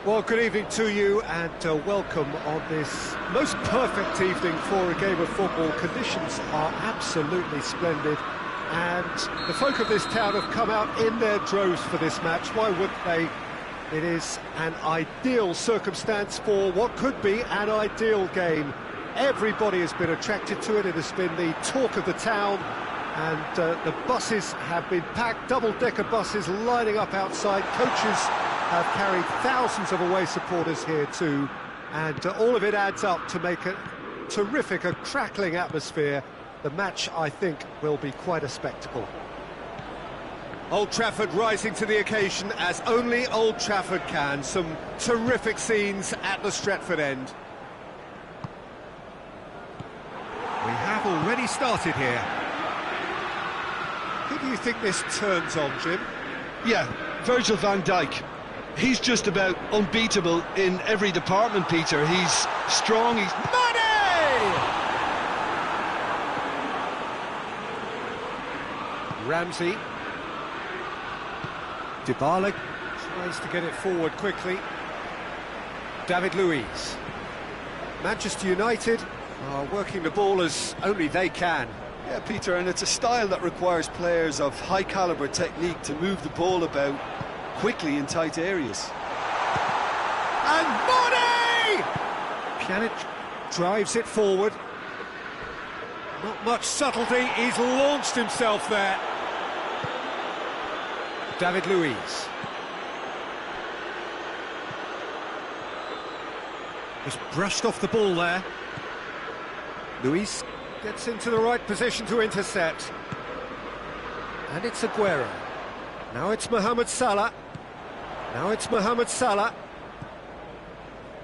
Well, good evening to you and welcome on this most perfect evening for a game of football. Conditions are absolutely splendid and the folk of this town have come out in their droves for this match. Why wouldn't they? It is an ideal circumstance for what could be an ideal game. Everybody has been attracted to it. It has been the talk of the town, and the buses have been packed, double-decker buses lining up outside. Coaches have carried thousands of away supporters here too, and all of it adds up to make a terrific, a crackling atmosphere. The match, I think, will be quite a spectacle. Old Trafford rising to the occasion as only Old Trafford can. Some terrific scenes at the Stretford end. We have already started here. Who do you think this turns on, Jim? Yeah, Virgil van Dijk. He's just about unbeatable in every department, Peter. He's strong, he's... Money! Ramsey. Dybala tries to get it forward quickly. David Luiz. Manchester United are working the ball as only they can. Yeah, Peter, and it's a style that requires players of high-caliber technique to move the ball about quickly in tight areas. And Money! Pjanic drives it forward. Not much subtlety, he's launched himself there. David Luiz. Just brushed off the ball there. Luiz gets into the right position to intercept. And it's Aguero. Now it's Mohamed Salah. Now it's Mohamed Salah.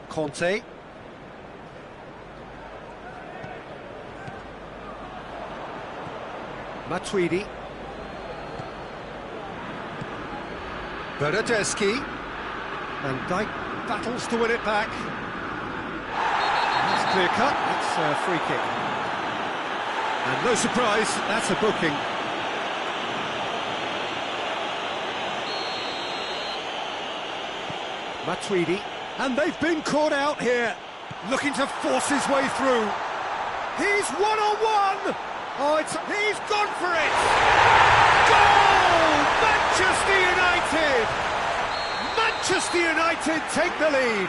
Conte. Matuidi. Bernardeschi. Van Dijk battles to win it back. That's clear cut, it's a free kick. And no surprise, that's a booking. Matuidi. And they've been caught out here, looking to force his way through. He's one-on-one! Oh, he's gone for it! Goal! Manchester United! Manchester United take the lead.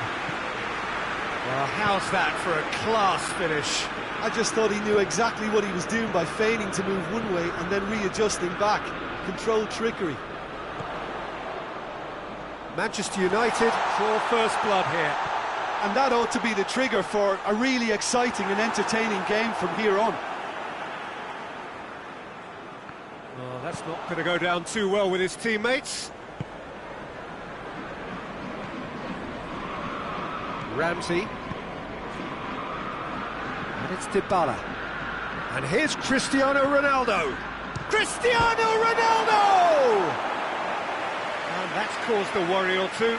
Well, how's that for a class finish? I just thought he knew exactly what he was doing by feigning to move one way and then readjusting back. Controlled trickery. Manchester United draw first blood here. And that ought to be the trigger for a really exciting and entertaining game from here on. Well, that's not going to go down too well with his teammates. Ramsey. And it's Dybala. And here's Cristiano Ronaldo. Cristiano Ronaldo! And that's caused a worry or two.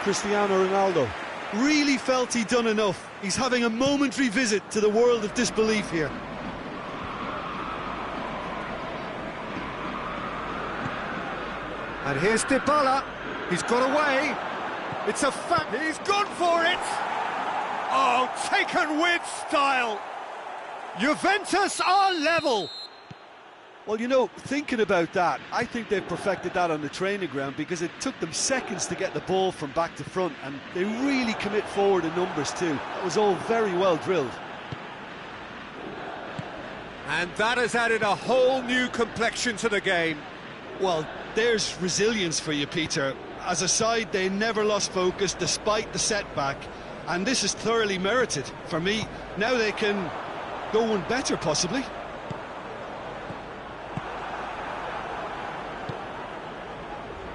Cristiano Ronaldo really felt he'd done enough. He's having a momentary visit to the world of disbelief here. And here's Dybala. He's got away. It's a fact. He's gone for it. Oh, taken with style. Juventus are level. Well, you know, thinking about that, I think they've perfected that on the training ground because it took them seconds to get the ball from back to front, and they really commit forward in numbers too. That was all very well drilled. And that has added a whole new complexion to the game. Well, there's resilience for you, Peter. As a side, they never lost focus despite the setback, and this is thoroughly merited. For me, now they can go one better, possibly.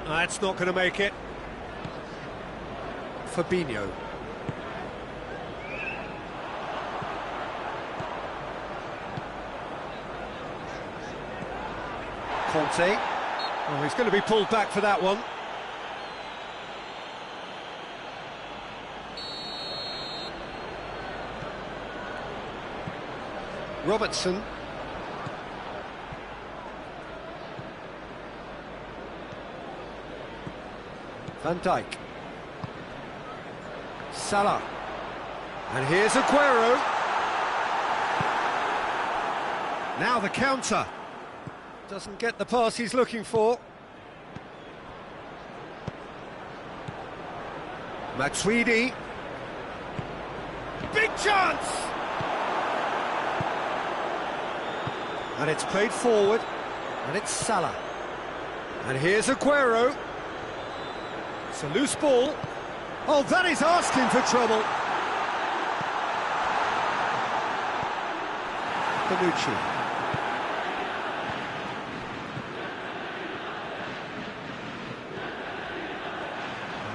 That's not going to make it. Fabinho. Conte. Oh, he's going to be pulled back for that one. Robertson. Van Dijk. Salah. And here's Aguero. Now the counter. Doesn't get the pass he's looking for. Matuidi. Big chance! And it's played forward. And it's Salah. And here's Aguero. It's a loose ball. Oh, that is asking for trouble. Bonucci.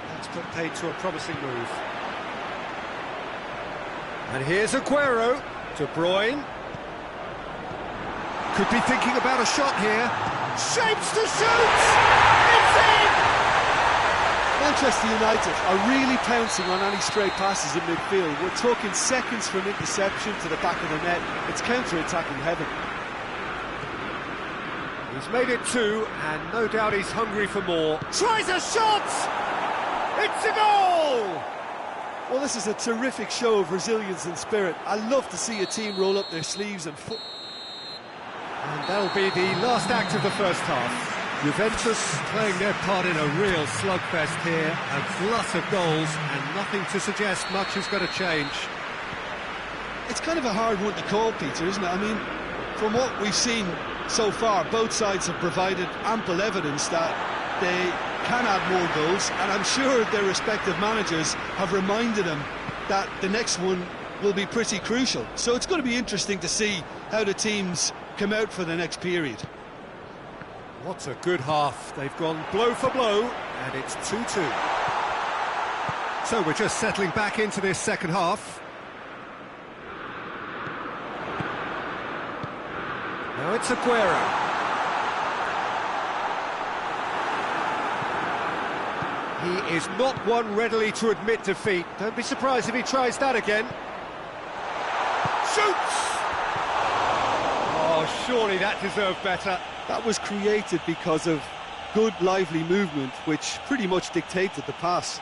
That's put paid to a promising move. And here's Aguero. De Bruyne. Could be thinking about a shot here. Shapes to shoot! It's in! Manchester United are really pouncing on any stray passes in midfield. We're talking seconds from interception to the back of the net. It's counter-attacking heaven. He's made it 2, and no doubt he's hungry for more. Tries a shot! It's a goal! Well, this is a terrific show of resilience and spirit. I love to see a team roll up their sleeves and And that'll be the last act of the first half. Juventus playing their part in a real slugfest here, a glut of goals, and nothing to suggest much is going to change. It's kind of a hard one to call, Peter, isn't it? I mean, from what we've seen so far, both sides have provided ample evidence that they can add more goals, and I'm sure their respective managers have reminded them that the next one will be pretty crucial. So it's going to be interesting to see how the teams come out for the next period. What a good half. They've gone blow for blow, and it's 2-2. So we're just settling back into this second half. Now it's Aguero. He is not one readily to admit defeat. Don't be surprised if he tries that again. Shoots! Oh, surely that deserved better. That was created because of good, lively movement, which pretty much dictated the pass.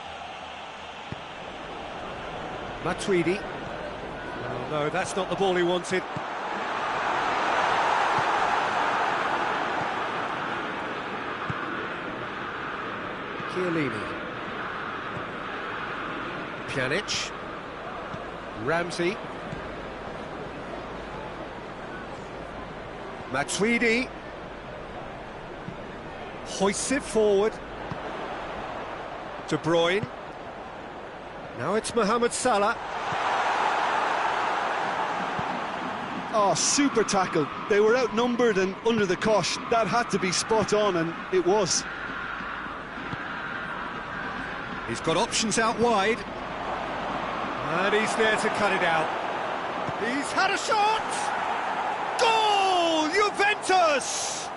Matuidi. Oh, no, that's not the ball he wanted. Chiellini. Pjanic. Ramsey. Matuidi. Hoists it forward. De Bruyne. Now it's Mohamed Salah. Oh, super tackle. They were outnumbered and under the cosh. That had to be spot on, and it was. He's got options out wide. And he's there to cut it out. He's had a shot! Goal! Juventus!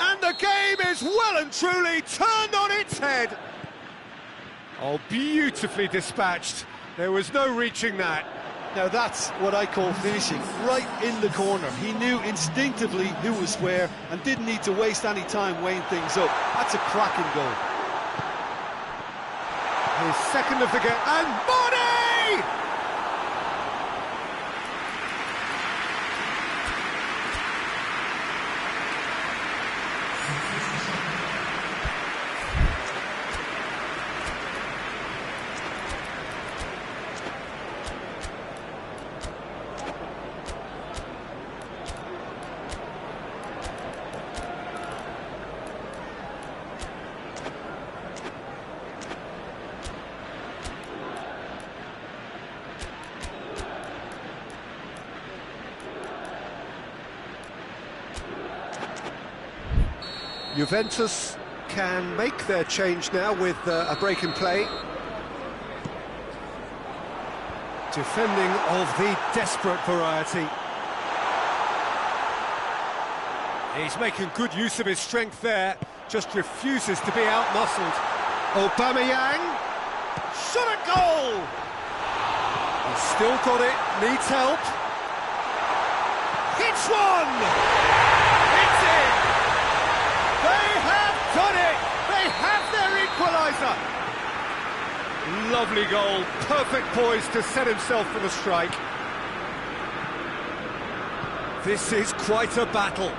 And the game is well and truly turned on its head. Oh, beautifully dispatched. There was no reaching that. Now that's what I call finishing, right in the corner. He knew instinctively who was where and didn't need to waste any time weighing things up. That's a cracking goal. His second of the game, and body! Juventus can make their change now with a break in play. Defending of the desperate variety. He's making good use of his strength there, just refuses to be out-muscled. Aubameyang, shot a goal! He's still got it, needs help. Hits one! It's in! They have done it! They have their equaliser! Lovely goal, perfect poise to set himself for the strike. This is quite a battle.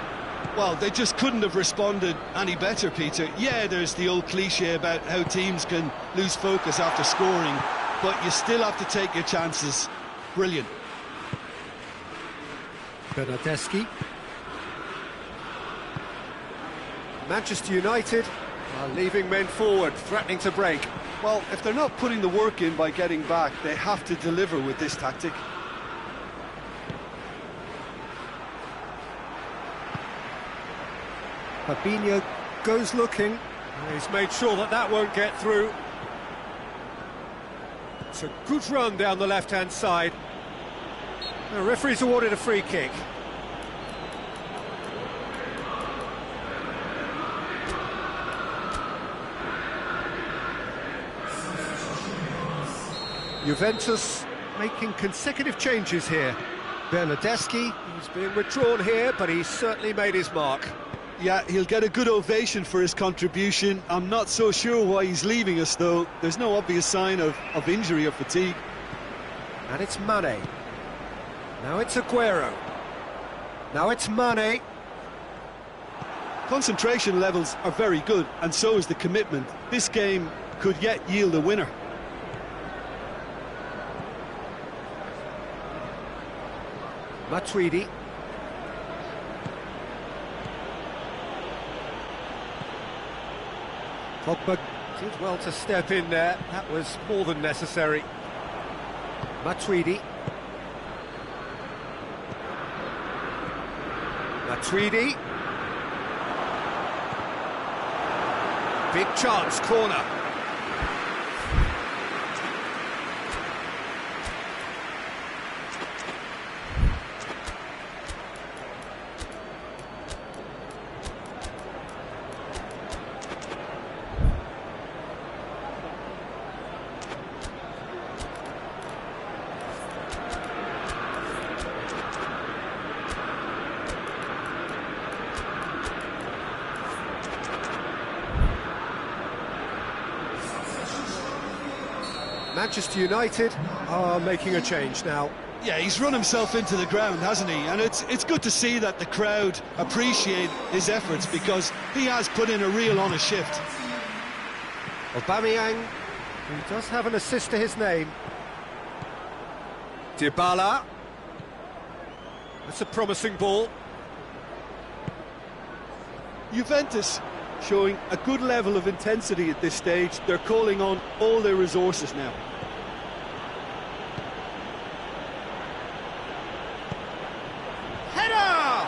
Well, they just couldn't have responded any better, Peter. Yeah, there's the old cliche about how teams can lose focus after scoring, but you still have to take your chances. Brilliant. Bernardeschi. Manchester United are leaving men forward, threatening to break. Well, if they're not putting the work in by getting back, they have to deliver with this tactic. Fabinho goes looking. He's made sure that that won't get through. It's a good run down the left-hand side. The referee's awarded a free kick. Juventus making consecutive changes here. Bernardeschi, he's being withdrawn here, but he's certainly made his mark. Yeah, he'll get a good ovation for his contribution. I'm not so sure why he's leaving us, though. There's no obvious sign of injury or fatigue. And it's Mane. Now it's Aguero. Now it's Mane. Concentration levels are very good, and so is the commitment. This game could yet yield a winner. Matuidi. Pogba did well to step in there. That was more than necessary. Matuidi. Matuidi. Big chance, corner. Manchester United are making a change now. Yeah, he's run himself into the ground, hasn't he? And it's good to see that the crowd appreciate his efforts, because he has put in a real honest shift. Aubameyang, who does have an assist to his name. Dybala. That's a promising ball. Juventus showing a good level of intensity at this stage. They're calling on all their resources now. Header!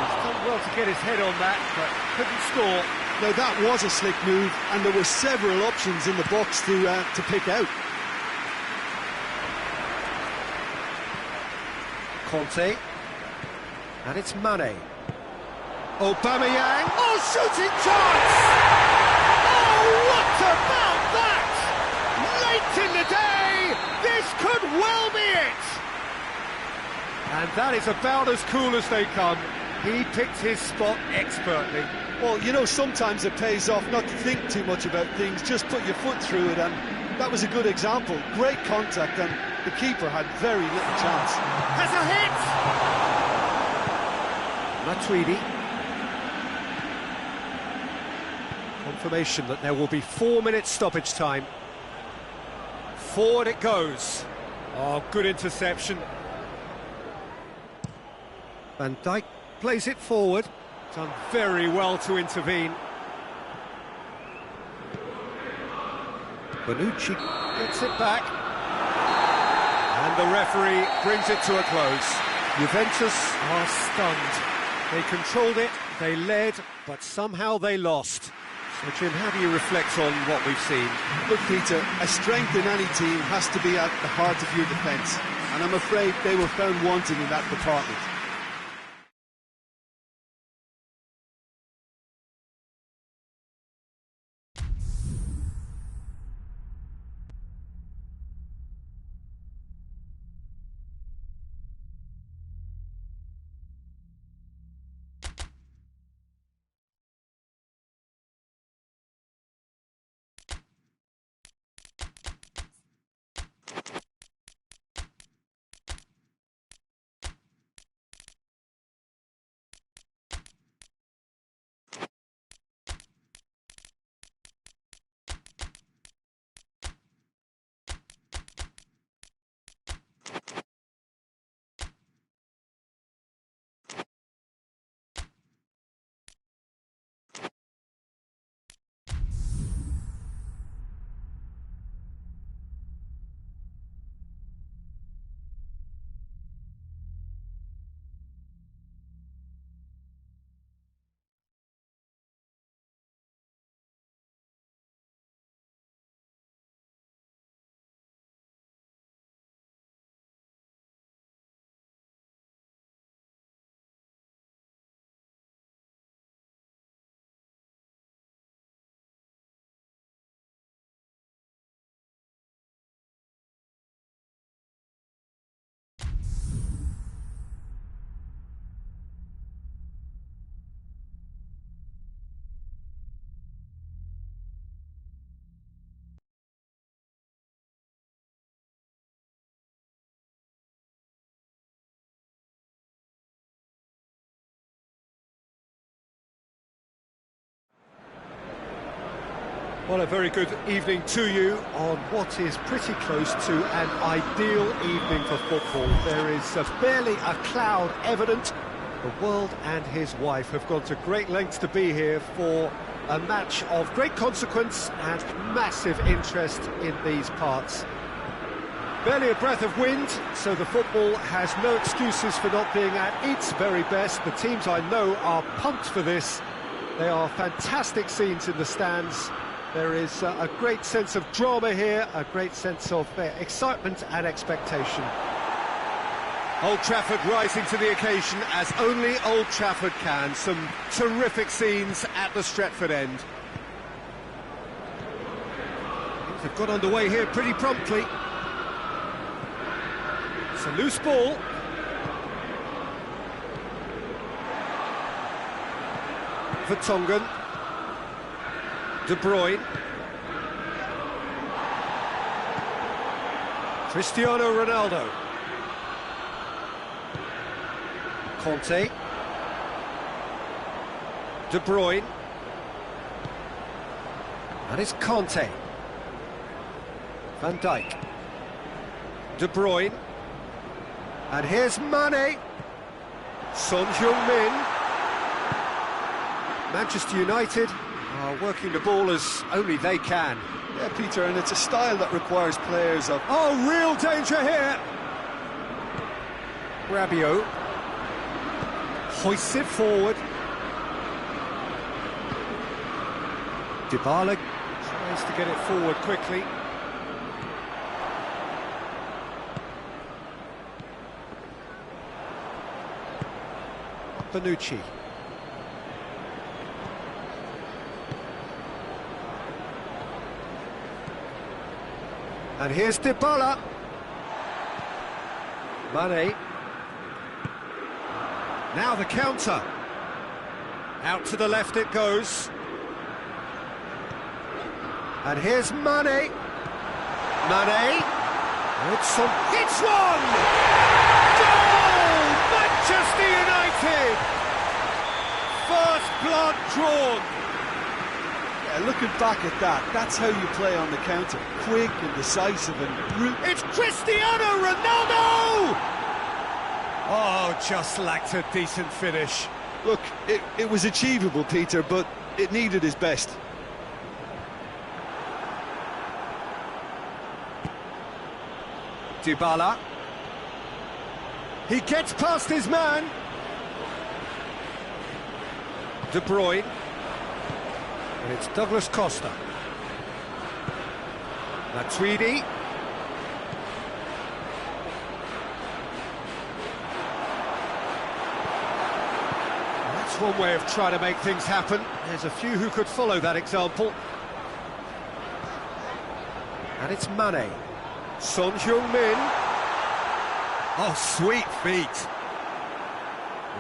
He's done well to get his head on that, but couldn't score. Now that was a slick move, and there were several options in the box to pick out. Conte. And it's Mane. Aubameyang. Oh, shooting chance! Oh, what about that? Late in the day, this could well be it. And that is about as cool as they come. He picked his spot expertly. Well, you know, sometimes it pays off not to think too much about things, just put your foot through it, and that was a good example. Great contact, and the keeper had very little chance. Has a hit! Matuidi. Confirmation that there will be 4 minutes stoppage time. Forward it goes. Oh, good interception. Van Dijk plays it forward. Done very well to intervene. Bonucci gets it back. And the referee brings it to a close. Juventus are stunned. They controlled it, they led, but somehow they lost. So, Jim, how do you reflect on what we've seen? Look, Peter, a strength in any team has to be at the heart of your defence, and I'm afraid they were found wanting in that department. Well, a very good evening to you on what is pretty close to an ideal evening for football. There is barely a cloud evident. The world and his wife have gone to great lengths to be here for a match of great consequence and massive interest in these parts. Barely a breath of wind, so the football has no excuses for not being at its very best. The teams I know are pumped for this. They are fantastic scenes in the stands. There is a great sense of drama here, a great sense of excitement and expectation. Old Trafford rising to the occasion as only Old Trafford can. Some terrific scenes at the Stretford end. Things have got underway here pretty promptly. It's a loose ball. Vertonghen. De Bruyne. Cristiano Ronaldo. Conte. De Bruyne. And it's Conte. Van Dijk. De Bruyne. And here's Mane. Son Heung-min. Manchester United are working the ball as only they can. Yeah, Peter, and it's a style that requires players of... Oh, real danger here! Rabiot hoists it forward. Dybala tries to get it forward quickly. Bonucci. And here's Dybala. Mane. Now the counter. Out to the left it goes. And here's Mane. Mane. It's one! Goal! Manchester United! First blood drawn. Yeah, looking back at that, that's how you play on the counter. Quick and decisive and... It's Cristiano Ronaldo! Oh, just lacked a decent finish. Look, it was achievable, Peter, but it needed his best. Dybala. He gets past his man. De Bruyne. And it's Douglas Costa. Matuidi. That's one way of trying to make things happen. There's a few who could follow that example. And it's Mane. Son Heung-min. Oh, sweet feet.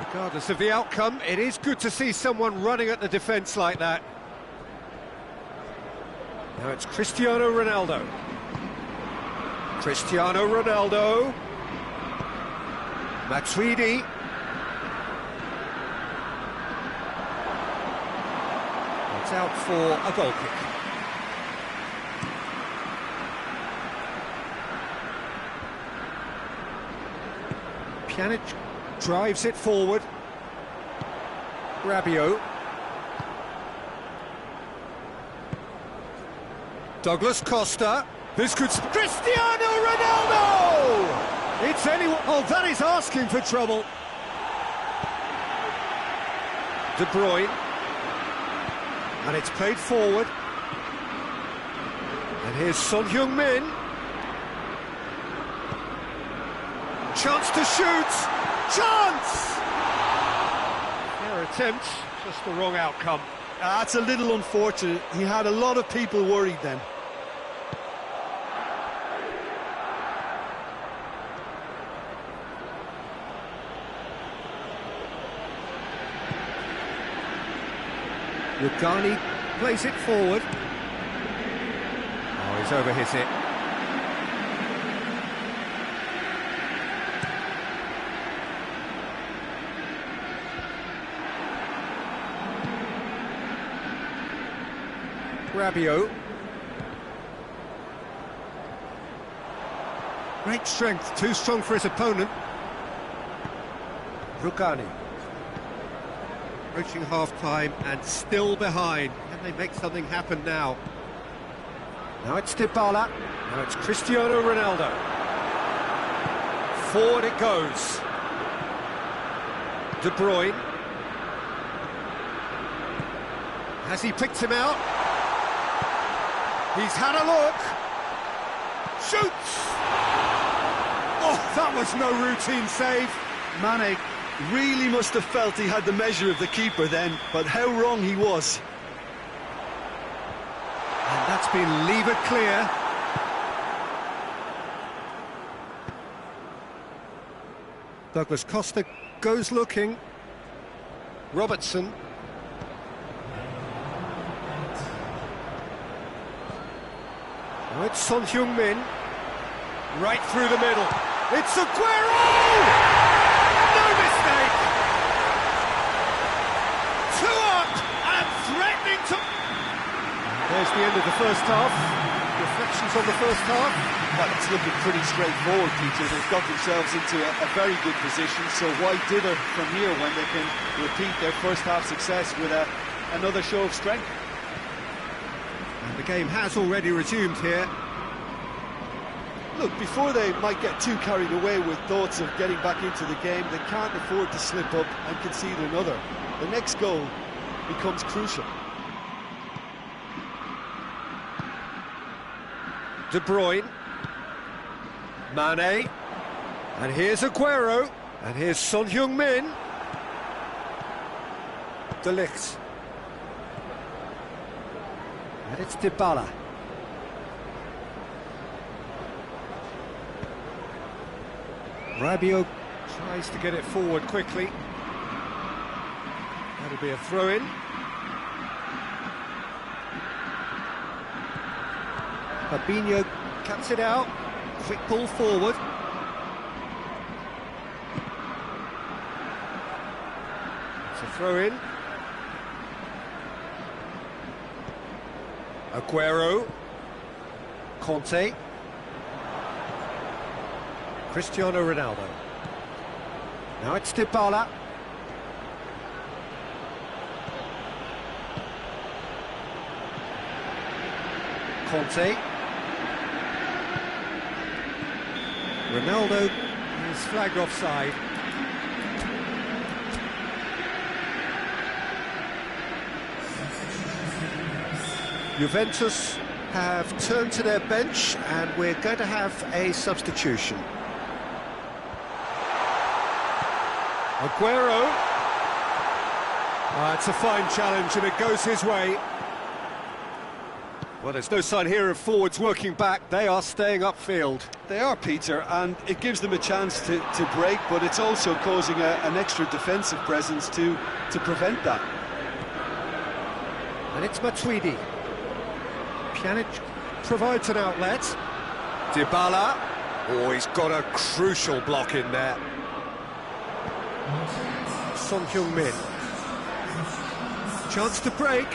Regardless of the outcome, it is good to see someone running at the defence like that. Now it's Cristiano Ronaldo. Cristiano Ronaldo. Matuidi. It's out for a goal kick. Pjanic drives it forward. Rabiot. Douglas Costa. This could... Cristiano Ronaldo! It's anyone... Oh, that is asking for trouble. De Bruyne. And it's played forward. And here's Son Heung-min. Chance to shoot! Chance! Fair attempt, just the wrong outcome. That's a little unfortunate. He had a lot of people worried then. Lugani plays it forward. Oh, he's overhit it. Rabiot. Great strength, too strong for his opponent. Rugani. Approaching half-time and still behind. Can they make something happen now? Now it's Dybala. Now it's Cristiano Ronaldo. Forward it goes. De Bruyne. Has he picked him out? He's had a look. Shoots! Oh, that was no routine save. Mane really must have felt he had the measure of the keeper then, but how wrong he was. And that's been levered clear. Douglas Costa goes looking. Robertson. Now it's Son Heung-min. Right through the middle. It's Aguero! No mistake! 2 up and threatening to... There's the end of the first half. Reflections on the first half. Well, it's looking pretty straightforward, Peter. They've got themselves into a very good position, so why dither from here when they can repeat their first half success with another show of strength? And the game has already resumed here. Look, before they might get too carried away with thoughts of getting back into the game, they can't afford to slip up and concede another. The next goal becomes crucial. De Bruyne. Mane. And here's Aguero. And here's Son Heung-min. De Ligt. And it's Dybala. Rabiot tries to get it forward quickly. That'll be a throw-in. Fabinho cuts it out. Quick ball forward. It's a throw-in. Aguero. Conte. Cristiano Ronaldo. Now it's Dybala. Conte. Ronaldo is flagged offside. Juventus have turned to their bench and we're going to have a substitution. Aguero. It's a fine challenge and it goes his way. Well, there's no sign here of forwards working back. They are staying upfield. They are, Peter, and it gives them a chance to break, but it's also causing an extra defensive presence to prevent that. And it's Matuidi. Pjanic provides an outlet. Dybala. Oh, he's got a crucial block in there. Son Heung-min. Chance to break.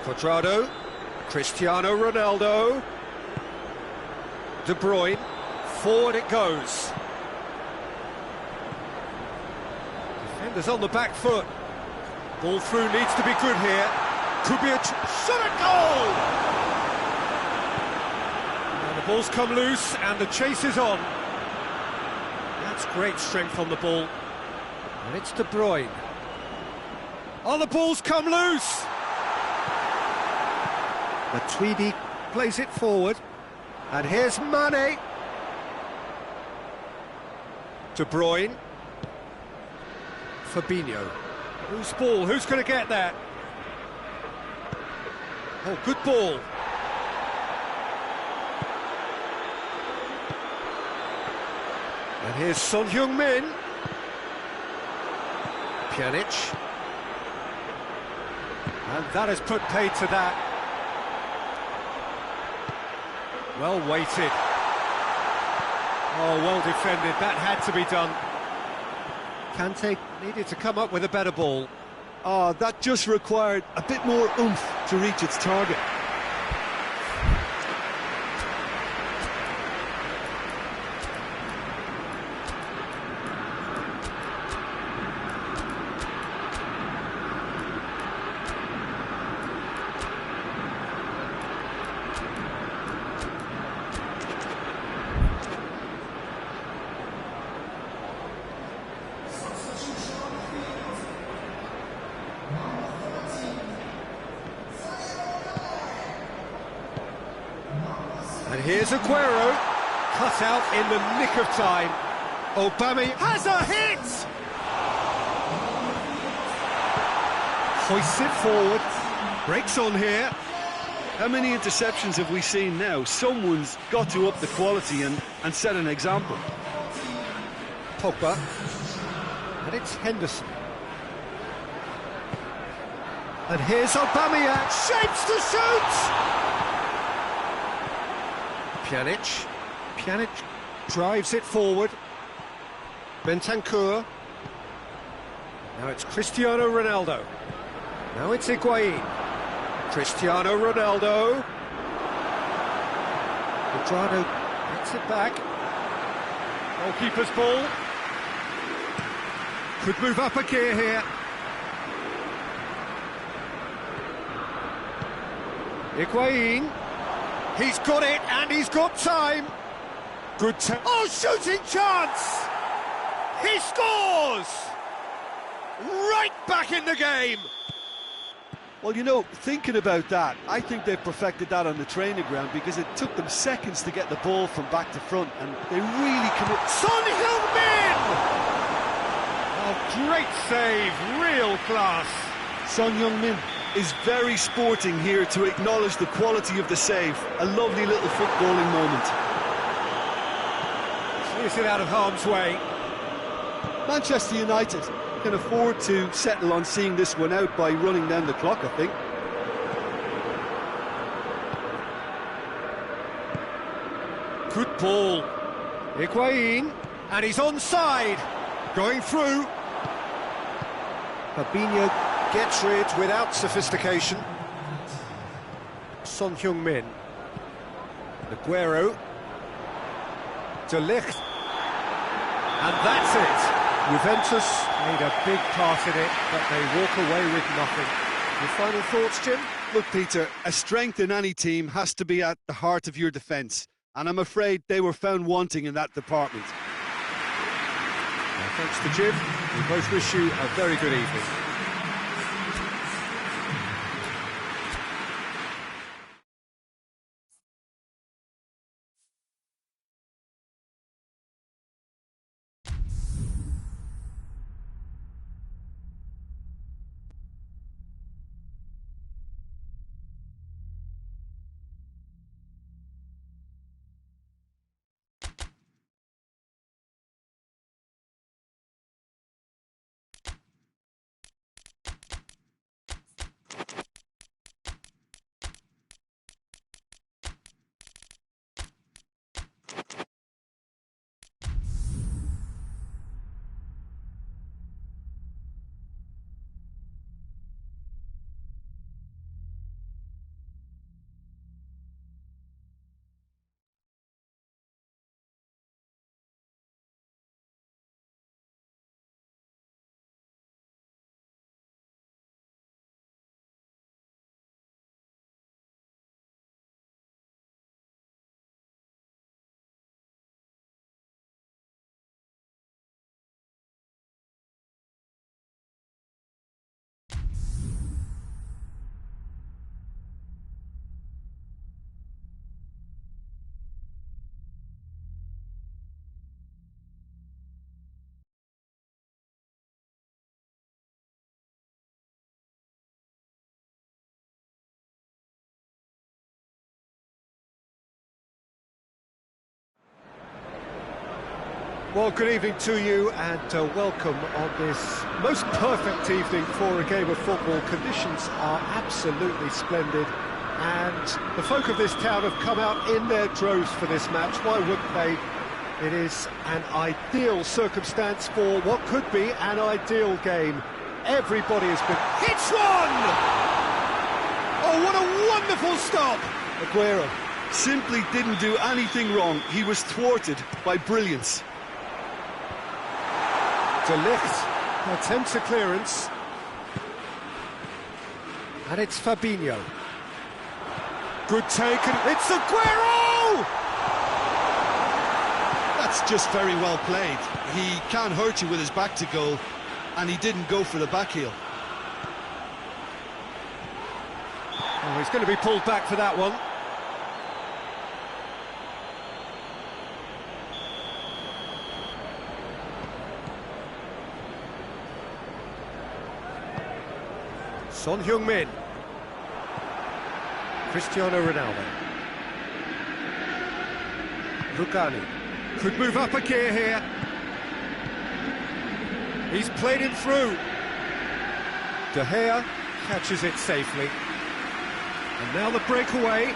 Cuadrado. Cristiano Ronaldo. De Bruyne. Forward it goes. Defenders on the back foot. Ball through needs to be good here. Could be a shot at goal! And the ball's come loose and the chase is on. That's great strength on the ball. And it's De Bruyne. Oh, the ball's come loose! Matuidi plays it forward. And here's Mane. De Bruyne. Fabinho. Whose ball? Who's going to get that? Oh, good ball. And here's Son Heung-min. Pjanic. And that has put paid to that. Well weighted. Oh, well defended. That had to be done. Kante needed to come up with a better ball. Oh, that just required a bit more oomph to reach its target. And here's Aguero, cut out in the nick of time. Aubameyang has a hit! Hoists it forward, breaks on here. How many interceptions have we seen now? Someone's got to up the quality and set an example. Pogba, and it's Henderson. And here's Aubameyang, shapes to shoot! Pjanic drives it forward. Bentancur. Now it's Cristiano Ronaldo. Now it's Higuain. Cristiano Ronaldo. Cuadrado gets it back. Goalkeeper's ball. Could move up a gear here. Higuain. He's got it, and he's got time. Good time. Oh, shooting chance! He scores! Right back in the game! Well, you know, thinking about that, I think they've perfected that on the training ground because it took them seconds to get the ball from back to front, and they really commit. Son Heung-min! Oh, great save, real class. Son Heung-min is very sporting here to acknowledge the quality of the save. A lovely little footballing moment. Clears it out of harm's way. Manchester United can afford to settle on seeing this one out by running down the clock, I think. Good ball. Higuain, and he's onside. Going through. Fabinho gets rid without sophistication. Son Heung-min. Aguero. De Ligt. And that's it. Juventus made a big part in it, but they walk away with nothing. Your final thoughts, Jim? Look, Peter, a strength in any team has to be at the heart of your defence, and I'm afraid they were found wanting in that department. Well, thanks to Jim. We both wish you a very good evening. Well, good evening to you and welcome on this most perfect evening for a game of football. Conditions are absolutely splendid and the folk of this town have come out in their droves for this match. Why wouldn't they? It is an ideal circumstance for what could be an ideal game. Everybody has been... Hits one! Oh, what a wonderful stop! Aguero simply didn't do anything wrong. He was thwarted by brilliance. De Ligt attempts a clearance. And it's Fabinho. Good take, and it's Aguero! That's just very well played. He can't hurt you with his back to goal, and he didn't go for the back heel. Oh, he's going to be pulled back for that one. Son Heung-min. Cristiano Ronaldo. Rugani could move up a gear here. He's played it through. De Gea catches it safely. And now the breakaway.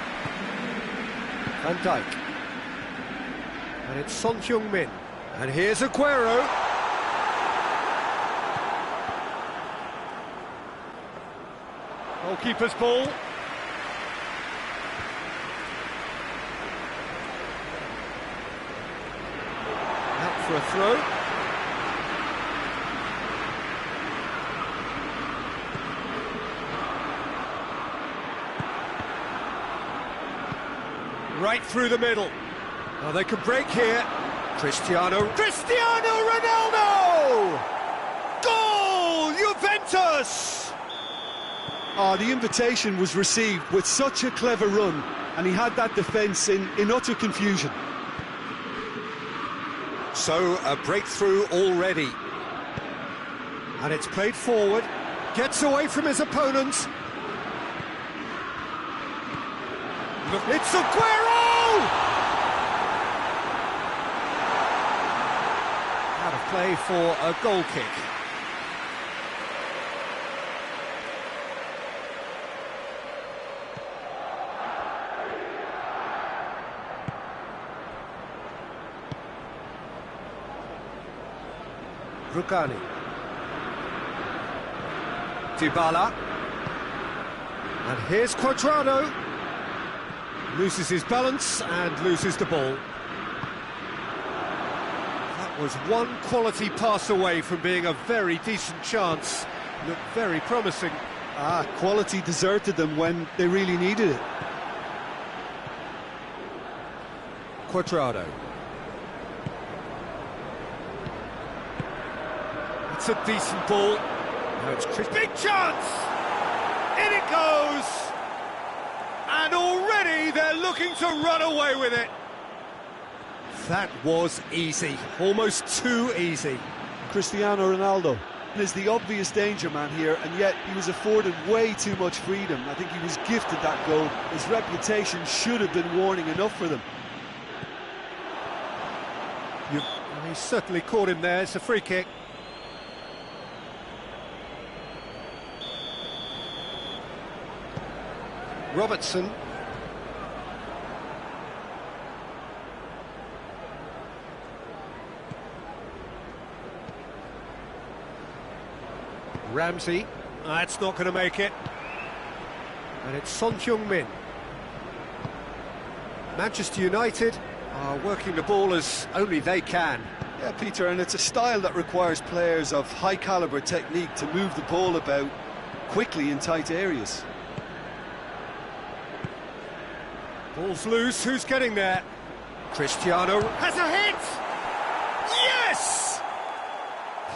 Van Dijk. And it's Son Heung-min. And here's Aguero. Goalkeeper's ball. Out for a throw. Right through the middle. Now they can break here. Cristiano Ronaldo! Goal! Juventus! Oh, the invitation was received with such a clever run, and he had that defence in utter confusion. So, a breakthrough already. And it's played forward. Gets away from his opponent. Look, it's Aguero! Out of play for a goal kick. Rugani. Dybala. And here's Cuadrado. Loses his balance and loses the ball. That was one quality pass away from being a very decent chance. Looked very promising. Quality deserted them when they really needed it. Cuadrado. It's a decent ball. Now it's Chris. Big chance! In it goes! And already they're looking to run away with it. That was easy. Almost too easy. Cristiano Ronaldo is the obvious danger man here, and yet he was afforded way too much freedom. I think he was gifted that goal. His reputation should have been warning enough for them. He certainly caught him there. It's a free kick. Robertson. Ramsey. That's not going to make it. And it's Son Heung-min. Manchester United are working the ball as only they can. Yeah, Peter, and it's a style that requires players of high calibre technique to move the ball about quickly in tight areas. Ball's loose, who's getting there? Cristiano has a hit! Yes!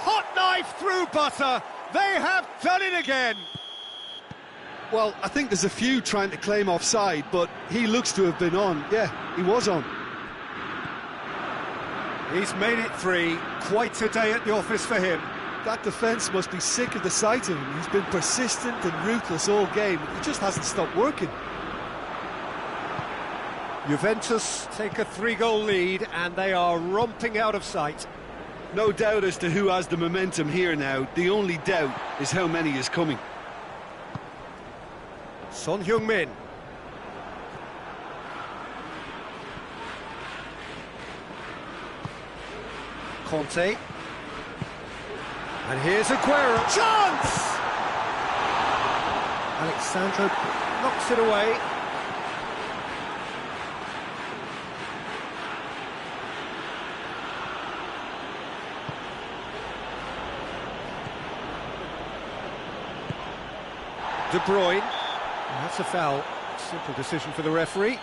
Hot knife through butter, they have done it again! Well, I think there's a few trying to claim offside, but he looks to have been on. Yeah, he was on. He's made it three, quite a day at the office for him. That defence must be sick of the sight of him. He's been persistent and ruthless all game. He just hasn't stopped working. Juventus take a 3-goal lead and they are romping out of sight. No doubt as to who has the momentum here now. The only doubt is how many is coming. Son Heung-min. Conte. And here's Aguero. Chance! Alexandro knocks it away. De Bruyne. That's a foul. Simple decision for the referee.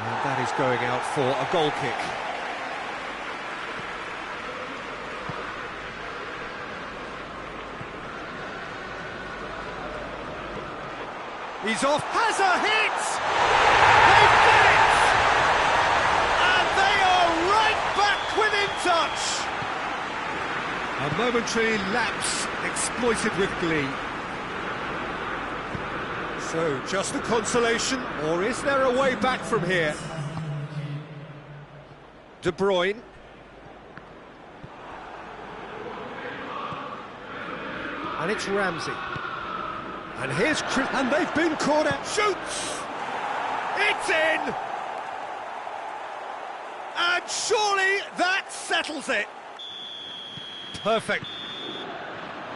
And that is going out for a goal kick. He's off, has a hit! They've done it! And they are right back within touch! A momentary lapse exploited with glee. So, just a consolation, or is there a way back from here? De Bruyne. And it's Ramsey. And here's Chris, and they've been caught out. Shoots! It's in! And surely that settles it. Perfect.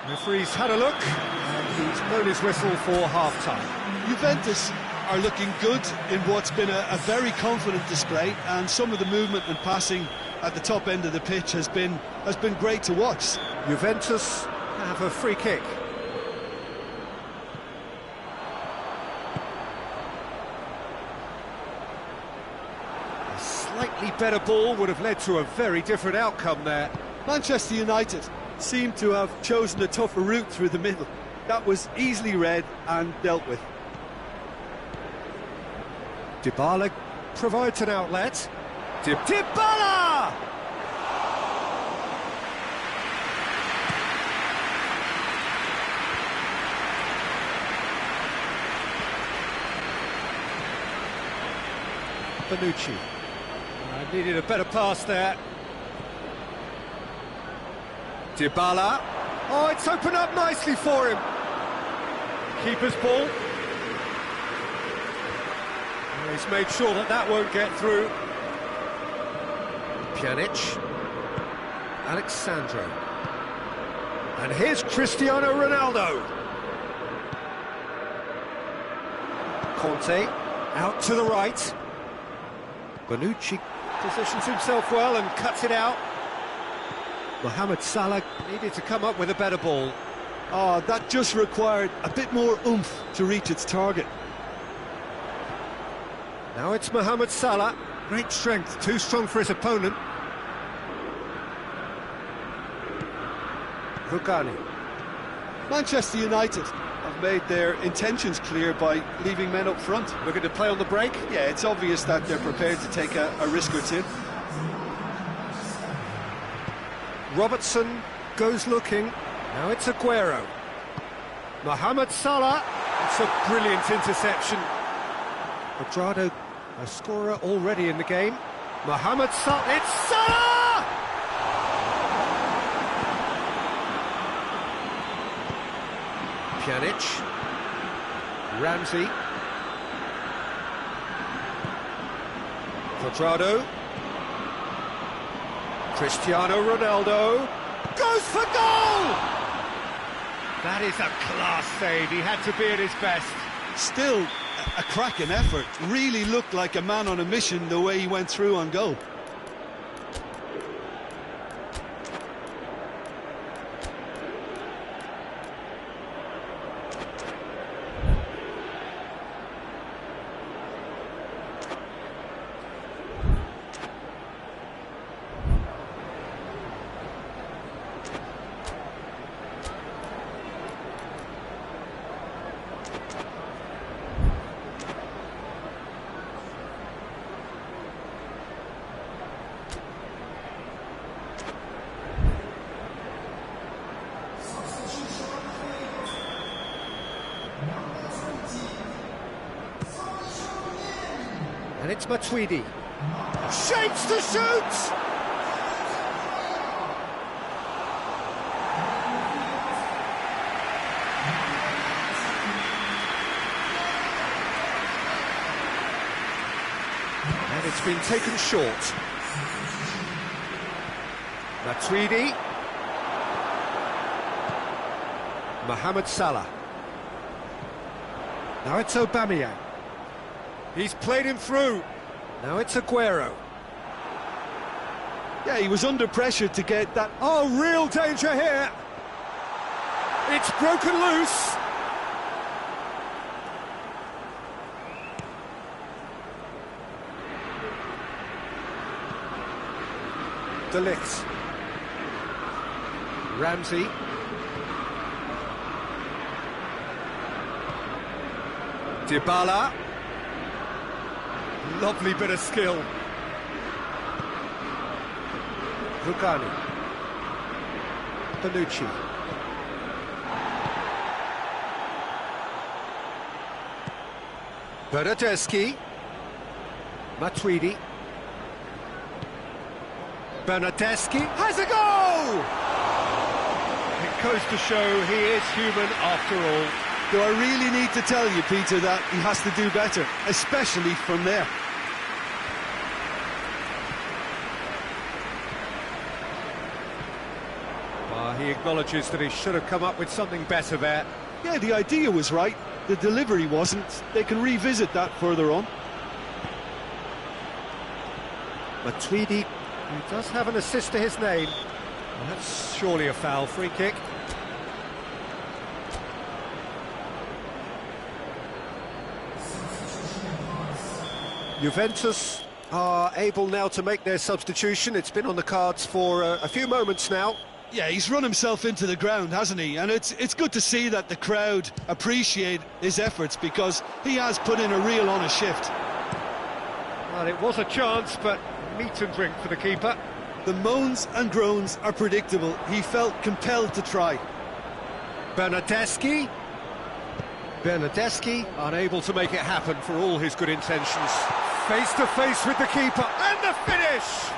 Referee's had a look, and he's blown his whistle for half-time. Juventus are looking good in what's been a very confident display, and some of the movement and passing at the top end of the pitch has been great to watch. Juventus have a free kick. A slightly better ball would have led to a very different outcome there. Manchester United seem to have chosen a tougher route through the middle. That was easily read and dealt with. Dybala provides an outlet. Dybala! Bonucci. Needed a better pass there. Dybala. Oh, it's opened up nicely for him. Keeper's ball. He's made sure that that won't get through. Pjanic. Alexandro. And here's Cristiano Ronaldo. Conte out to the right. Bonucci positions himself well and cuts it out. Mohamed Salah needed to come up with a better ball. Oh, that just required a bit more oomph to reach its target. Now it's Mohamed Salah. Great strength, too strong for his opponent. Rugani. Manchester United have made their intentions clear by leaving men up front. Looking to play on the break? Yeah, it's obvious that they're prepared to take a risk or two. Robertson goes looking. Now it's Aguero. Mohamed Salah. It's a brilliant interception. Quadrado, a scorer already in the game. Mohamed Salah. It's Salah! Pjanic. Ramsey. Quadrado. Cristiano Ronaldo goes for goal! That is a class save. He had to be at his best. Still a cracking effort. Really looked like a man on a mission the way he went through on goal. And it's Matuidi. Shapes to shoot! And it's been taken short. Matuidi. Mohamed Salah. Now it's Aubameyang. He's played him through. Now it's Aguero. Yeah, he was under pressure to get that. Oh, real danger here. It's broken loose. De Ligt. Ramsey. Dybala. Lovely bit of skill. Rugani. Bonucci. Bernardeschi. Matuidi. Bernardeschi has a goal! It goes to show he is human after all. Do I really need to tell you, Peter, that he has to do better, especially from there? He acknowledges that he should have come up with something better there. Yeah, the idea was right, the delivery wasn't. They can revisit that further on. Matuidi, he does have an assist to his name. Well, that's surely a foul. Free kick. Juventus are able now to make their substitution. It's been on the cards for a few moments now. Yeah, he's run himself into the ground, hasn't he? And it's good to see that the crowd appreciate his efforts, because he has put in a real honest shift. Well, it was a chance, but meat and drink for the keeper. The moans and groans are predictable. He felt compelled to try. Bernardeschi. Bernardeschi unable to make it happen for all his good intentions. Face to face with the keeper, and the finish!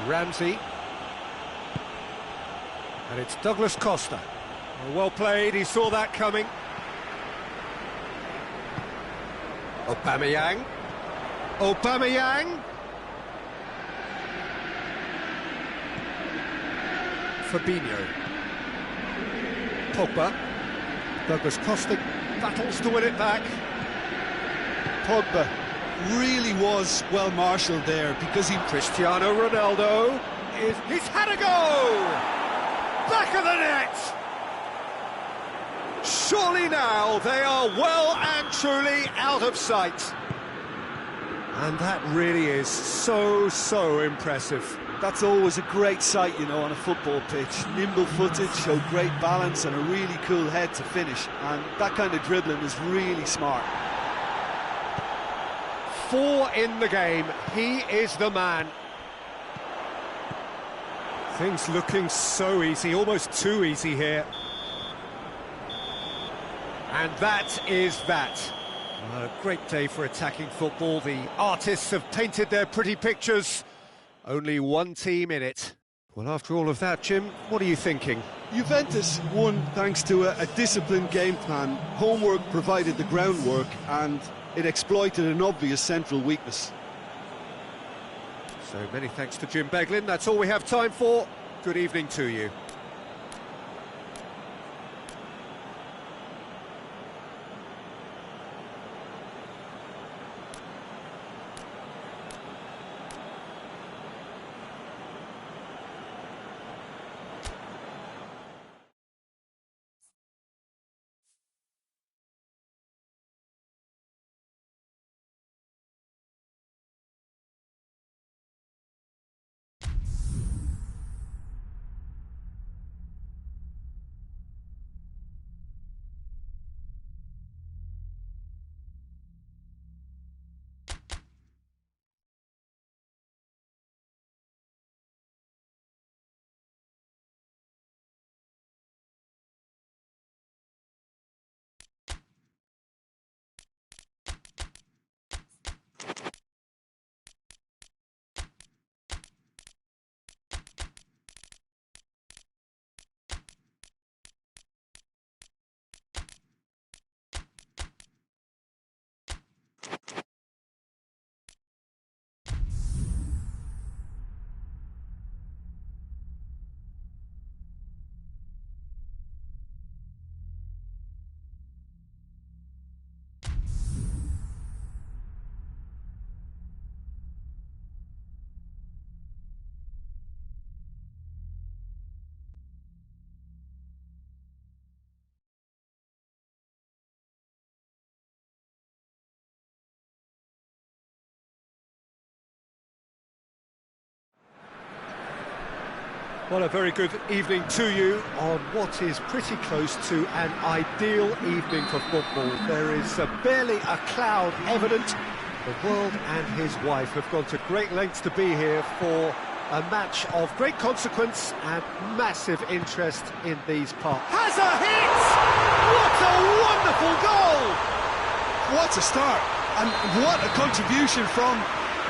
Ramsey. And it's Douglas Costa. Well played, he saw that coming. Aubameyang. Aubameyang. Fabinho. Pogba. Douglas Costa battles to win it back. Pogba really was well marshalled there, because he... Cristiano Ronaldo he's had a go! Back of the net! Surely now they are well and truly out of sight. And that really is so impressive. That's always a great sight, you know, on a football pitch. Nimble-footed, showed great balance and a really cool head to finish. And that kind of dribbling is really smart. 4 in the game, he is the man. Things looking so easy, almost too easy here. And that is that. Well, a great day for attacking football. The artists have painted their pretty pictures. Only one team in it. Well, after all of that, Jim, what are you thinking? Juventus won thanks to a disciplined game plan. Homework provided the groundwork, and it exploited an obvious central weakness. So many thanks to Jim Beglin. That's all we have time for. Good evening to you. Well, a very good evening to you on what is pretty close to an ideal evening for football. There is barely a cloud evident. The world and his wife have gone to great lengths to be here for a match of great consequence and massive interest in these parts. Has a hit! What a wonderful goal! What a start, and what a contribution from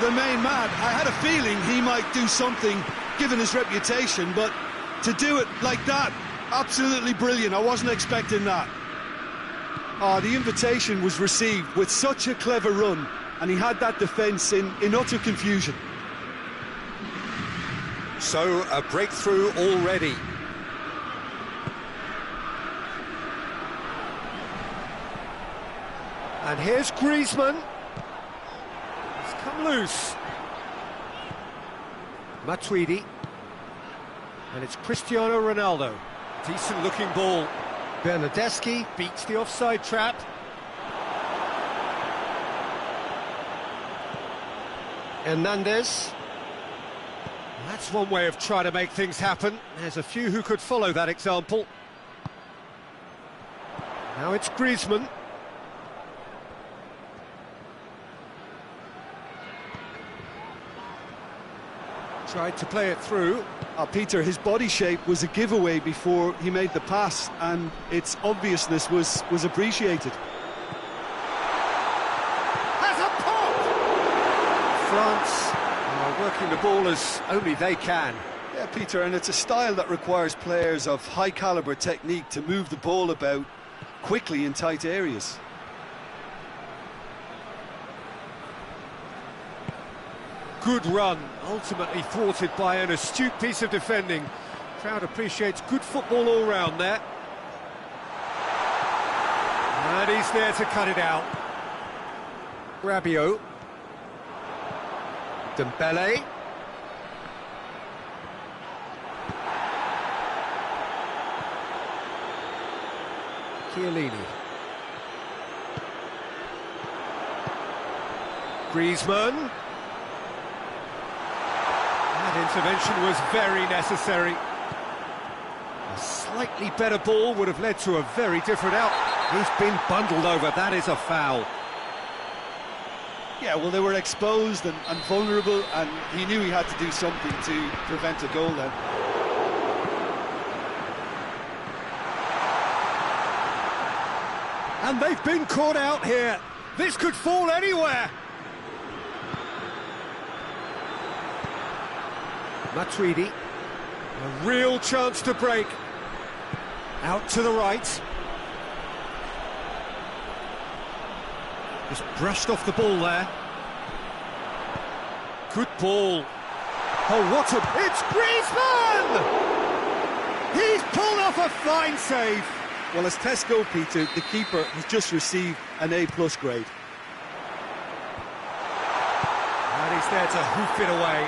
the main man. I had a feeling he might do something given his reputation, but to do it like that, absolutely brilliant. I wasn't expecting that. The invitation was received with such a clever run, and he had that defence in utter confusion. So, a breakthrough already. And here's Griezmann. He's come loose. Matuidi. And it's Cristiano Ronaldo. Decent looking ball. Bernardeschi beats the offside trap. Hernandez. That's one way of trying to make things happen. There's a few who could follow that example. Now it's Griezmann. Tried to play it through. Peter, his body shape was a giveaway before he made the pass, and its obviousness was appreciated. Has a pop! France are working the ball as only they can. Yeah, Peter, and it's a style that requires players of high-caliber technique to move the ball about quickly in tight areas. Good run, ultimately thwarted by an astute piece of defending. Crowd appreciates good football all round there. And he's there to cut it out. Rabiot. Dembele. Chiellini. Griezmann. That intervention was very necessary. A slightly better ball would have led to a very different out. He's been bundled over, that is a foul. Yeah, well, they were exposed and vulnerable, and he knew he had to do something to prevent a goal then. And they've been caught out here. This could fall anywhere. Matuidi, a real chance to break. Out to the right. Just brushed off the ball there. Good ball. Oh, what a... It's Griezmann! He's pulled off a fine save. Well, as tests go, Peter, the keeper has just received an A+ grade. And he's there to hoof it away.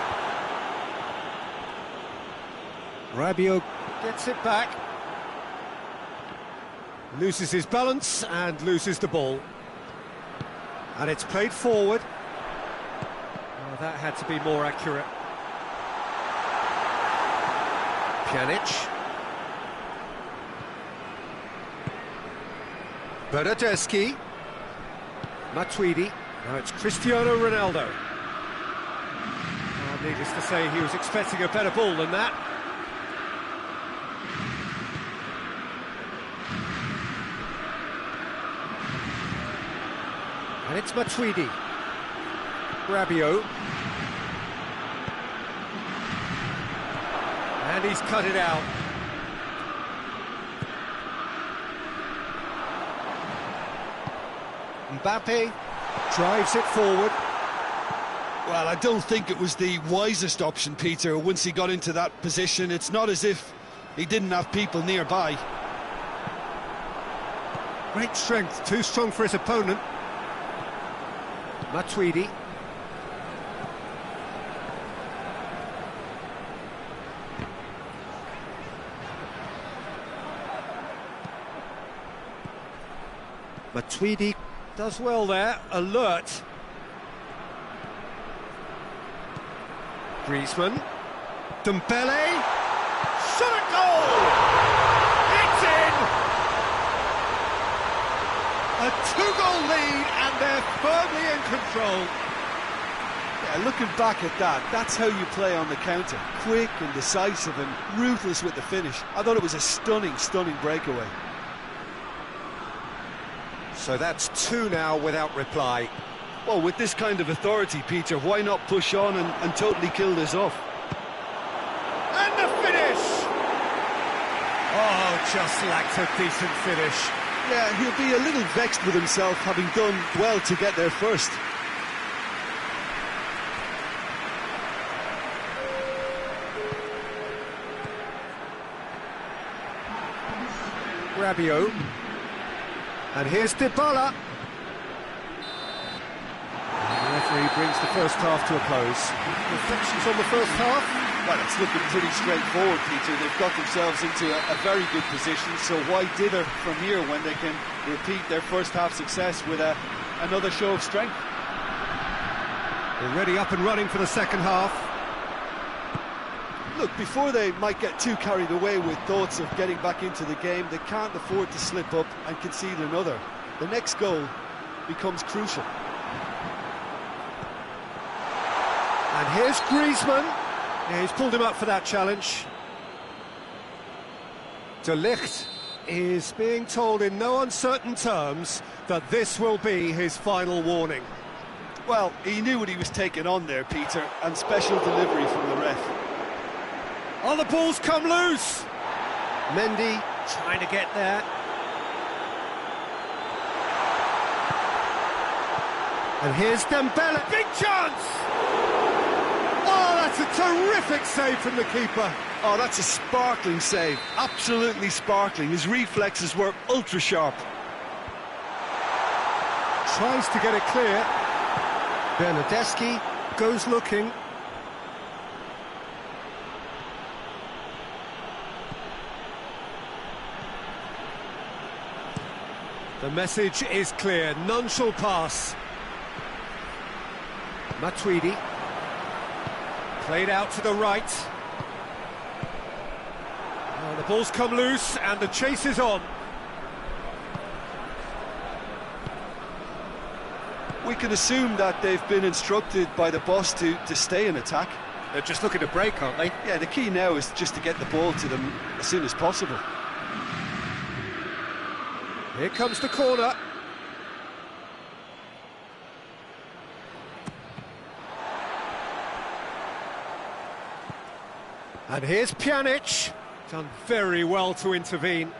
Rabiot gets it back. Loses his balance and loses the ball. And it's played forward. Oh, that had to be more accurate. Pjanic. Bernardeschi. Matuidi. Now it's Cristiano Ronaldo. Oh, needless to say, he was expecting a better ball than that. And it's Matuidi. Rabiot. And he's cut it out. Mbappe drives it forward. Well, I don't think it was the wisest option, Peter, once he got into that position. It's not as if he didn't have people nearby. Great strength, too strong for his opponent. Matuidi. Matuidi does well there, alert. Griezmann. Dembele. shot at goal! It's in! A 2-goal lead and they're firmly in control. Yeah, looking back at that, that's how you play on the counter. Quick and decisive and ruthless with the finish. I thought it was a stunning, stunning breakaway. So that's 2 now without reply. Well, with this kind of authority, Peter, why not push on and totally kill this off? And the finish! Oh, just lacked a decent finish. Yeah, he'll be a little vexed with himself, having done well to get there first. Rabiot. And here's Dybala. The referee brings the first half to a close. Reflections on the first half? Well, it's looking pretty straightforward, Peter. They've got themselves into a very good position, so why dither from here when they can repeat their first half success with another show of strength? Already up and running for the second half. Look, before they might get too carried away with thoughts of getting back into the game, they can't afford to slip up and concede another. The next goal becomes crucial. And here's Griezmann. Yeah, he's pulled him up for that challenge. De Ligt is being told in no uncertain terms that this will be his final warning. Well, he knew what he was taking on there, Peter, and special delivery from the ref. Oh, the ball's come loose! Mendy trying to get there. And here's Dembele, big chance! Oh, that's a terrific save from the keeper. Oh, that's a sparkling save, absolutely sparkling. His reflexes were ultra sharp. Tries to get it clear. Bernardeschi goes looking. The message is clear, none shall pass. Matuidi. Played out to the right. Oh, the ball's come loose and the chase is on. We can assume that they've been instructed by the boss to stay in attack. They're just looking to break, aren't they? Yeah, the key now is just to get the ball to them as soon as possible. Here comes the corner. And here's Pjanic. Done very well to intervene.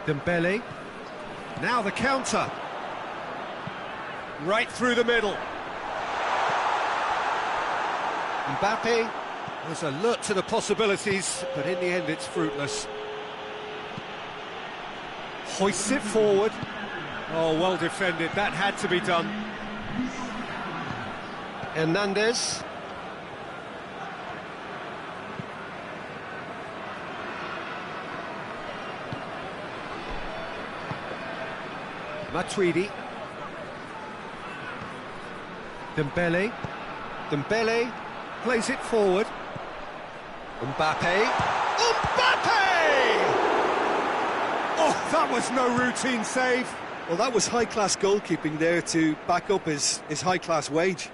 Dembele. Now the counter. Right through the middle. Mbappe was alert to the possibilities, but in the end it's fruitless. Hoists it forward. Oh, well defended. That had to be done. Hernandez. Matuidi. Dembele. Dembele plays it forward. Mbappe. Mbappe! Oh, that was no routine save. Well, that was high-class goalkeeping there to back up his high-class wage.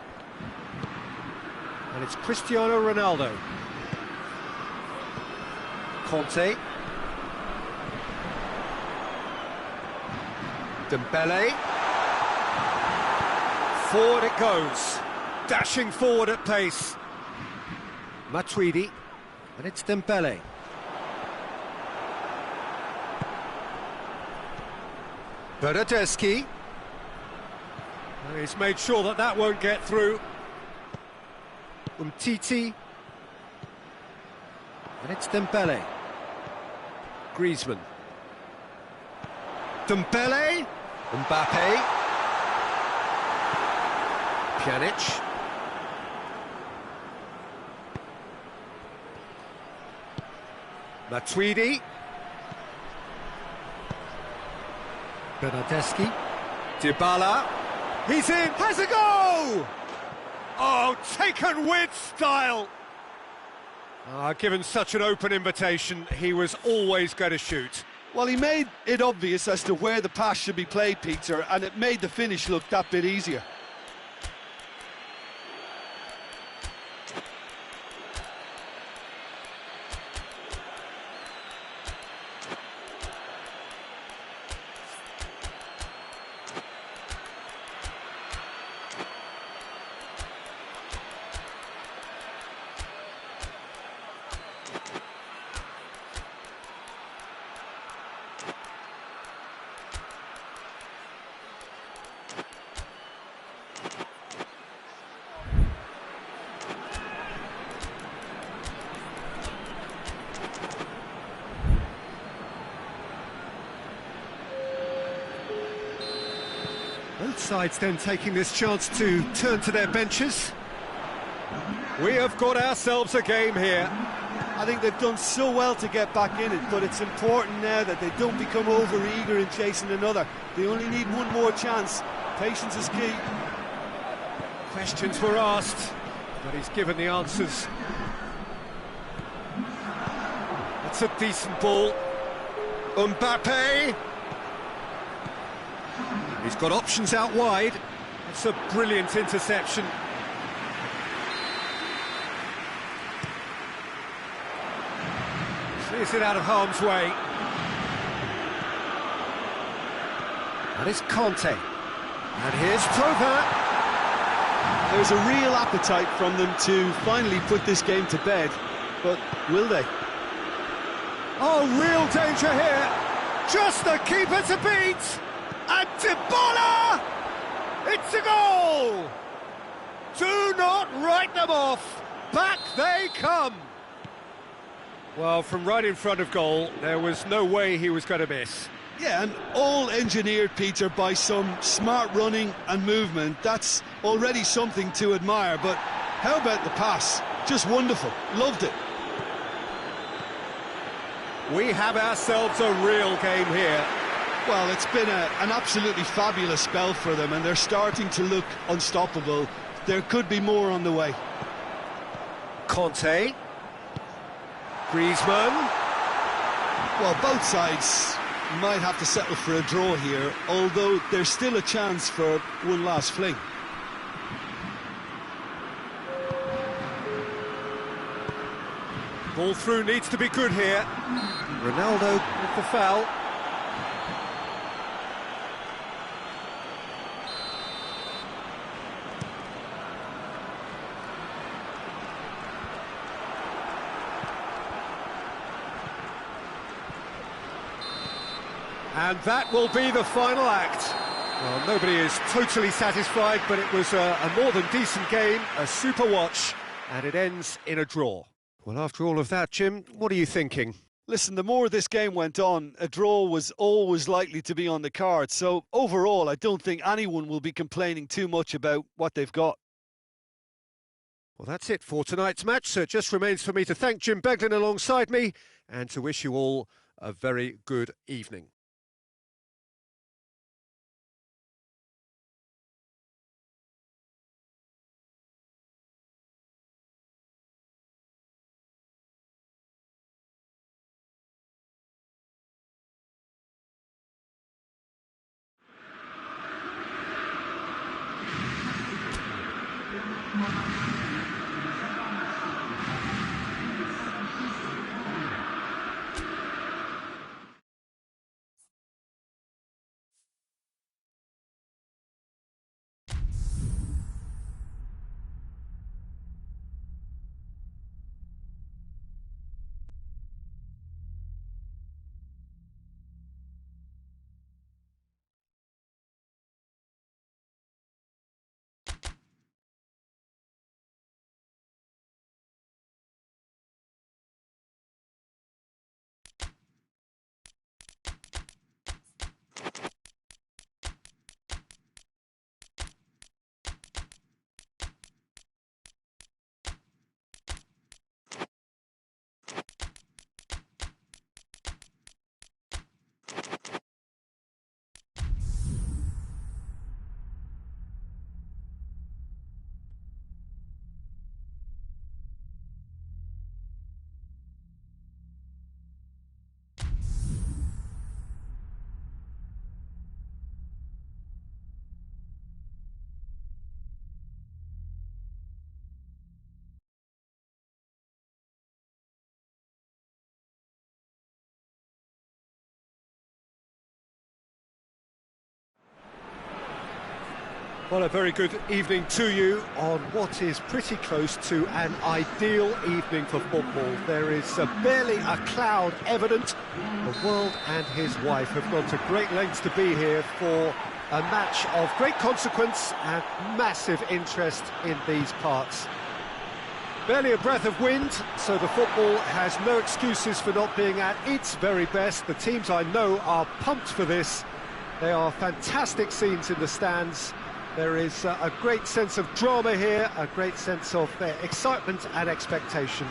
And it's Cristiano Ronaldo. Conte. Dembele. Forward it goes. Dashing forward at pace. Matuidi. And it's Dembele. Bernardeschi. He's made sure that that won't get through. Umtiti. And it's Dembele. Griezmann. Dembele. Mbappe. Pjanic. Matuidi. Bernardeschi. Dybala. He's in. Has a go! Oh, taken with style. Given such an open invitation, he was always going to shoot. Well, he made it obvious as to where the pass should be played, Peter, and it made the finish look that bit easier. Both sides then taking this chance to turn to their benches. We have got ourselves a game here. I think they've done so well to get back in it, but it's important now that they don't become over-eager in chasing another. They only need one more chance. Patience is key. Questions were asked, but he's given the answers. That's a decent ball. Mbappe! He's got options out wide. It's a brilliant interception. Clears it out of harm's way. And it's Conte. And here's Provin. There's a real appetite from them to finally put this game to bed, but will they? Oh, real danger here. Just the keeper to beat. And Dybala! It's a goal! Do not write them off. Back they come. Well, from right in front of goal, there was no way he was going to miss. Yeah, and all engineered, Peter, by some smart running and movement. That's already something to admire, but how about the pass? Just wonderful. Loved it. We have ourselves a real game here. Well, it's been an absolutely fabulous spell for them, and they're starting to look unstoppable. There could be more on the way. Conte. Griezmann. Well, both sides might have to settle for a draw here, although there's still a chance for one last fling. Ball through needs to be good here. Ronaldo with the foul. And that will be the final act. Well, nobody is totally satisfied, but it was a more than decent game, a super watch, and it ends in a draw. Well, after all of that, Jim, what are you thinking? Listen, the more this game went on, a draw was always likely to be on the card. So overall, I don't think anyone will be complaining too much about what they've got. Well, that's it for tonight's match. So it just remains for me to thank Jim Beglin alongside me and to wish you all a very good evening. Well, a very good evening to you on what is pretty close to an ideal evening for football. There is barely a cloud evident. The world and his wife have gone to great lengths to be here for a match of great consequence and massive interest in these parts. Barely a breath of wind, so the football has no excuses for not being at its very best. The teams I know are pumped for this. They are fantastic scenes in the stands. There is a great sense of drama here, a great sense of excitement and expectation.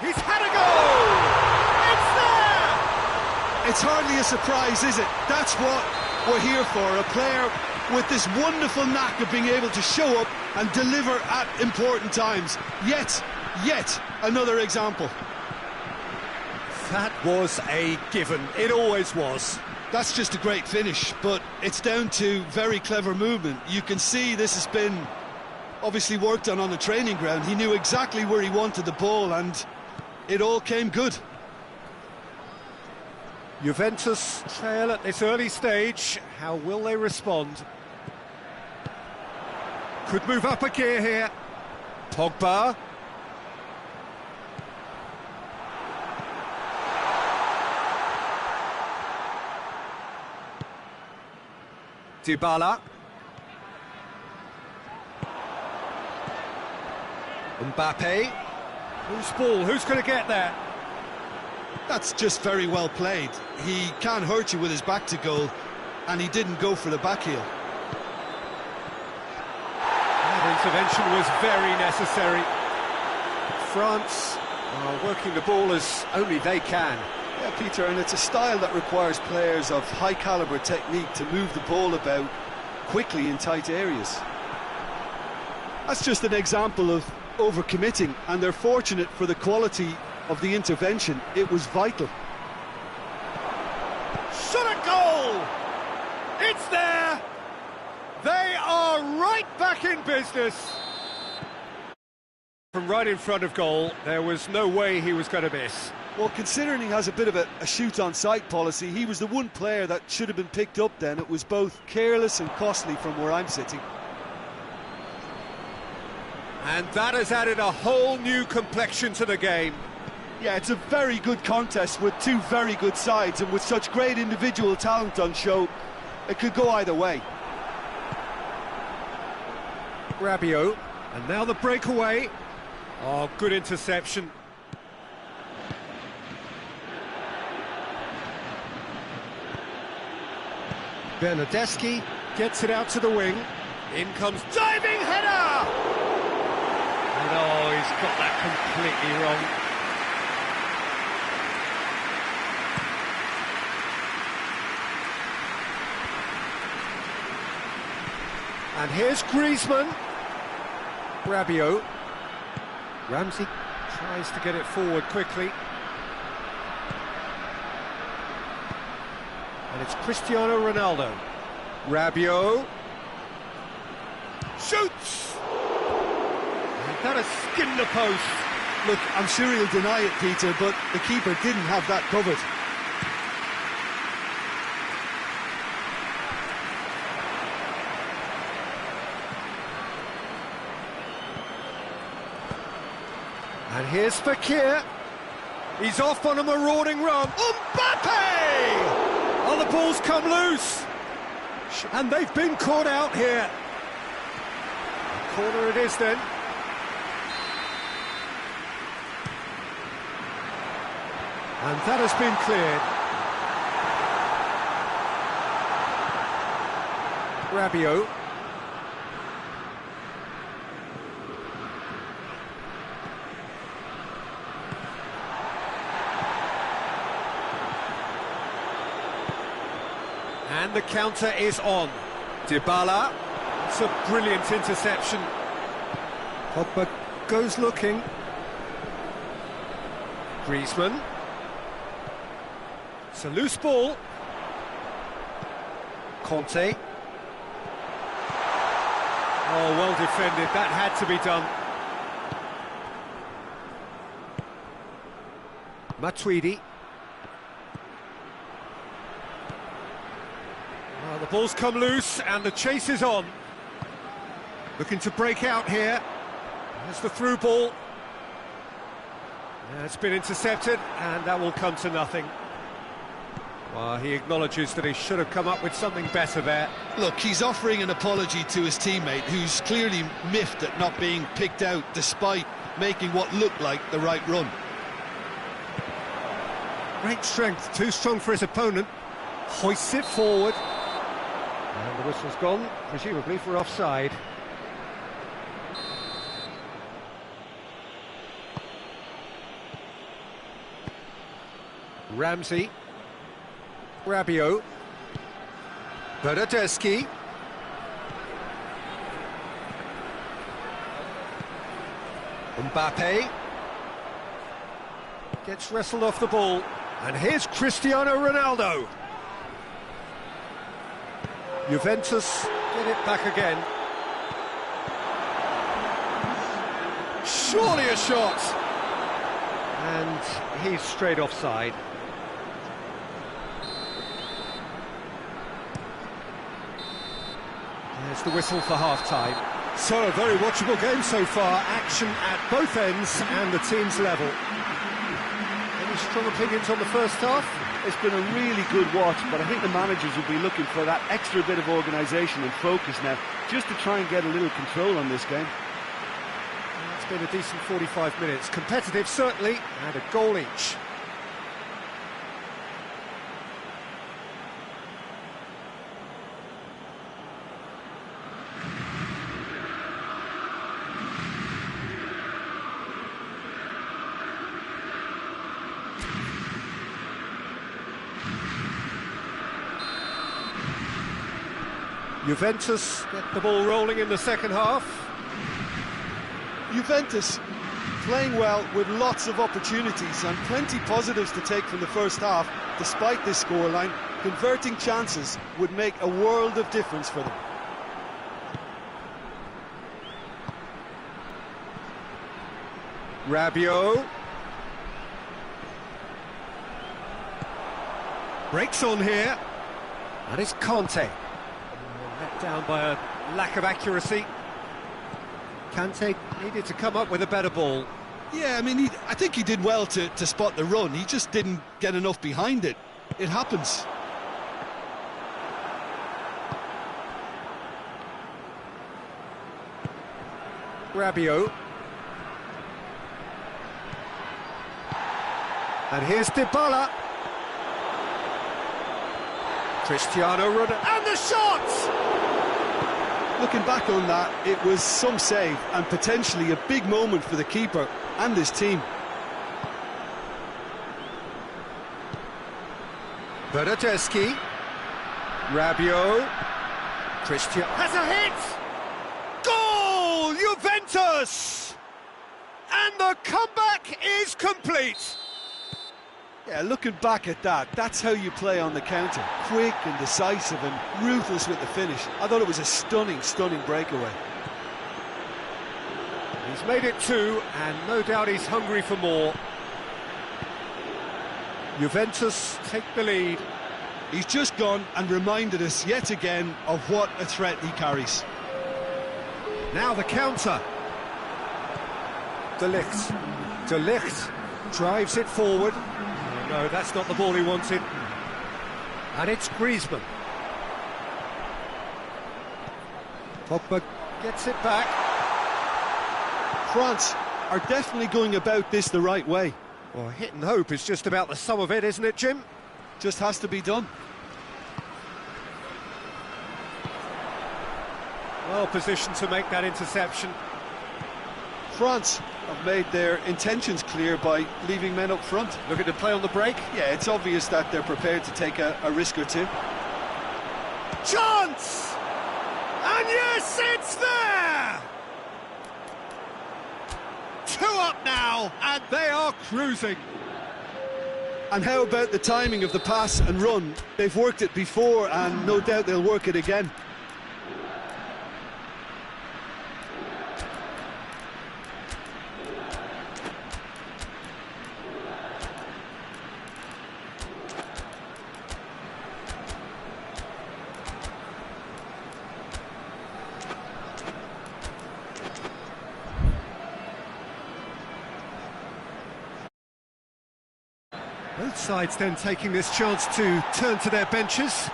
He's had a goal! It's there! It's hardly a surprise, is it? That's what we're here for, a player with this wonderful knack of being able to show up and deliver at important times. Yet another example. That was a given, it always was. That's just a great finish, but it's down to very clever movement. You can see this has been obviously worked on the training ground. He knew exactly where he wanted the ball and it all came good. Juventus trail at this early stage. How will they respond? Could move up a gear here. Pogba. Dybala. Mbappe. Who's ball? Who's going to get there? That's just very well played. He can hurt you with his back to goal, and he didn't go for the back heel. That intervention was very necessary. France are working the ball as only they can. Yeah, Peter, and it's a style that requires players of high-caliber technique to move the ball about quickly in tight areas. That's just an example of overcommitting, and they're fortunate for the quality of the intervention. It was vital. Shot a goal! It's there! They are right back in business. From right in front of goal, there was no way he was going to miss. Well, considering he has a bit of a shoot-on-sight policy, he was the one player that should have been picked up then. It was both careless and costly from where I'm sitting. And that has added a whole new complexion to the game. Yeah, it's a very good contest with two very good sides, and with such great individual talent on show, it could go either way. Rabiot, and now the breakaway. Oh, good interception. Bernardeschi gets it out to the wing. In comes diving header! And oh, he's got that completely wrong. And here's Griezmann. Rabiot. Ramsey tries to get it forward quickly. And it's Cristiano Ronaldo. Rabiot. Shoots! And that has skinned the post. Look, I'm sure he'll deny it, Peter, but the keeper didn't have that covered. And here's Fekir. He's off on a marauding run. Mbappe! Oh, the ball's come loose. And they've been caught out here. Corner it is then. And that has been cleared. Rabiot. And the counter is on. Dybala. It's a brilliant interception. Pogba goes looking. Griezmann. It's a loose ball. Conte. Oh, well defended. That had to be done. Matuidi. ball's come loose and the chase is on. Looking to break out here. There's the through ball. Yeah, it's been intercepted and that will come to nothing. Well, he acknowledges that he should have come up with something better there. Look, he's offering an apology to his teammate, who's clearly miffed at not being picked out despite making what looked like the right run. Great strength, too strong for his opponent. Hoists it forward. And the whistle's gone, presumably for offside. Ramsey. Rabiot. Bernardeschi. Mbappe. Gets wrestled off the ball. And here's Cristiano Ronaldo. Juventus get it back again. Surely a shot. And he's straight offside. There's the whistle for half-time. So, a very watchable game so far. Action at both ends and the team's level. Any strong opinions on the first half? It's been a really good watch, but I think the managers will be looking for that extra bit of organisation and focus now, just to try and get a little control on this game. It's been a decent 45 minutes. Competitive, certainly, and a goal each. Juventus get the ball rolling in the second half. Juventus playing well with lots of opportunities and plenty positives to take from the first half. Despite this scoreline, converting chances would make a world of difference for them. Rabiot. Breaks on here. And it's Conte. Let down by a lack of accuracy. Kante needed to come up with a better ball. Yeah, I mean, I think he did well to spot the run. He just didn't get enough behind it. It happens. Rabiot. And here's Dybala. Cristiano Ronaldo. And the shot! Looking back on that, it was some save and potentially a big moment for the keeper and his team. Bernardeschi. Rabiot. Cristiano has a hit! Goal! Juventus! And the comeback is complete! Yeah, looking back at that, that's how you play on the counter. Quick and decisive and ruthless with the finish. I thought it was a stunning breakaway. He's made it two, and no doubt he's hungry for more. Juventus take the lead. He's just gone and reminded us yet again of what a threat he carries. Now the counter. De Ligt drives it forward. No, that's not the ball he wanted. And it's Griezmann. Pogba gets it back. France are definitely going about this the right way. Well, hit and hope is just about the sum of it, isn't it, Jim? Just has to be done. Well positioned to make that interception. France have made their intentions clear by leaving men up front. Looking to play on the break. Yeah, it's obvious that they're prepared to take a risk or two. Chance! And yes, it's there! 2 up now, and they are cruising. And how about the timing of the pass and run? They've worked it before, and no doubt they'll work it again. Both sides then taking this chance to turn to their benches.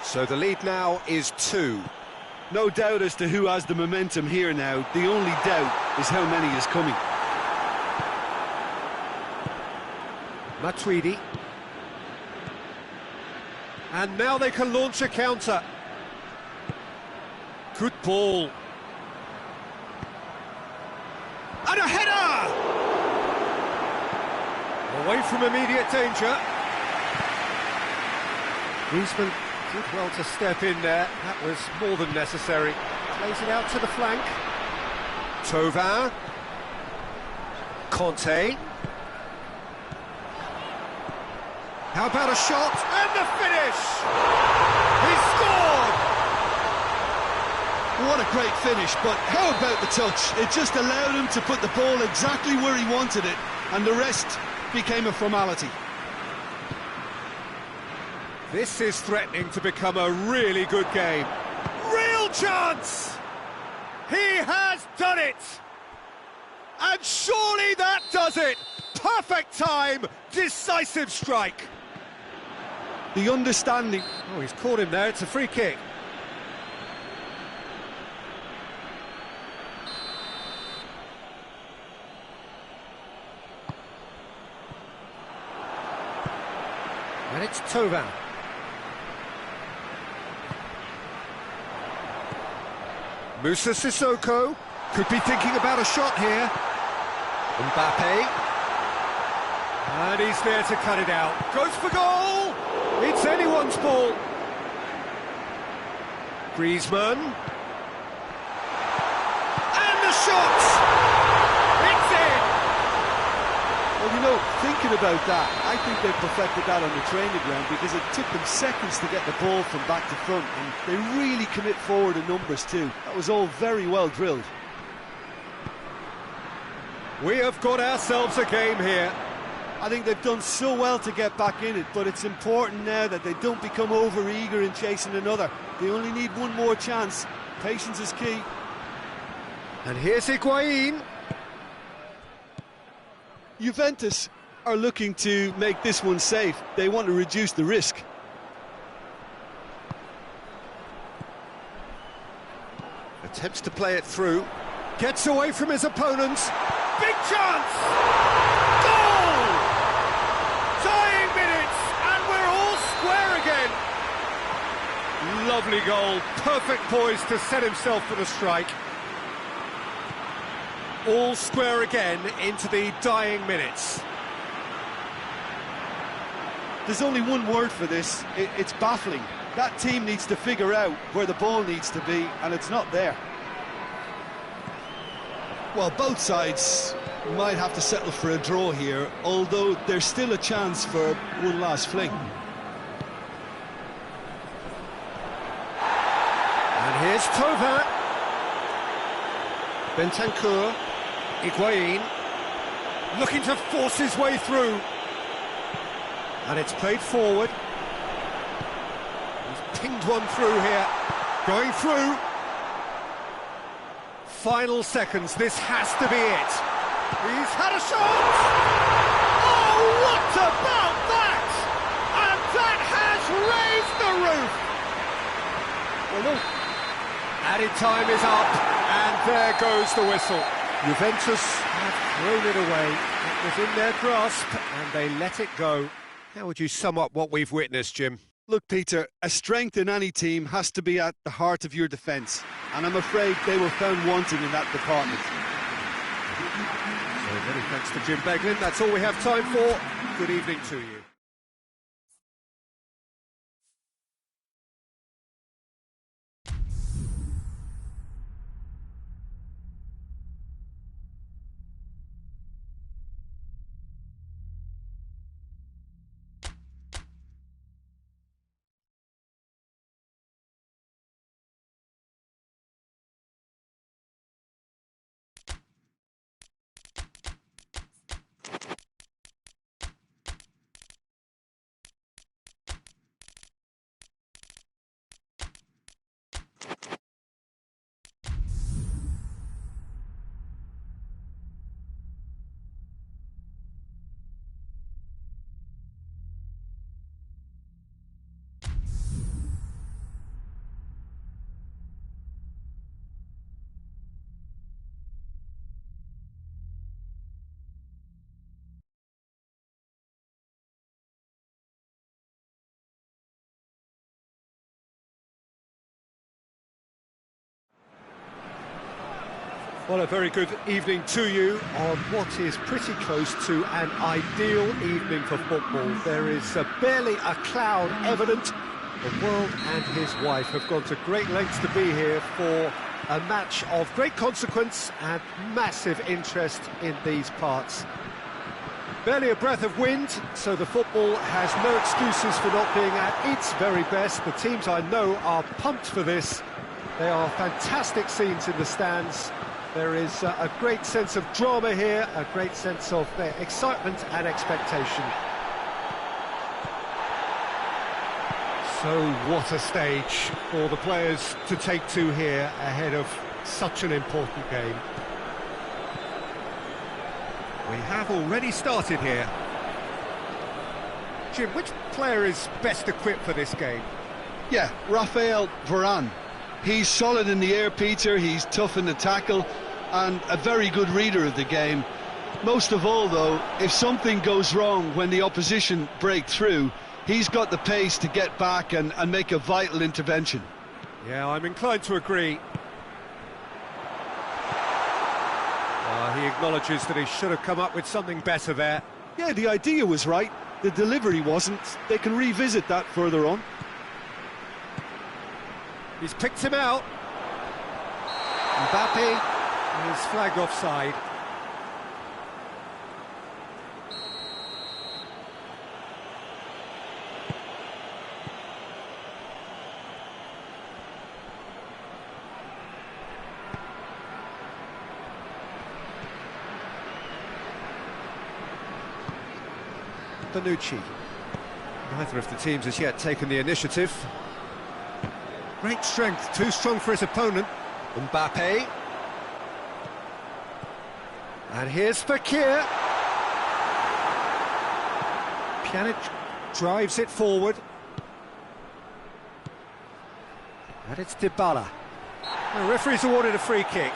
So the lead now is 2. No doubt as to who has the momentum here now. The only doubt is how many is coming. Matuidi. And now they can launch a counter. Good ball. And a header! Away from immediate danger. Griezmann did well to step in there. That was more than necessary. Plays it out to the flank. Thauvin. Conte. How about a shot? And the finish! He scored! What a great finish, but how about the touch? It just allowed him to put the ball exactly where he wanted it, and the rest became a formality. This is threatening to become a really good game. Real chance! He has done it! And surely that does it! Perfect time, decisive strike. The understanding. Oh, he's caught him there, it's a free kick. And it's Thauvin. Moussa Sissoko could be thinking about a shot here. Mbappe. And he's there to cut it out. Goes for goal! It's anyone's ball. Griezmann. And the shot! It's in! Well, you know, thinking about that, I think they perfected that on the training ground because it took them seconds to get the ball from back to front, and they really commit forward in numbers too. That was all very well drilled. We have got ourselves a game here. I think they've done so well to get back in it, but it's important now that they don't become over-eager in chasing another. They only need one more chance. Patience is key. And here's Higuain. Juventus are looking to make this one safe. They want to reduce the risk. Attempts to play it through. Gets away from his opponents. Big chance! Goal! Dying minutes, and we're all square again. Lovely goal. Perfect poise to set himself for the strike. All square again into the dying minutes. There's only one word for this. It's baffling. That team needs to figure out where the ball needs to be, and it's not there. Well, both sides might have to settle for a draw here, although there's still a chance for one last fling. And here's Thauvin. Bentancur. Higuain. Looking to force his way through. And it's played forward. He's pinged one through here. Going through. Final seconds, this has to be it. He's had a shot! Oh, what about that? And that has raised the roof! Well, look. Added time is up, and there goes the whistle. Juventus have thrown it away. It was in their grasp, and they let it go. How would you sum up what we've witnessed, Jim? Look, Peter, a strength in any team has to be at the heart of your defence, and I'm afraid they were found wanting in that department. So many thanks to Jim Beglin. That's all we have time for. Good evening to you. Well, a very good evening to you on what is pretty close to an ideal evening for football. There is barely a cloud evident. The world and his wife have gone to great lengths to be here for a match of great consequence and massive interest in these parts. Barely a breath of wind, so the football has no excuses for not being at its very best. The teams I know are pumped for this. There are fantastic scenes in the stands. There is a great sense of drama here, a great sense of excitement and expectation. So what a stage for the players to take to here ahead of such an important game. We have already started here. Jim, which player is best equipped for this game? Yeah, Raphael Varane. He's solid in the air, Peter, he's tough in the tackle, and a very good reader of the game. Most of all, though, if something goes wrong when the opposition break through, he's got the pace to get back and make a vital intervention. Yeah, I'm inclined to agree. He acknowledges that he should have come up with something better there. Yeah, the idea was right, the delivery wasn't. They can revisit that further on. He's picked him out. Mbappe is flagged offside. Bonucci. Neither of the teams has yet taken the initiative. Great strength, too strong for his opponent. Mbappe. And here's Fekir. Pjanic drives it forward. And it's Dybala. The referee's awarded a free kick.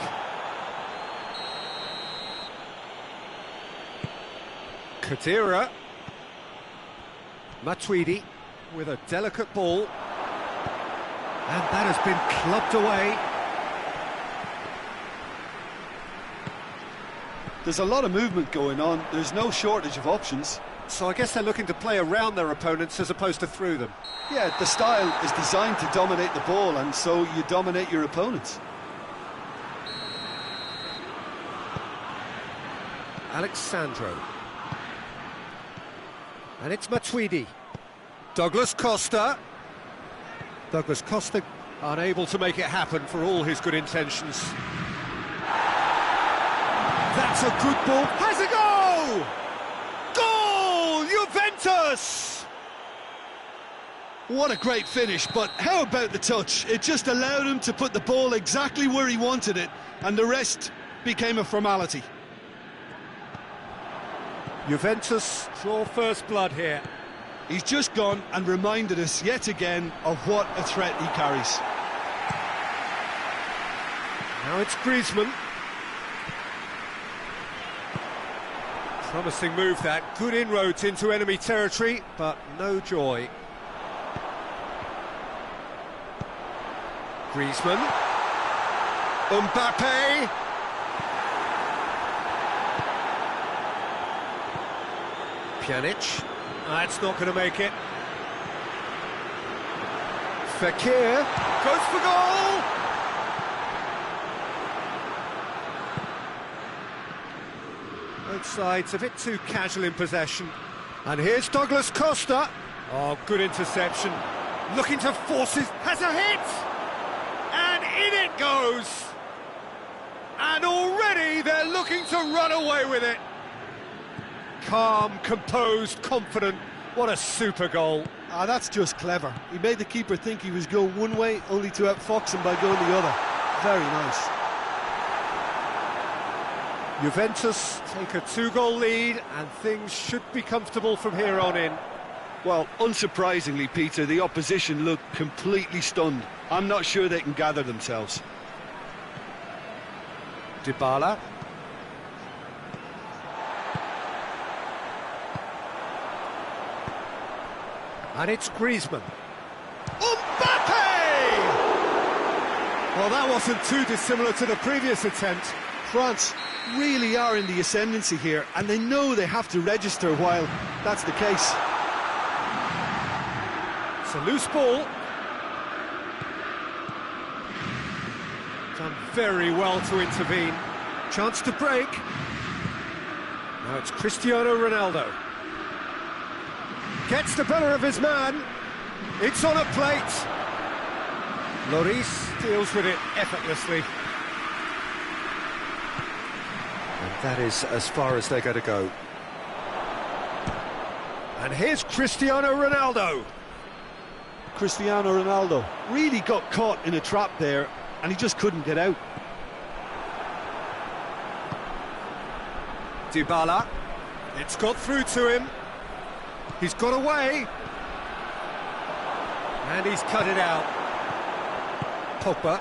Khedira. Matuidi with a delicate ball. And that has been clubbed away. There's a lot of movement going on, there's no shortage of options. So I guess they're looking to play around their opponents as opposed to through them. Yeah, the style is designed to dominate the ball, and so you dominate your opponents. Alexandro. And it's Matuidi. Douglas Costa. Douglas Costa unable to make it happen for all his good intentions. That's a good ball. Has a goal! Goal! Juventus! What a great finish, but how about the touch? It just allowed him to put the ball exactly where he wanted it, and the rest became a formality. Juventus draw first blood here. He's just gone and reminded us yet again of what a threat he carries. Now it's Griezmann. Promising move that, good inroads into enemy territory, but no joy. Griezmann. Mbappe. Pjanic. That's not going to make it. Fekir goes for goal! Both sides a bit too casual in possession. And here's Douglas Costa. Oh, good interception. Looking to force his... has a hit! And in it goes! And already they're looking to run away with it. Calm, composed, confident. What a super goal. Ah, that's just clever. He made the keeper think he was going one way, only to outfox him by going the other. Very nice. Juventus take a 2-goal lead, and things should be comfortable from here on in. Well, unsurprisingly, Peter, the opposition look completely stunned. I'm not sure they can gather themselves. Dybala. And it's Griezmann. Mbappe! Well, that wasn't too dissimilar to the previous attempt. France really are in the ascendancy here, and they know they have to register while that's the case. It's a loose ball. Done very well to intervene. Chance to break. Now it's Cristiano Ronaldo. Gets the better of his man. It's on a plate. Lloris deals with it effortlessly. And that is as far as they're going to go. And here's Cristiano Ronaldo. Cristiano Ronaldo really got caught in a trap there, and he just couldn't get out. Dybala. It's got through to him. He's got away. And he's cut it out. Pogba.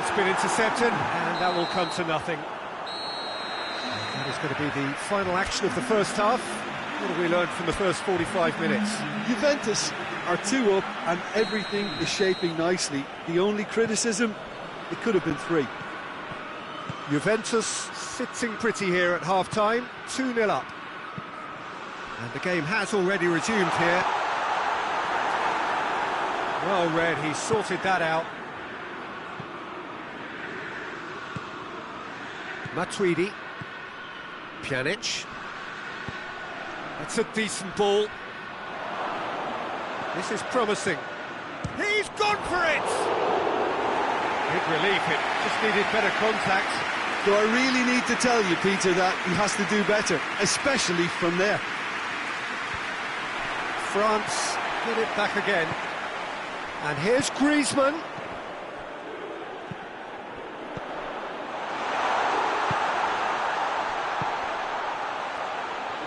It's been intercepted, and that will come to nothing. And that is going to be the final action of the first half. What have we learned from the first 45 minutes? Juventus are 2 up, and everything is shaping nicely. The only criticism, it could have been 3. Juventus sitting pretty here at half-time, 2-0 up. And the game has already resumed here. Well read, he sorted that out. Matuidi. Pjanic. That's a decent ball. This is promising. He's gone for it! Big relief, it just needed better contact. So I really need to tell you, Peter, that he has to do better, especially from there. France get it back again. And here's Griezmann.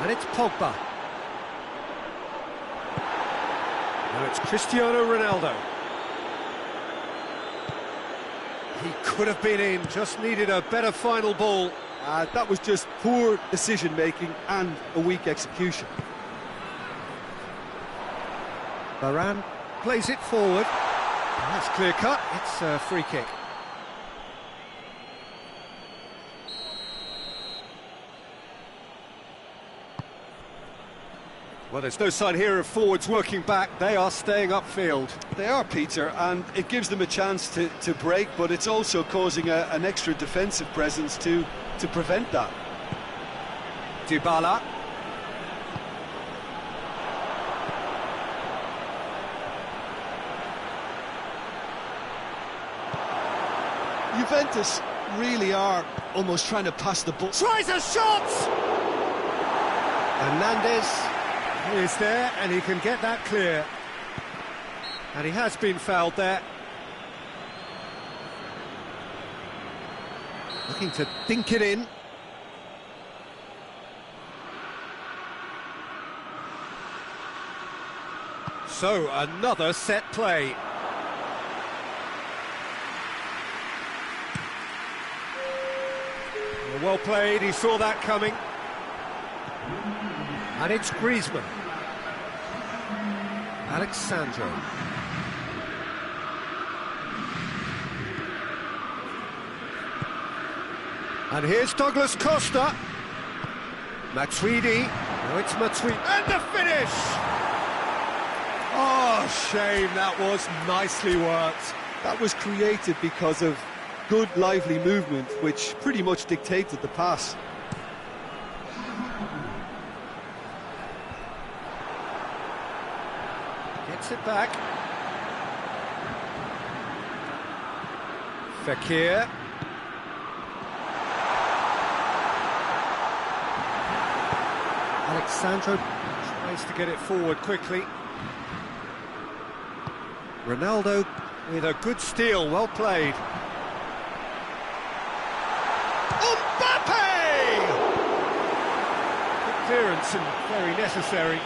And it's Pogba. Now it's Cristiano Ronaldo. He could have been in, just needed a better final ball. That was just poor decision-making and a weak execution. Varane plays it forward. That's clear cut, it's a free kick. Well, there's no sign here of forwards working back. They are staying upfield. They are, Peter, and it gives them a chance to break, but it's also causing an extra defensive presence to prevent that. Dybala. Juventus really are almost trying to pass the ball. Tries a shot! Hernandez is there, and he can get that clear. And he has been fouled there. Looking to dink it in. So, another set play. Well played, he saw that coming. And it's Griezmann. Alexandro. And here's Douglas Costa. Matuidi. Now it's Matuidi. And the finish! Oh, shame, that was nicely worked. That was created because of good, lively movement, which pretty much dictated the pass. Gets it back. Fekir. Alexandro tries to get it forward quickly. Ronaldo with a good steal, well played. Mbappe! Good clearance and very necessary.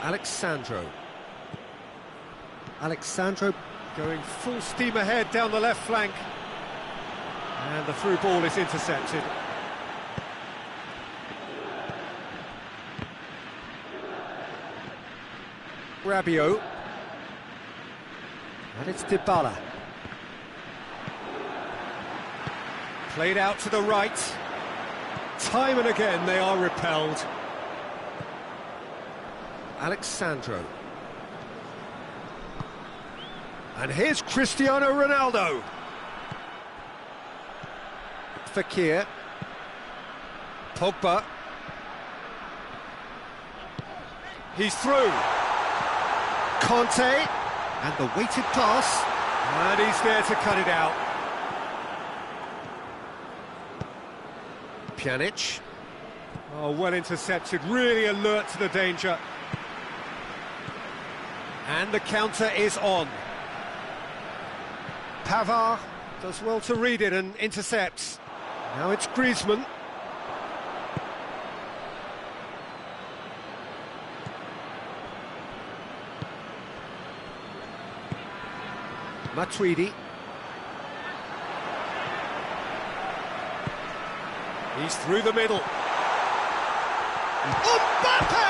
Alexandro going full steam ahead down the left flank. And the through ball is intercepted. Rabiot. And it's Dybala. Played out to the right. Time and again they are repelled. Alexandro. And here's Cristiano Ronaldo. Fekir. Pogba. He's through. Conte. And the weighted pass. And he's there to cut it out. Pjanic. Oh, well intercepted, really alert to the danger. And the counter is on. Pavard does well to read it and intercepts. Now it's Griezmann. Matuidi. He's through the middle. Mbappe!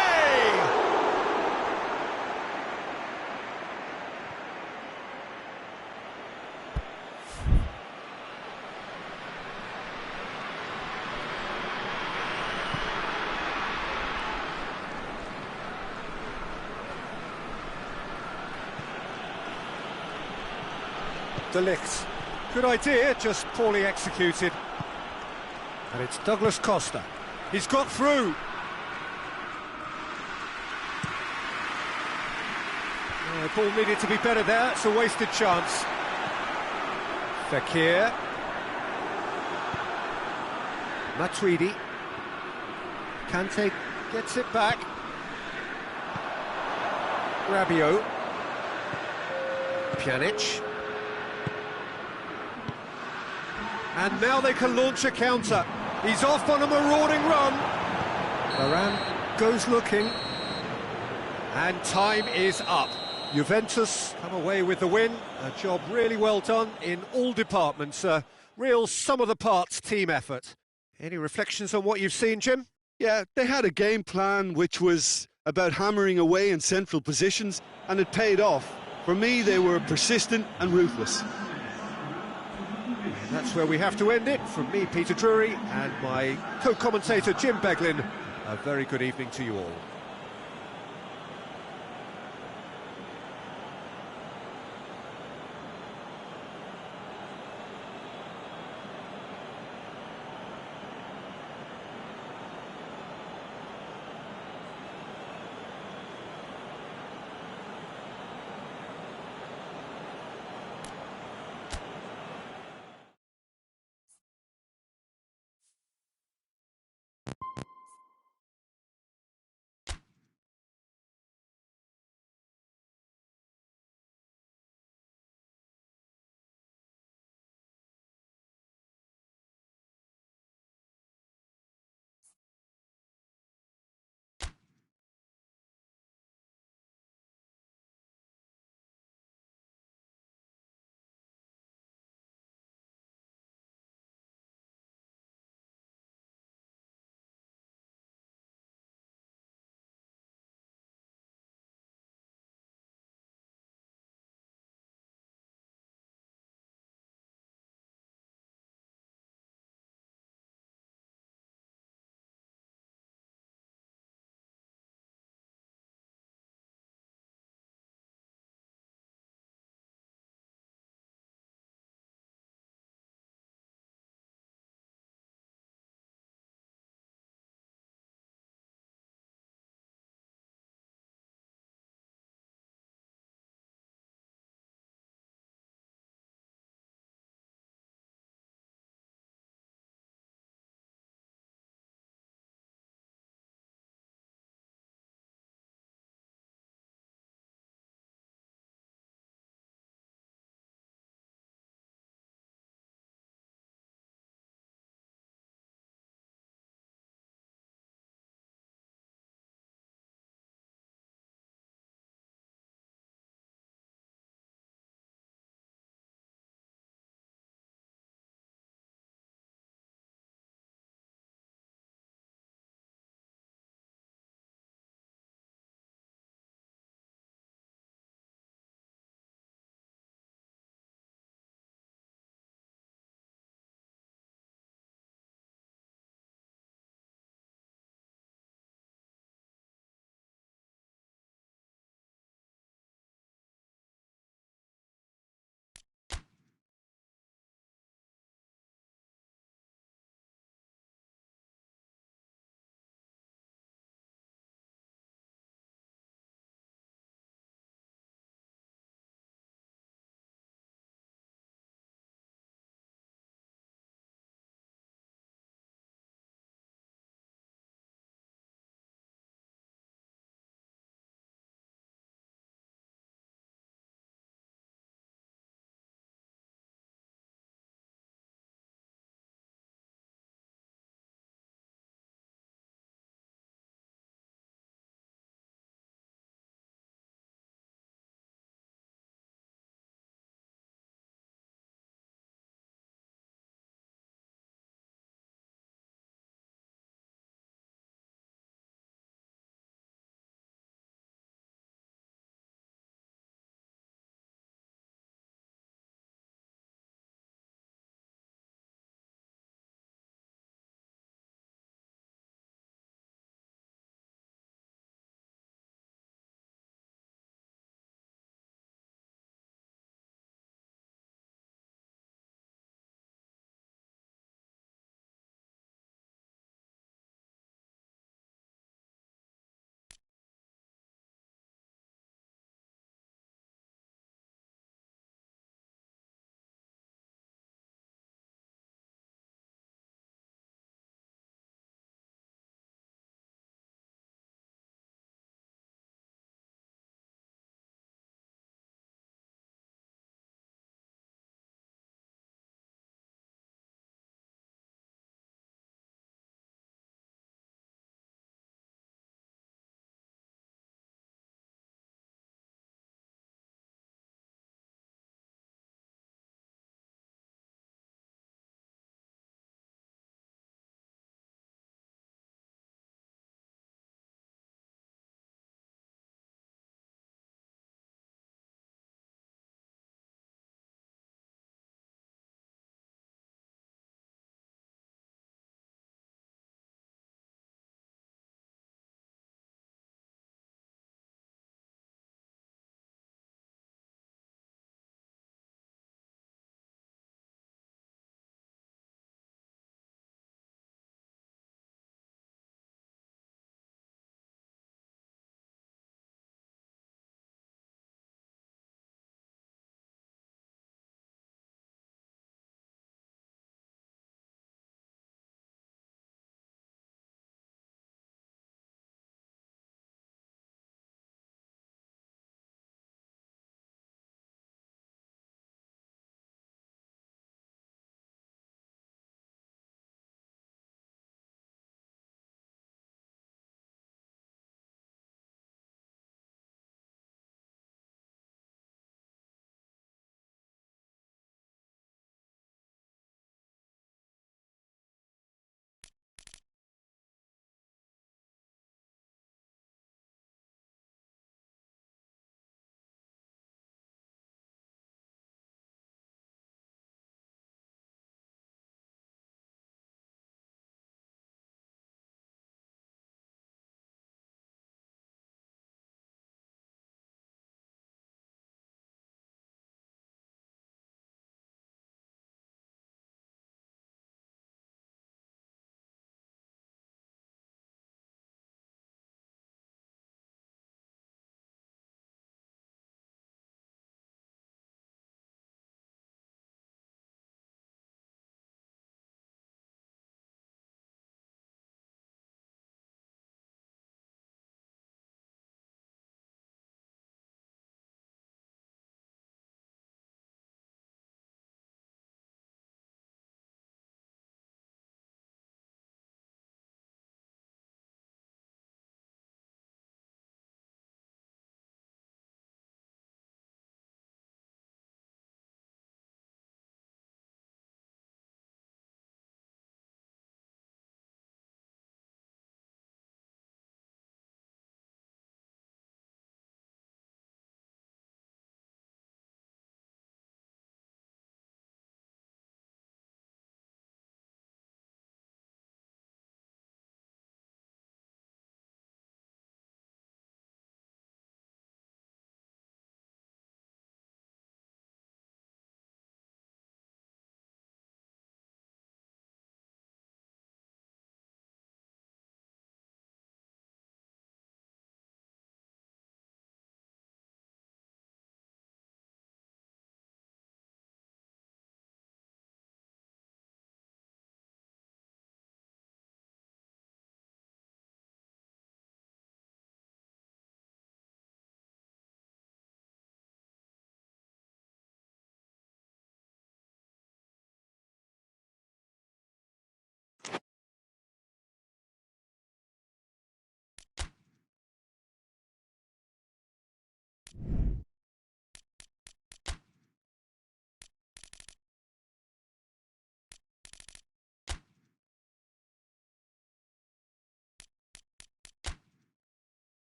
De Ligt. Good idea, just poorly executed. And it's Douglas Costa. He's got through. The ball needed to be better there. It's a wasted chance. Fekir. Matuidi. Kante gets it back. Rabiot. Pjanic. And now they can launch a counter. He's off on a marauding run. Varane goes looking. And time is up. Juventus come away with the win. A job really well done in all departments. A real sum-of-the-parts team effort. Any reflections on what you've seen, Jim? Yeah, they had a game plan which was about hammering away in central positions, and it paid off. For me, they were persistent and ruthless. That's where we have to end it. From me, Peter Drury, and my co-commentator, Jim Beglin, a very good evening to you all.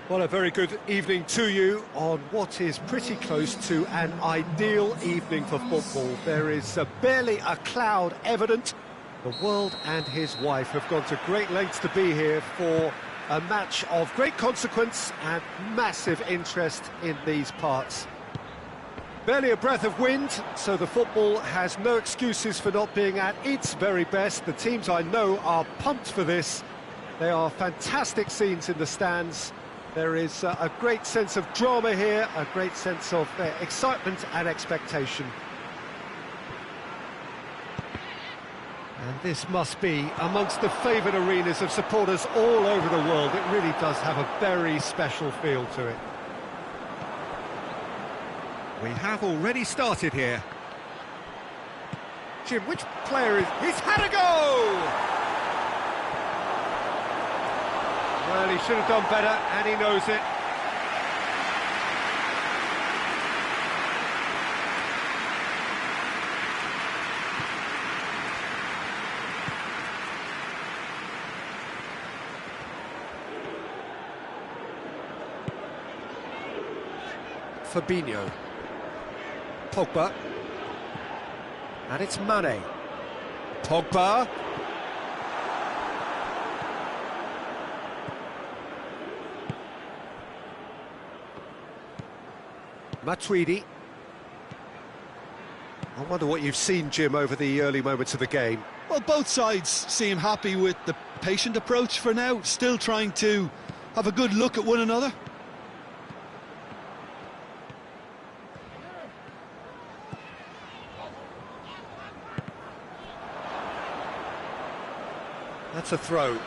Well, a very good evening to you on what is pretty close to an ideal evening for football. There is barely a cloud evident. The world and his wife have gone to great lengths to be here for a match of great consequence and massive interest in these parts. Barely a breath of wind, so the football has no excuses for not being at its very best. The teams I know are pumped for this. They are fantastic scenes in the stands. There is a great sense of drama here, a great sense of excitement and expectation. And this must be amongst the favoured arenas of supporters all over the world. It really does have a very special feel to it. We have already started here. Jim, which player is... He's had a go! Well, he should have done better, and he knows it. Fabinho. Pogba. And it's Mane. Pogba. Matuidi. I wonder what you've seen, Jim, over the early moments of the game. Well, both sides seem happy with the patient approach for now, still trying to have a good look at one another. That's a throw.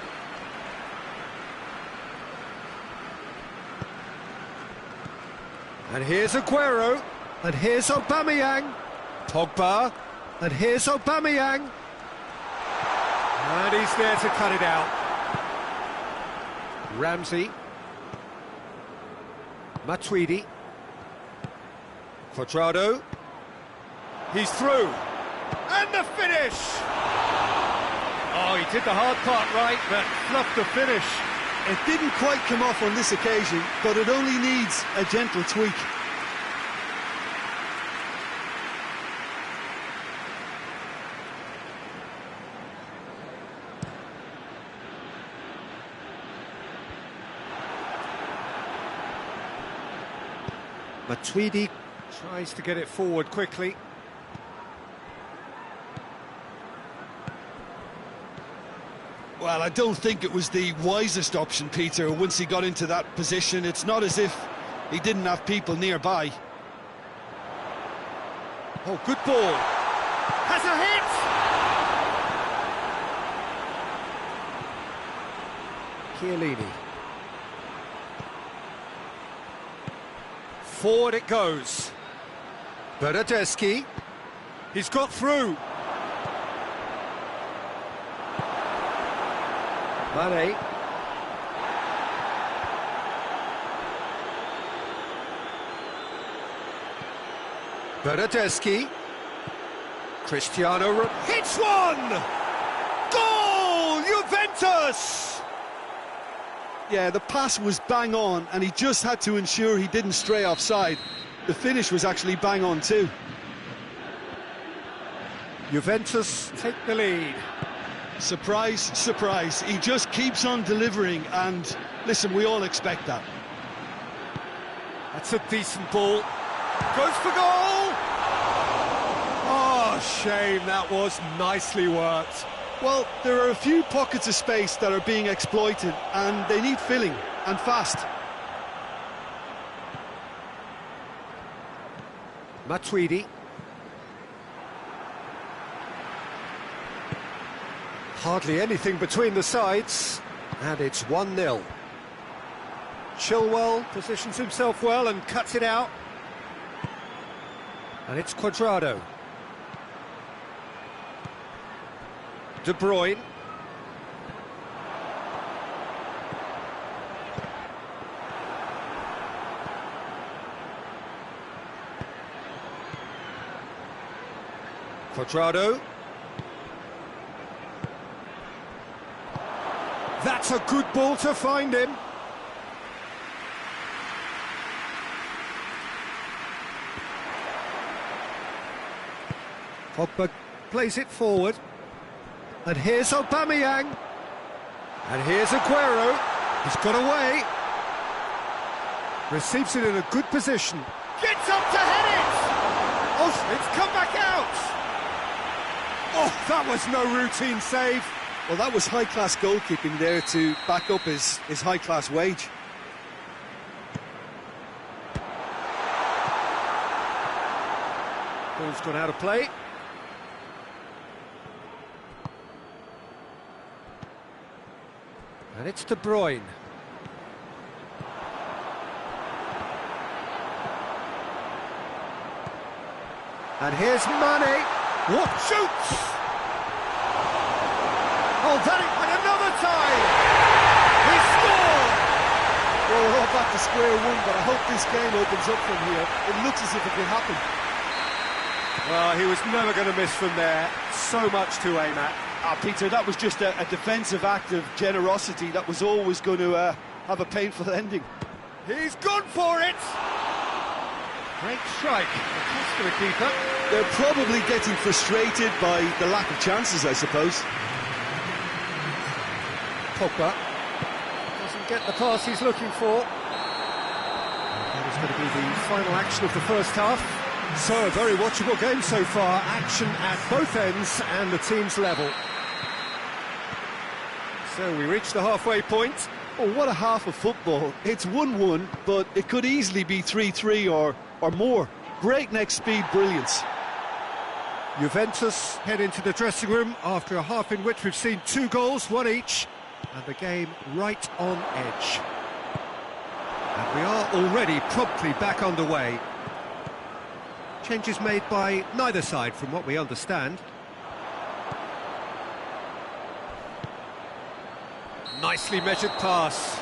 And here's Aguero, and here's Aubameyang, Pogba, and here's Aubameyang. And he's there to cut it out. Ramsey. Matuidi. Cuadrado. He's through. And the finish! Oh, he did the hard part right, but fluffed the finish. It didn't quite come off on this occasion, but it only needs a gentle tweak. Matuidi tries to get it forward quickly. Well, I don't think it was the wisest option, Peter, once he got into that position. It's not as if he didn't have people nearby. Oh, good ball. Has a hit! Chiellini. Forward it goes. Bernardeschi. He's got through. Mane. Bernardeschi. Cristiano hits one! Goal! Juventus! Yeah, the pass was bang on, and he just had to ensure he didn't stray offside. The finish was actually bang on too. Juventus take the lead. Surprise, surprise, he just keeps on delivering, and listen, we all expect that. That's a decent ball. Goes for goal! Oh, shame, that was nicely worked. Well, there are a few pockets of space that are being exploited, and they need filling, and fast. Matuidi. Hardly anything between the sides, and it's 1-0. Chilwell positions himself well and cuts it out. And it's Cuadrado. De Bruyne. Cuadrado. That's a good ball to find him. Pogba plays it forward. And here's Aubameyang. And here's Aguero. He's got away. Receives it in a good position. Gets up to head it! Oh, it's come back out! Oh, that was no routine save. Well, that was high-class goalkeeping there to back up his high-class wage. Ball's gone out of play. And it's De Bruyne. And here's Mane. What shoots! Oh, and another time! He scored! Well, we're all back to square one, but I hope this game opens up from here. It looks as if it could happen. Well, he was never going to miss from there. So much to aim at. Peter, that was just a defensive act of generosity that was always going to have a painful ending. He's gone for it! Great strike. The pass for the keeper. They're probably getting frustrated by the lack of chances, I suppose. Pogba doesn't get the pass he's looking for. That is going to be the final action of the first half. So, a very watchable game so far. Action at both ends and the team's level. So, we reach the halfway point. Oh, what a half of football. It's 1-1, but it could easily be 3-3 or more. Breakneck speed brilliance. Juventus head into the dressing room after a half in which we've seen 2 goals, 1 each, and the game right on edge. And we are already promptly back underway. Changes made by neither side from what we understand. Nicely measured pass.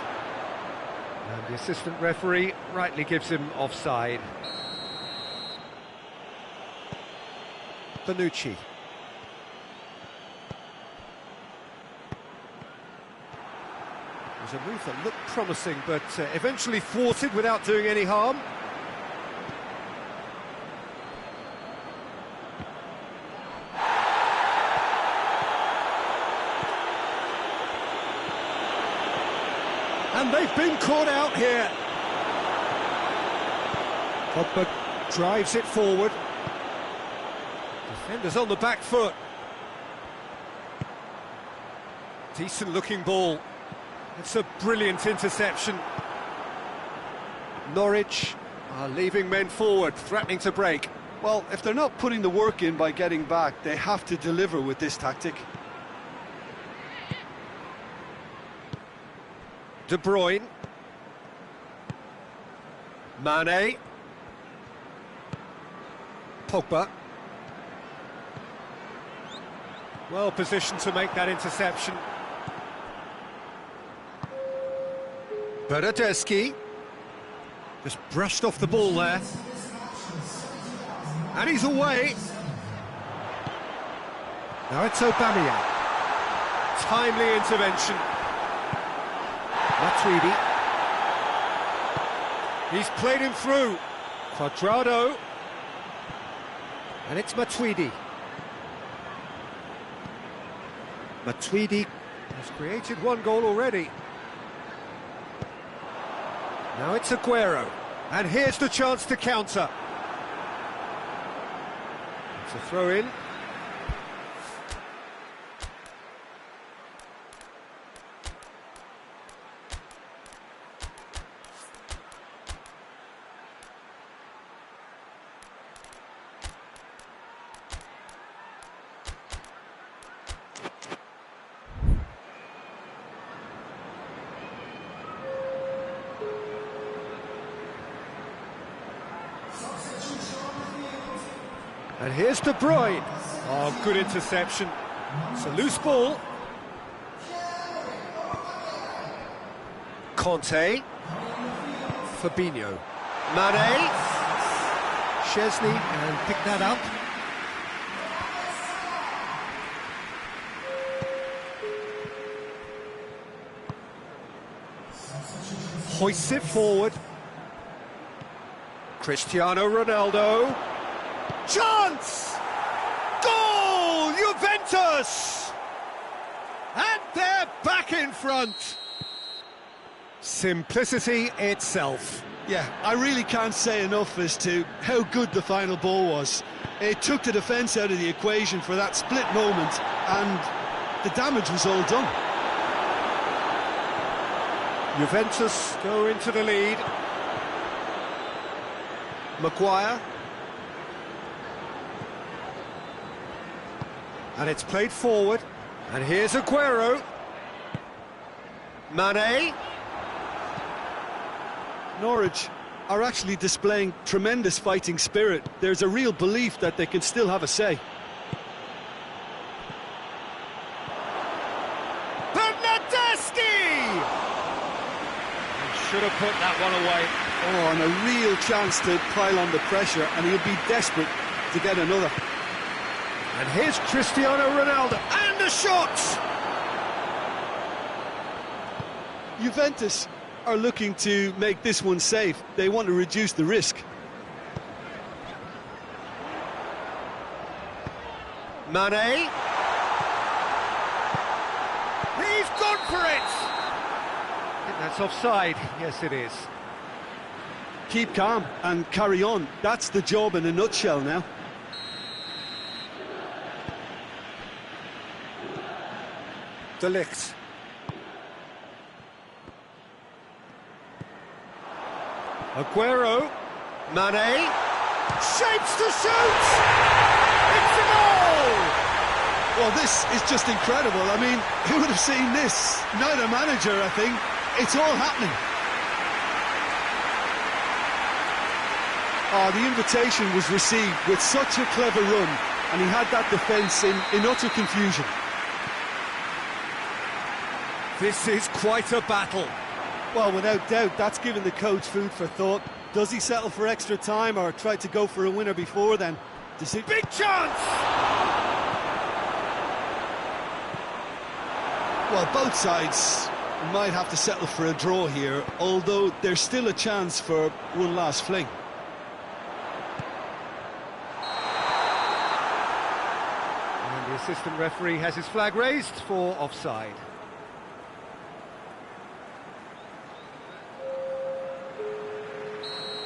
And the assistant referee rightly gives him offside. Bonucci. It was a move that looked promising, but eventually thwarted without doing any harm. And they've been caught out here. Pogba drives it forward. Defenders on the back foot. Decent looking ball. It's a brilliant interception. Norwich are leaving men forward, threatening to break. Well, if they're not putting the work in by getting back, they have to deliver with this tactic. De Bruyne. Mane. Pogba. Well positioned to make that interception. Bernardeschi. Just brushed off the ball there. And he's away. Now it's Aubameyang. Timely intervention. Matuidi. He's played him through. Quadrado. And it's Matuidi. Matuidi has created 1 goal already. Now it's Aguero. And here's the chance to counter. It's a throw-in. And here's De Bruyne. Oh, good interception. It's a loose ball. Conte. Fabinho. Mane. Chesney, and pick that up. Hoists it forward. Cristiano Ronaldo. Chance! Goal! Juventus! And they're back in front. Simplicity itself. Yeah, I really can't say enough as to how good the final ball was. It took the defence out of the equation for that split moment, and the damage was all done. Juventus go into the lead. Maguire. And it's played forward. And here's Aguero. Mane. Norwich are actually displaying tremendous fighting spirit. There's a real belief that they can still have a say. Should have put that one away. Oh, and a real chance to pile on the pressure, and he'll be desperate to get another. And here's Cristiano Ronaldo, and a shot! Juventus are looking to make this one safe. They want to reduce the risk. Mane. He's gone for it! That's offside. Yes, it is. Keep calm and carry on. That's the job in a nutshell now. De Ligt. Aguero. Mane. Shapes to shoot! It's a goal! Well, this is just incredible. I mean, who would have seen this? Neither manager, I think. It's all happening. Oh, the invitation was received with such a clever run, and he had that defence in utter confusion. This is quite a battle. Well, without doubt, that's given the coach food for thought. Does he settle for extra time or try to go for a winner before then? Big chance! Well, both sides might have to settle for a draw here, although there's still a chance for one last fling. And the assistant referee has his flag raised for offside.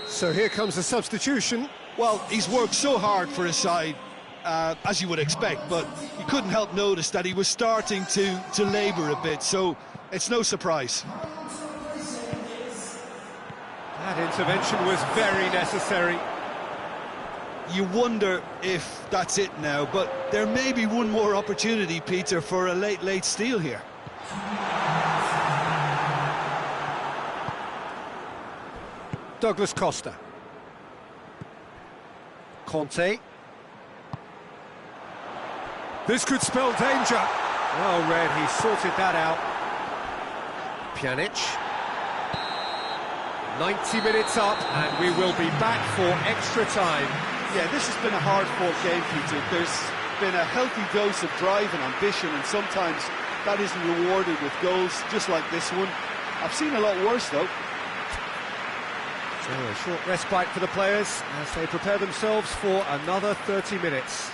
So here comes the substitution. Well, he's worked so hard for his side, as you would expect, but you couldn't help notice that he was starting to labour a bit, so it's no surprise. That intervention was very necessary. You wonder if that's it now, but there may be one more opportunity, Peter, for a late steal here. Douglas Costa. Conte. This could spell danger. Well read, he sorted that out. Pjanic. 90 minutes up, and we will be back for extra time. Yeah, this has been a hard-fought game, Peter. There's been a healthy dose of drive and ambition, and sometimes that isn't rewarded with goals, just like this one. I've seen a lot worse, though. So a short respite for the players as they prepare themselves for another 30 minutes.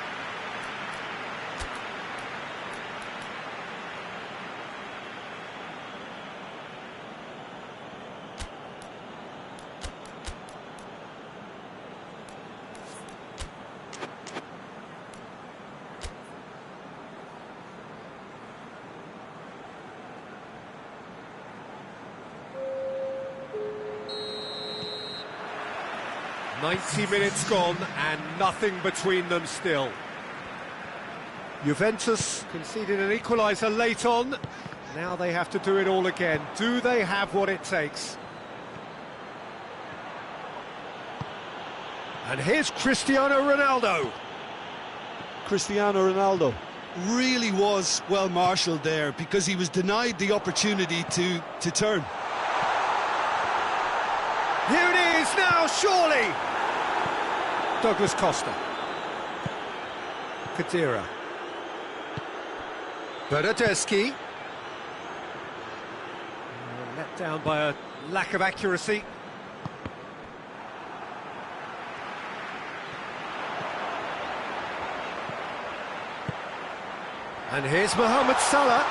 "90 minutes gone and nothing between them still." Juventus conceded an equaliser late on. Now they have to do it all again. Do they have what it takes? And here's Cristiano Ronaldo. Cristiano Ronaldo really was well marshalled there because he was denied the opportunity to turn. Here it is now, surely! Douglas Costa. Kadira. Bernardeschi. Let down by a lack of accuracy. And here's Mohamed Salah.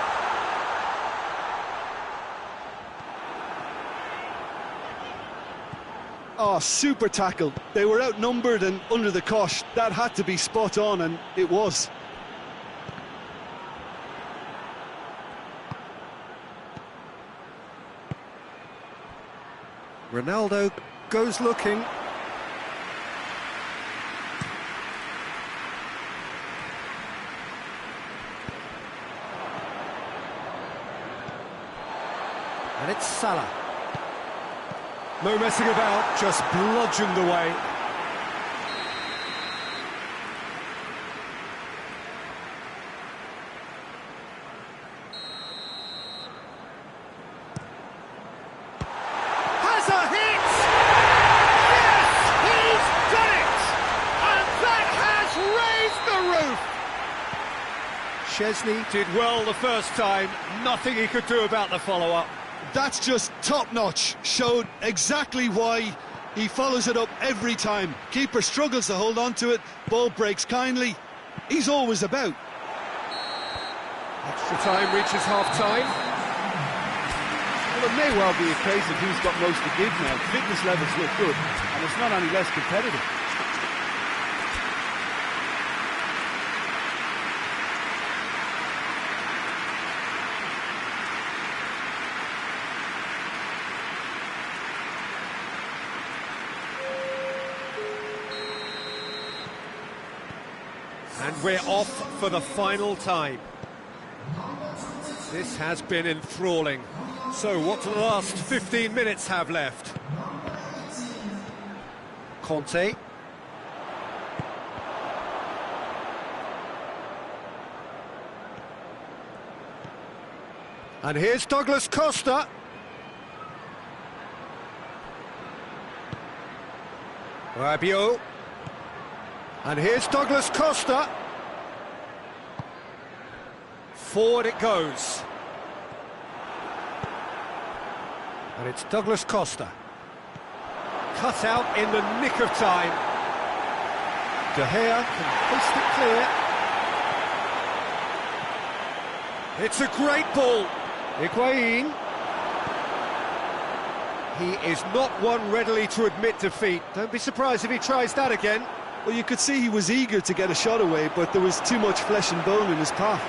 Oh, super tackle. They were outnumbered and under the cosh. That had to be spot on, and it was. Ronaldo goes looking. And it's Salah. No messing about, just bludgeoned away. Has a hit! Yes, he's done it! And that has raised the roof! Chesney did well the first time, nothing he could do about the follow-up. That's just top-notch. Showed exactly why he follows it up every time. Keeper struggles to hold on to it. Ball breaks kindly. He's always about. Extra time reaches half-time. Well, it may well be a case of who's got most to give now. Fitness levels look good, and it's not any less competitive. And we're off for the final time. This has been enthralling. So what do the last 15 minutes have left? Conte. And here's Douglas Costa. Rabiot. And here's Douglas Costa. Forward it goes. And it's Douglas Costa. Cut out in the nick of time. De Gea can hoist it clear. It's a great ball. Higuain. He is not one readily to admit defeat. Don't be surprised if he tries that again. Well, you could see he was eager to get a shot away, but there was too much flesh and bone in his path.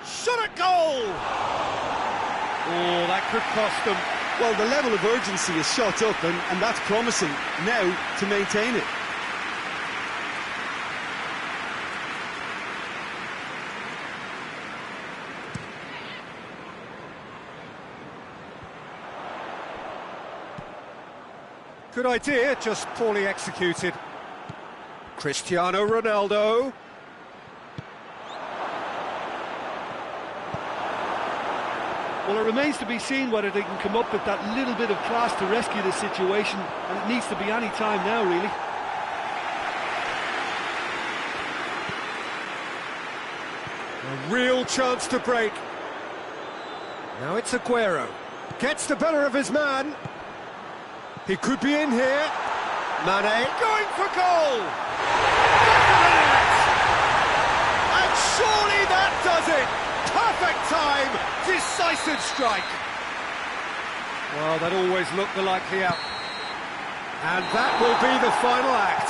Shot at goal! Oh, that could cost them. Well, the level of urgency is shot up, and that's promising now to maintain it. Good idea, just poorly executed. Cristiano Ronaldo. Well, it remains to be seen whether they can come up with that little bit of class to rescue the situation, and it needs to be any time now, really. A real chance to break. Now it's Aguero. Gets the better of his man. He could be in here. Mane going for goal. And surely that does it. Perfect time. Decisive strike. Well, that always looked the likely out. And that will be the final act.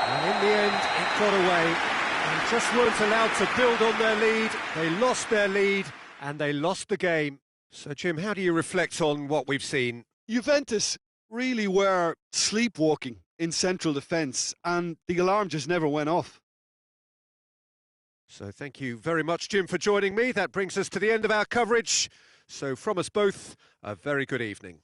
And in the end, it got away. And just weren't allowed to build on their lead. They lost their lead and they lost the game. So, Jim, how do you reflect on what we've seen? Juventus really were sleepwalking in central defence, and the alarm just never went off. So thank you very much, Jim, for joining me. That brings us to the end of our coverage. So from us both, a very good evening.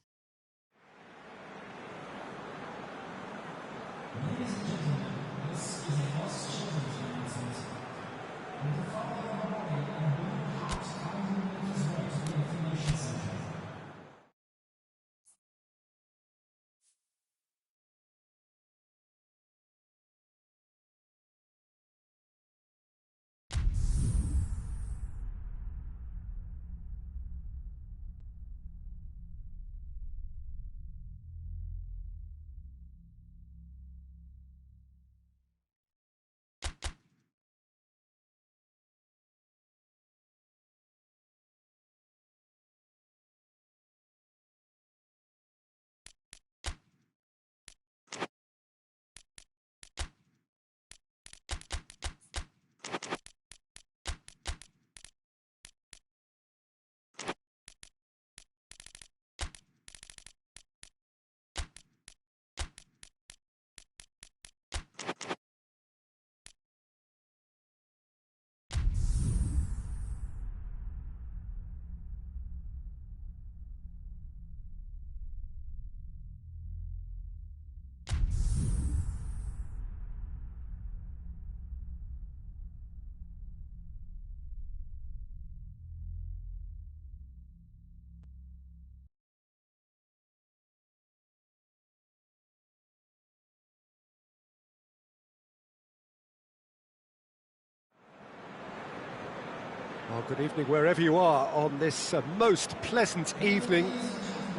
Well, good evening wherever you are on this most pleasant evening.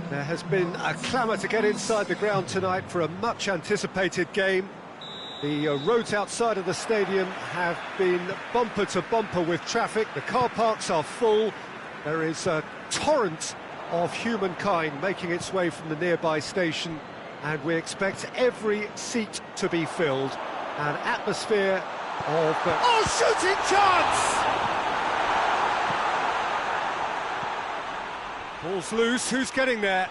There has been a clamour to get inside the ground tonight for a much-anticipated game. The roads outside of the stadium have been bumper to bumper with traffic. The car parks are full. There is a torrent of humankind making its way from the nearby station, and we expect every seat to be filled. An atmosphere of... Oh, shooting chance! Ball's loose, who's getting there?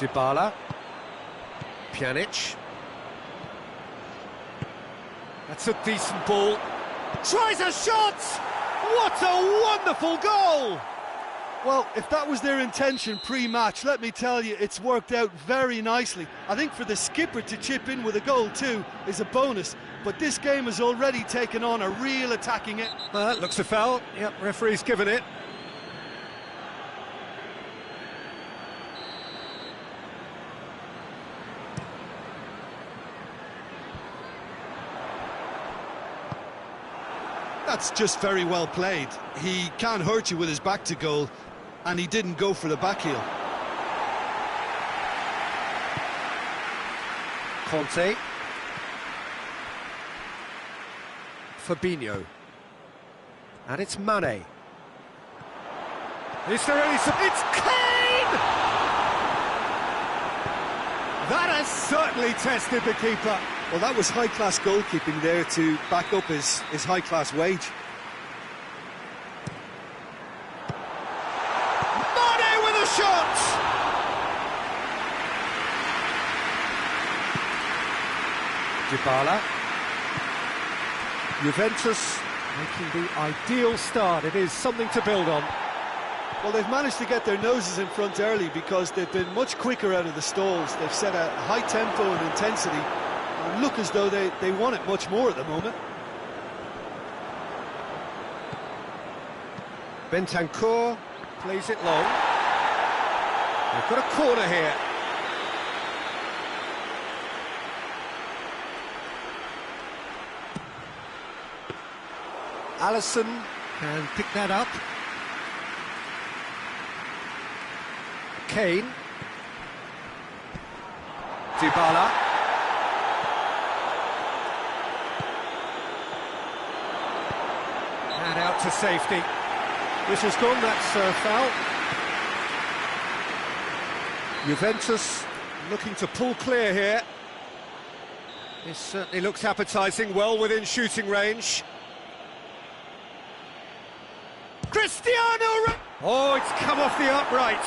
Dybala. Pjanic. That's a decent ball. Tries a shot! What a wonderful goal! Well, if that was their intention pre-match, let me tell you, it's worked out very nicely. I think for the skipper to chip in with a goal too is a bonus, but this game has already taken on a real attacking it. Looks a foul. Yep, referee's given it. That's just very well played. He can't hurt you with his back to goal, and he didn't go for the back heel. Conte. Fabinho. And it's Mane. Is there any... It's Kane! That has certainly tested the keeper. Well, that was high-class goalkeeping there to back up his high-class wage. Mane with a shot! Dybala. Juventus making the ideal start. It is something to build on. Well, they've managed to get their noses in front early because they've been much quicker out of the stalls. They've set a high tempo and intensity and look as though they want it much more at the moment. Bentancur plays it long. They've got a corner here. Alisson can pick that up. Kane. Dybala. And out to safety. This has gone, that's a foul. Juventus looking to pull clear here. This certainly looks appetising, well within shooting range. Cristiano! Oh, it's come off the upright.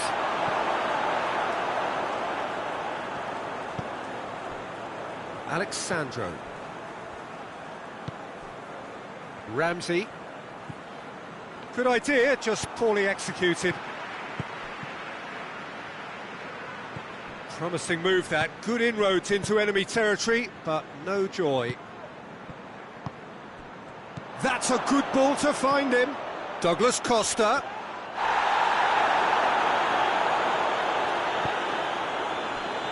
Alexandro. Ramsey. Good idea, just poorly executed. Promising move that, good inroads into enemy territory, but no joy. That's a good ball to find him. Douglas Costa.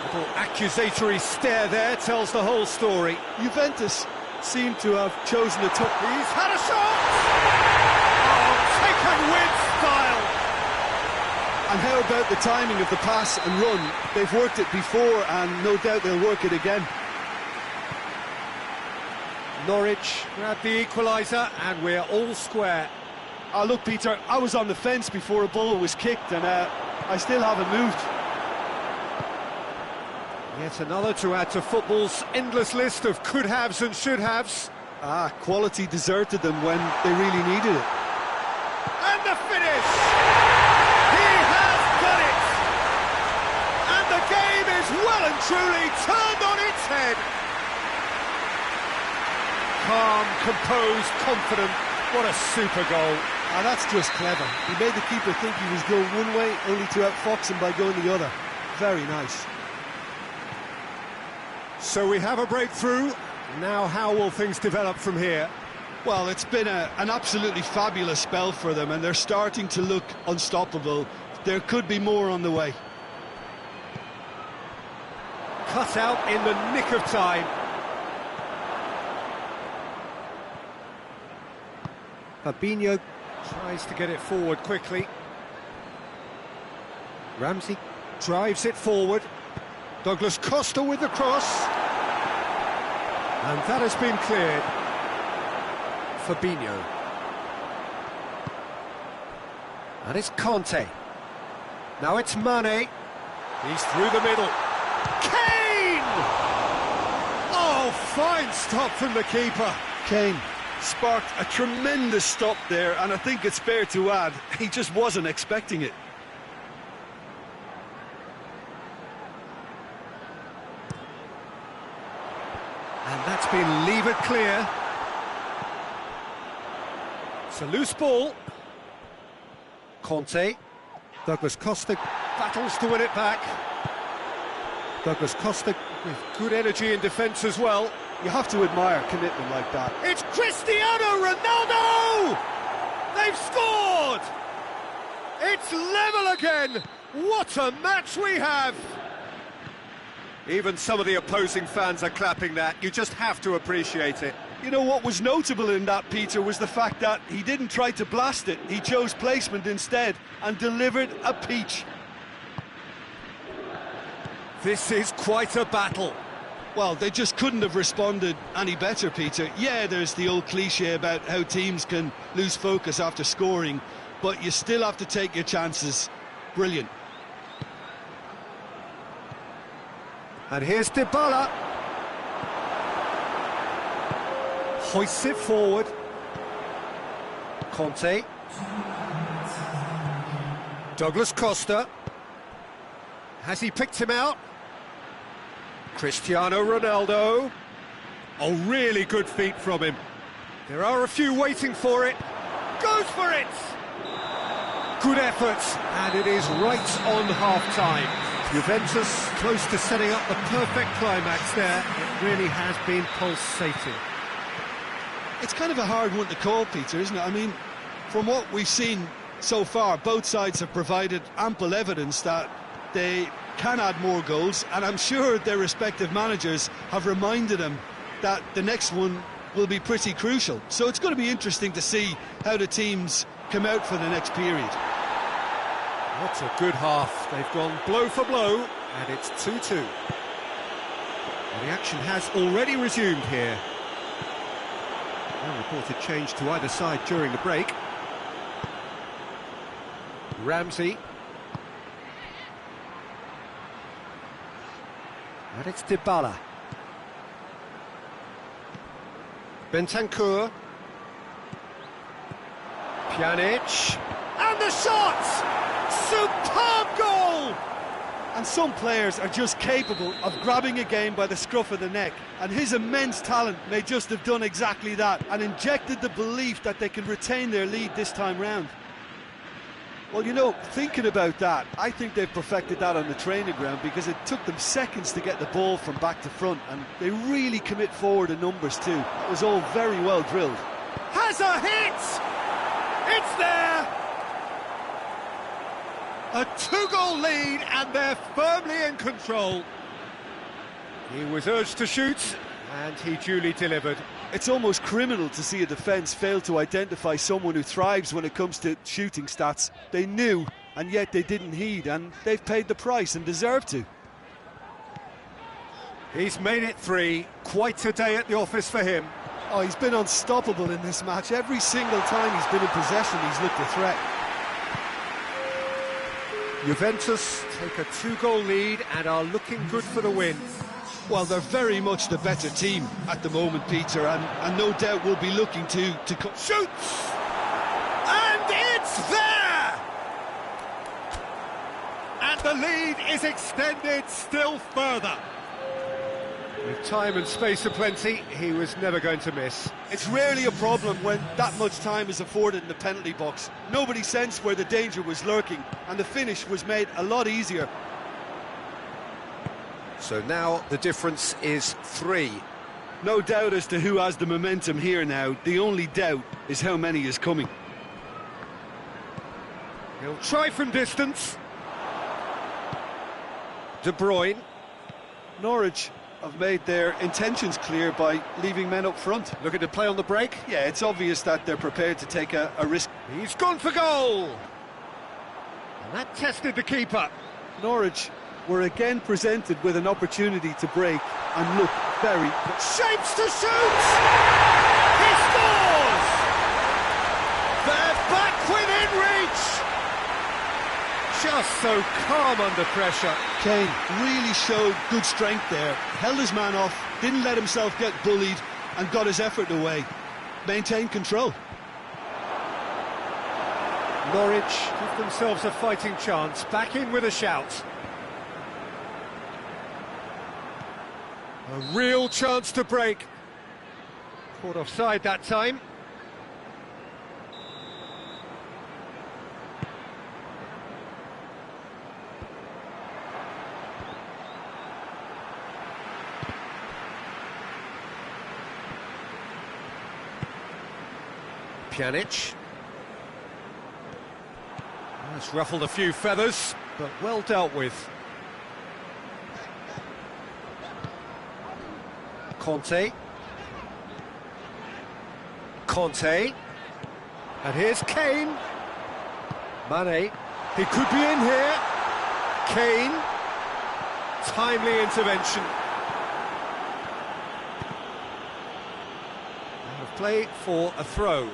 Little accusatory stare there tells the whole story. Juventus seem to have chosen a top. He's had a shot! Oh, taken with style! And how about the timing of the pass and run? They've worked it before and no doubt they'll work it again. Norwich grab the equaliser and we're all square. Look, Peter, I was on the fence before a ball was kicked and I still haven't moved. Yet another to add to football's endless list of could-haves and should-haves. Quality deserted them when they really needed it. And the finish! He has done it! And the game is well and truly turned on its head. Calm, composed, confident. What a super goal. That's just clever. He made the keeper think he was going one way, only to outfox him by going the other. Very nice. So we have a breakthrough. Now how will things develop from here? Well, it's been an absolutely fabulous spell for them, and they're starting to look unstoppable. There could be more on the way. Cut out in the nick of time. Fabinho tries to get it forward quickly. Ramsey drives it forward. Douglas Costa with the cross. And that has been cleared. Fabinho. And it's Conte. Now it's Mane. He's through the middle. Kane! Oh, fine stop from the keeper. Kane sparked a tremendous stop there, and I think it's fair to add, he just wasn't expecting it. And that's been levered clear. It's a loose ball. Conte. Douglas Costa battles to win it back. Douglas Costa with good energy in defence as well. You have to admire commitment like that. It's Cristiano Ronaldo! They've scored! It's level again! What a match we have! Even some of the opposing fans are clapping that. You just have to appreciate it. You know what was notable in that, Peter, was the fact that he didn't try to blast it. He chose placement instead and delivered a peach. This is quite a battle. Well, they just couldn't have responded any better, Peter. Yeah, there's the old cliche about how teams can lose focus after scoring, but you still have to take your chances. Brilliant. And here's Dybala. Hoists it forward. Conte. Douglas Costa. Has he picked him out? Cristiano Ronaldo. Oh, really good feet from him. There are a few waiting for it. Goes for it! Good effort, and it is right on half-time. Juventus close to setting up the perfect climax there. It really has been pulsating. It's kind of a hard one to call, Peter, isn't it? I mean, from what we've seen so far, both sides have provided ample evidence that they can add more goals, and I'm sure their respective managers have reminded them that the next one will be pretty crucial. So it's going to be interesting to see how the teams come out for the next period. What a good half. They've gone blow for blow, and it's 2-2. Well, the action has already resumed here. No reported change to either side during the break. Ramsey. And it's Dybala. Bentancur. Pjanic. And the shot! Superb goal! And some players are just capable of grabbing a game by the scruff of the neck, and his immense talent may just have done exactly that and injected the belief that they can retain their lead this time round. Well, you know, thinking about that, I think they've perfected that on the training ground, because it took them seconds to get the ball from back to front, and they really commit forward in numbers too. It was all very well drilled. Has a hit! It's there! A 2-goal lead, and they're firmly in control. He was urged to shoot, and he duly delivered. It's almost criminal to see a defence fail to identify someone who thrives when it comes to shooting stats. They knew, and yet they didn't heed, and they've paid the price and deserve to. He's made it 3. Quite a day at the office for him. Oh, he's been unstoppable in this match. Every single time he's been in possession, he's looked a threat. Juventus take a 2-goal lead and are looking good for the win. Well, they're very much the better team at the moment, Peter, and no doubt will be looking to shoots! And it's there! And the lead is extended still further. With time and space aplenty, he was never going to miss. It's rarely a problem when that much time is afforded in the penalty box. Nobody sensed where the danger was lurking, and the finish was made a lot easier. So now the difference is 3. No doubt as to who has the momentum here now. The only doubt is how many is coming. He'll try from distance. De Bruyne. Norwich have made their intentions clear by leaving men up front. Looking to play on the break. Yeah, it's obvious that they're prepared to take a risk. He's gone for goal! And that tested the keeper. Norwich were again presented with an opportunity to break and look very... Shapes to shoot! He scores! They're back within reach! Just so calm under pressure. Kane really showed good strength there, held his man off, didn't let himself get bullied and got his effort away. Maintained control. Norwich give themselves a fighting chance, back in with a shout. A real chance to break. Caught offside that time. Pjanic. It's ruffled a few feathers, but well dealt with. Conte. And here's Kane. Mane. He could be in here. Kane. Timely intervention. Out of play for a throw.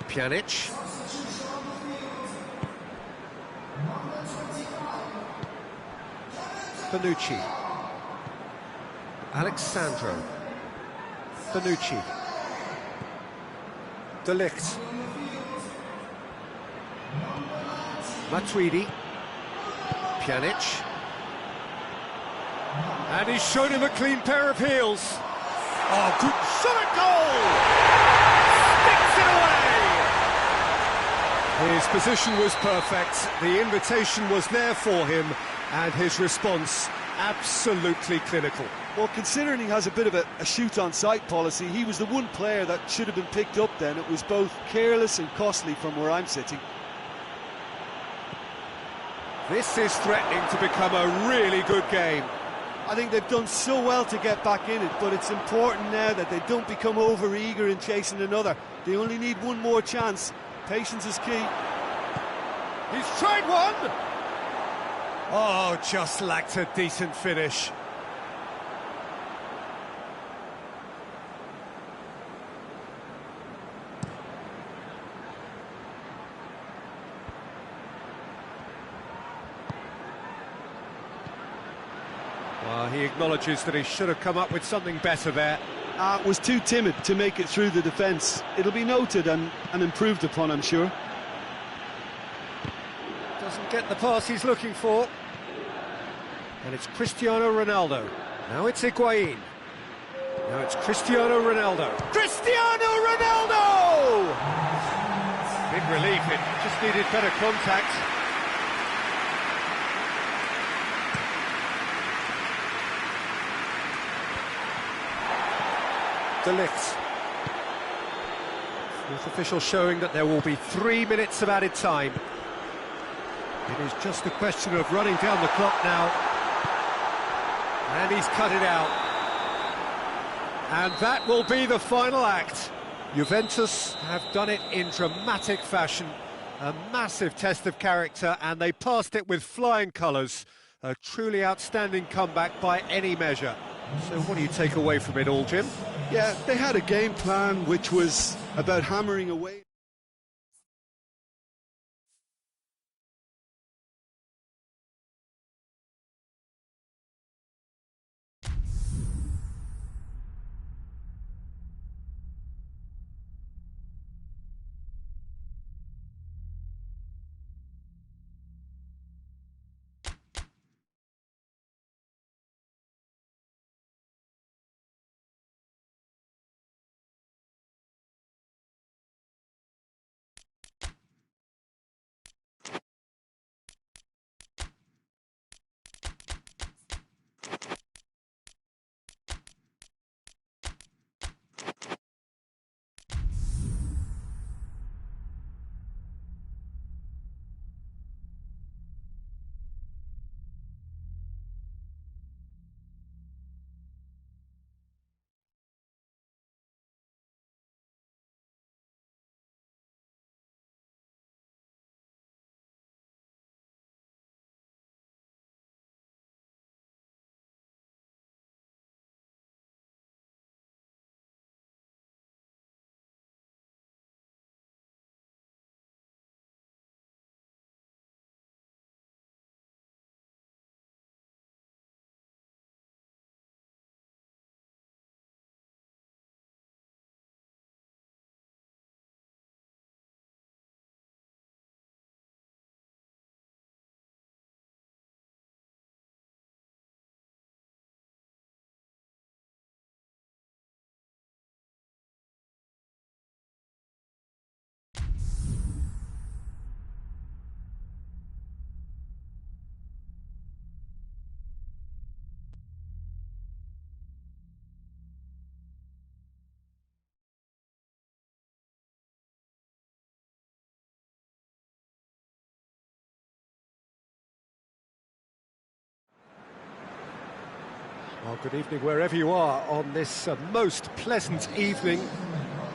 Pjanic. Bonucci. Alexandro. Bonucci. De Ligt. Matuidi. Pjanic. And he's shown him a clean pair of heels. Oh, good shot at goal! Sticks it away! His position was perfect, the invitation was there for him, and his response absolutely clinical. Well, considering he has a bit of a shoot-on-sight policy, he was the one player that should have been picked up then. It was both careless and costly from where I'm sitting. This is threatening to become a really good game. I think they've done so well to get back in it, but it's important now that they don't become over-eager in chasing another. They only need one more chance. Patience is key. He's tried one! Oh, just lacked a decent finish. Well, he acknowledges that he should have come up with something better there. Was too timid to make it through the defence. It'll be noted and improved upon, I'm sure. Doesn't get the pass he's looking for. And it's Cristiano Ronaldo. Now it's Higuain. Now it's Cristiano Ronaldo. Cristiano Ronaldo! Big relief, it just needed better contact. De Ligt. Fourth official showing that there will be 3 minutes of added time. It is just a question of running down the clock now. And he's cut it out. And that will be the final act. Juventus have done it in dramatic fashion. A massive test of character, and they passed it with flying colours. A truly outstanding comeback by any measure. So what do you take away from it all, Jim? Yeah, they had a game plan which was about hammering away. Well, good evening wherever you are on this most pleasant evening.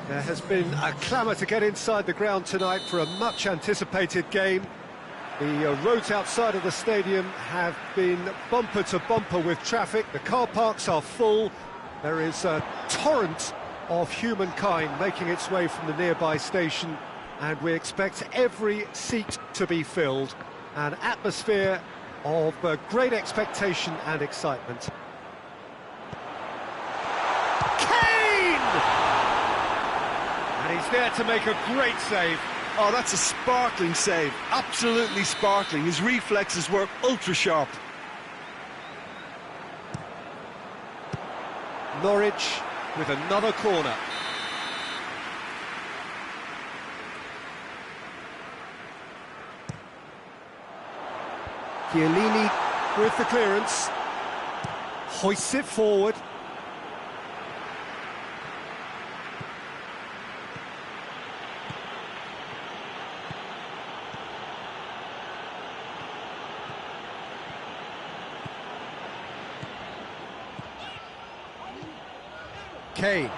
There has been a clamour to get inside the ground tonight for a much-anticipated game. The roads outside of the stadium have been bumper to bumper with traffic. The car parks are full. There is a torrent of humankind making its way from the nearby station, and we expect every seat to be filled. An atmosphere of great expectation and excitement. And he's there to make a great save. Oh, that's a sparkling save. Absolutely sparkling. His reflexes were ultra-sharp. Norwich with another corner. Chiellini with the clearance. Hoists it forward. Kane.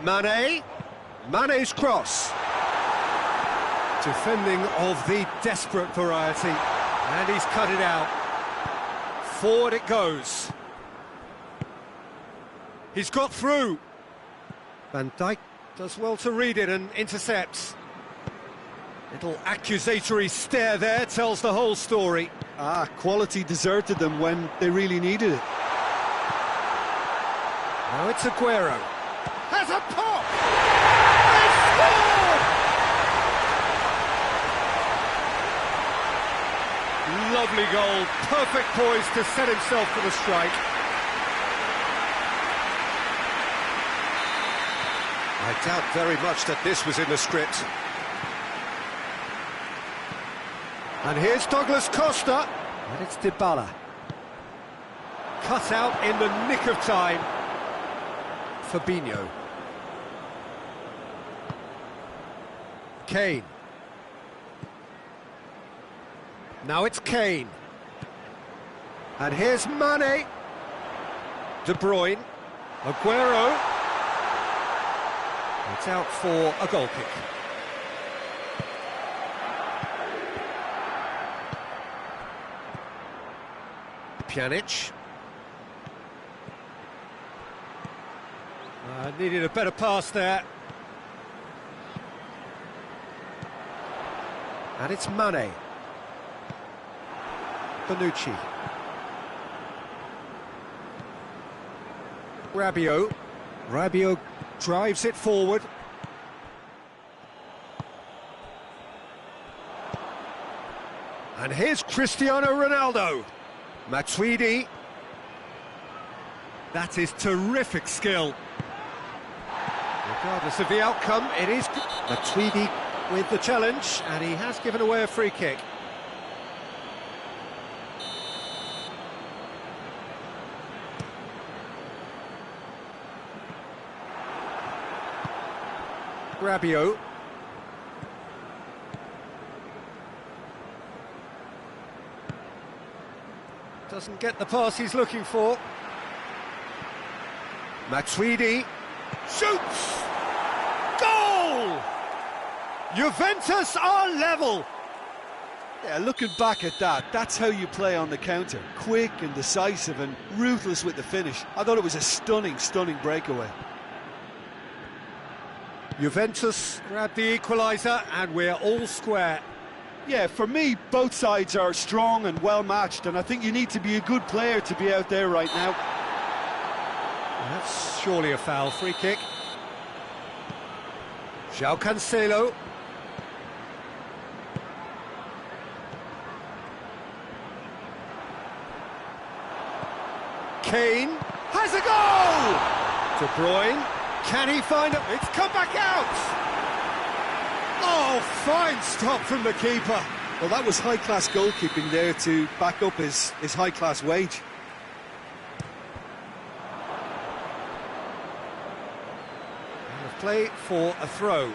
Mane's cross. Defending of the desperate variety, and he's cut it out. Forward it goes. He's got through. Van Dijk does well to read it and intercepts. Little accusatory stare there tells the whole story. Quality deserted them when they really needed it. Now it's Aguero. Has a pop! They scored! Lovely goal, perfect poise to set himself for the strike. I doubt very much that this was in the script. And here's Douglas Costa, and it's Dybala. Cut out in the nick of time. Fabinho. Kane. Now it's Kane. And here's Mane. De Bruyne. Aguero. It's out for a goal kick. Pjanic. Needed a better pass there. And it's Mane. Bonucci. Rabiot drives it forward. And here's Cristiano Ronaldo. Matuidi. That is terrific skill. Regardless of the outcome, it is Matuidi with the challenge, and he has given away a free kick. Rabiot. Doesn't get the pass he's looking for. Matuidi shoots! Goal! Juventus are level! Yeah, looking back at that, that's how you play on the counter. Quick and decisive and ruthless with the finish. I thought it was a stunning, stunning breakaway. Juventus grab the equaliser, and we're all square. Yeah, for me, both sides are strong and well matched, and I think you need to be a good player to be out there right now. That's surely a foul. Free kick. João Cancelo. Kane has a goal! De Bruyne, can he find it? It's come back out! Oh, fine stop from the keeper. Well, that was high-class goalkeeping there to back up his high-class wage. And a play for a throw.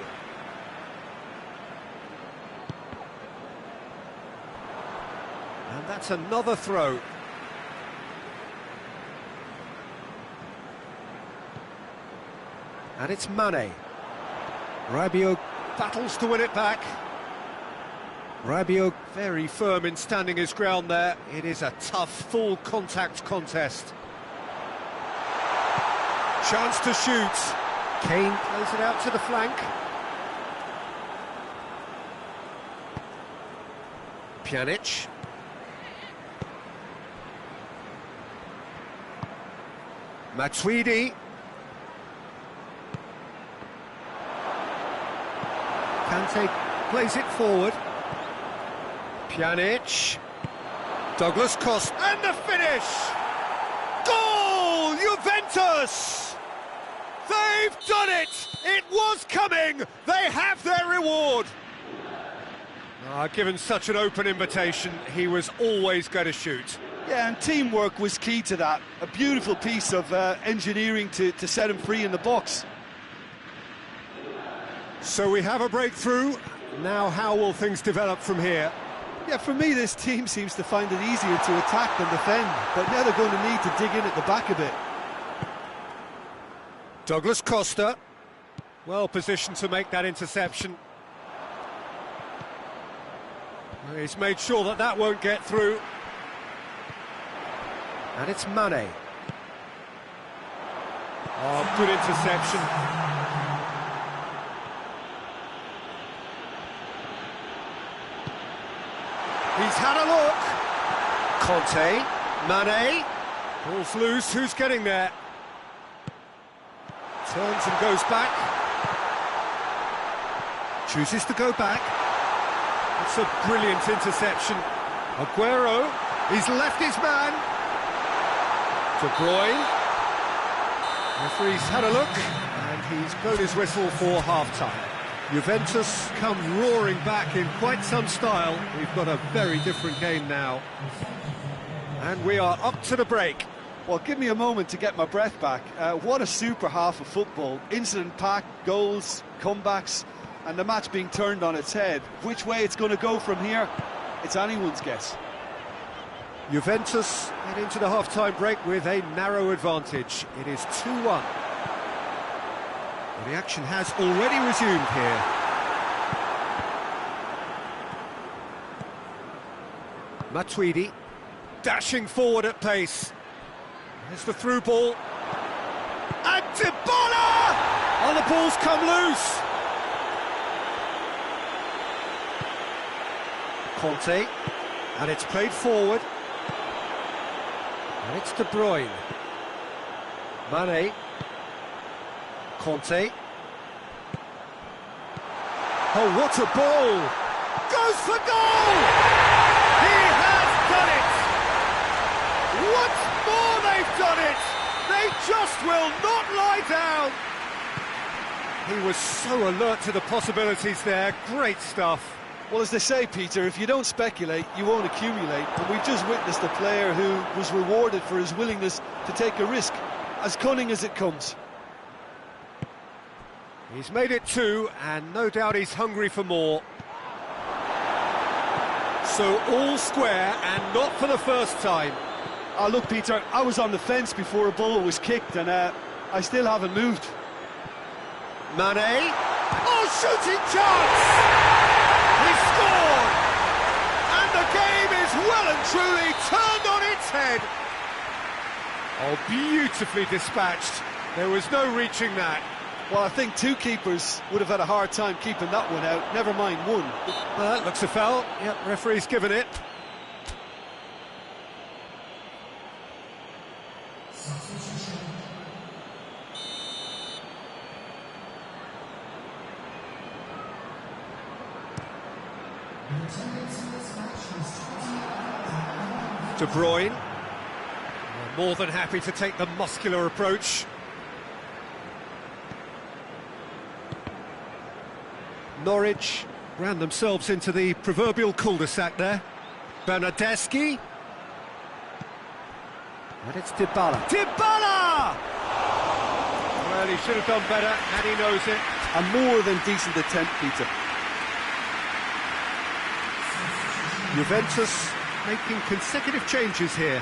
And that That's another throw. And it's Mane. Rabiot battles to win it back. Rabiot very firm in standing his ground there. It is a tough, full contact contest. Chance to shoot. Kane plays it out to the flank. Pjanic. Matuidi. Kante plays it forward. Pjanic. Douglas Costa. And the finish! Goal! Juventus! They've done it! It was coming! They have their reward! Given such an open invitation, he was always going to shoot. Yeah, and teamwork was key to that. A beautiful piece of engineering to set him free in the box. So we have a breakthrough. Now how will things develop from here? Yeah, for me, this team seems to find it easier to attack than defend, but now they're going to need to dig in at the back a bit. Douglas Costa, well positioned to make that interception. He's made sure that that won't get through. And it's Mane. Oh, good interception. He's had a look. Conte, Mane, ball's loose, who's getting there? Turns and goes back. Chooses to go back. It's a brilliant interception. Aguero, he's left his man. De Bruyne. Referee's had a look, and he's blown his whistle for half-time. Juventus come roaring back in quite some style. We've got a very different game now. And we are up to the break. Well, give me a moment to get my breath back. What a super half of football. Incident-packed, goals, comebacks, and the match being turned on its head. Which way it's going to go from here, it's anyone's guess. Juventus head into the half-time break with a narrow advantage. It is 2-1. Well, the action has already resumed here. Matuidi dashing forward at pace. There's the through ball. And Dybala! Oh, the ball's come loose. Conte, and it's played forward. And it's De Bruyne. Mane. Conte. Oh, what a ball! Goes for goal! He has done it! Once more they've done it! They just will not lie down! He was so alert to the possibilities there. Great stuff. Well, as they say, Peter, if you don't speculate, you won't accumulate. And we've just witnessed a player who was rewarded for his willingness to take a risk, as cunning as it comes. He's made it 2, and no doubt he's hungry for more. So all square, and not for the first time. Look, Peter, I was on the fence before a ball was kicked, and I still haven't moved. Mane. Oh, shooting chance! He scored! And the game is well and truly turned on its head. Oh, beautifully dispatched. There was no reaching that. Well, I think two keepers would have had a hard time keeping that one out, never mind one. Well, that looks a foul. Yep, referee's given it. De Bruyne, more than happy to take the muscular approach. Norwich ran themselves into the proverbial cul-de-sac there. Bernardeschi. And it's Dybala. Dybala! Well, he should have done better, and he knows it. A more than decent attempt, Peter. Juventus making consecutive changes here.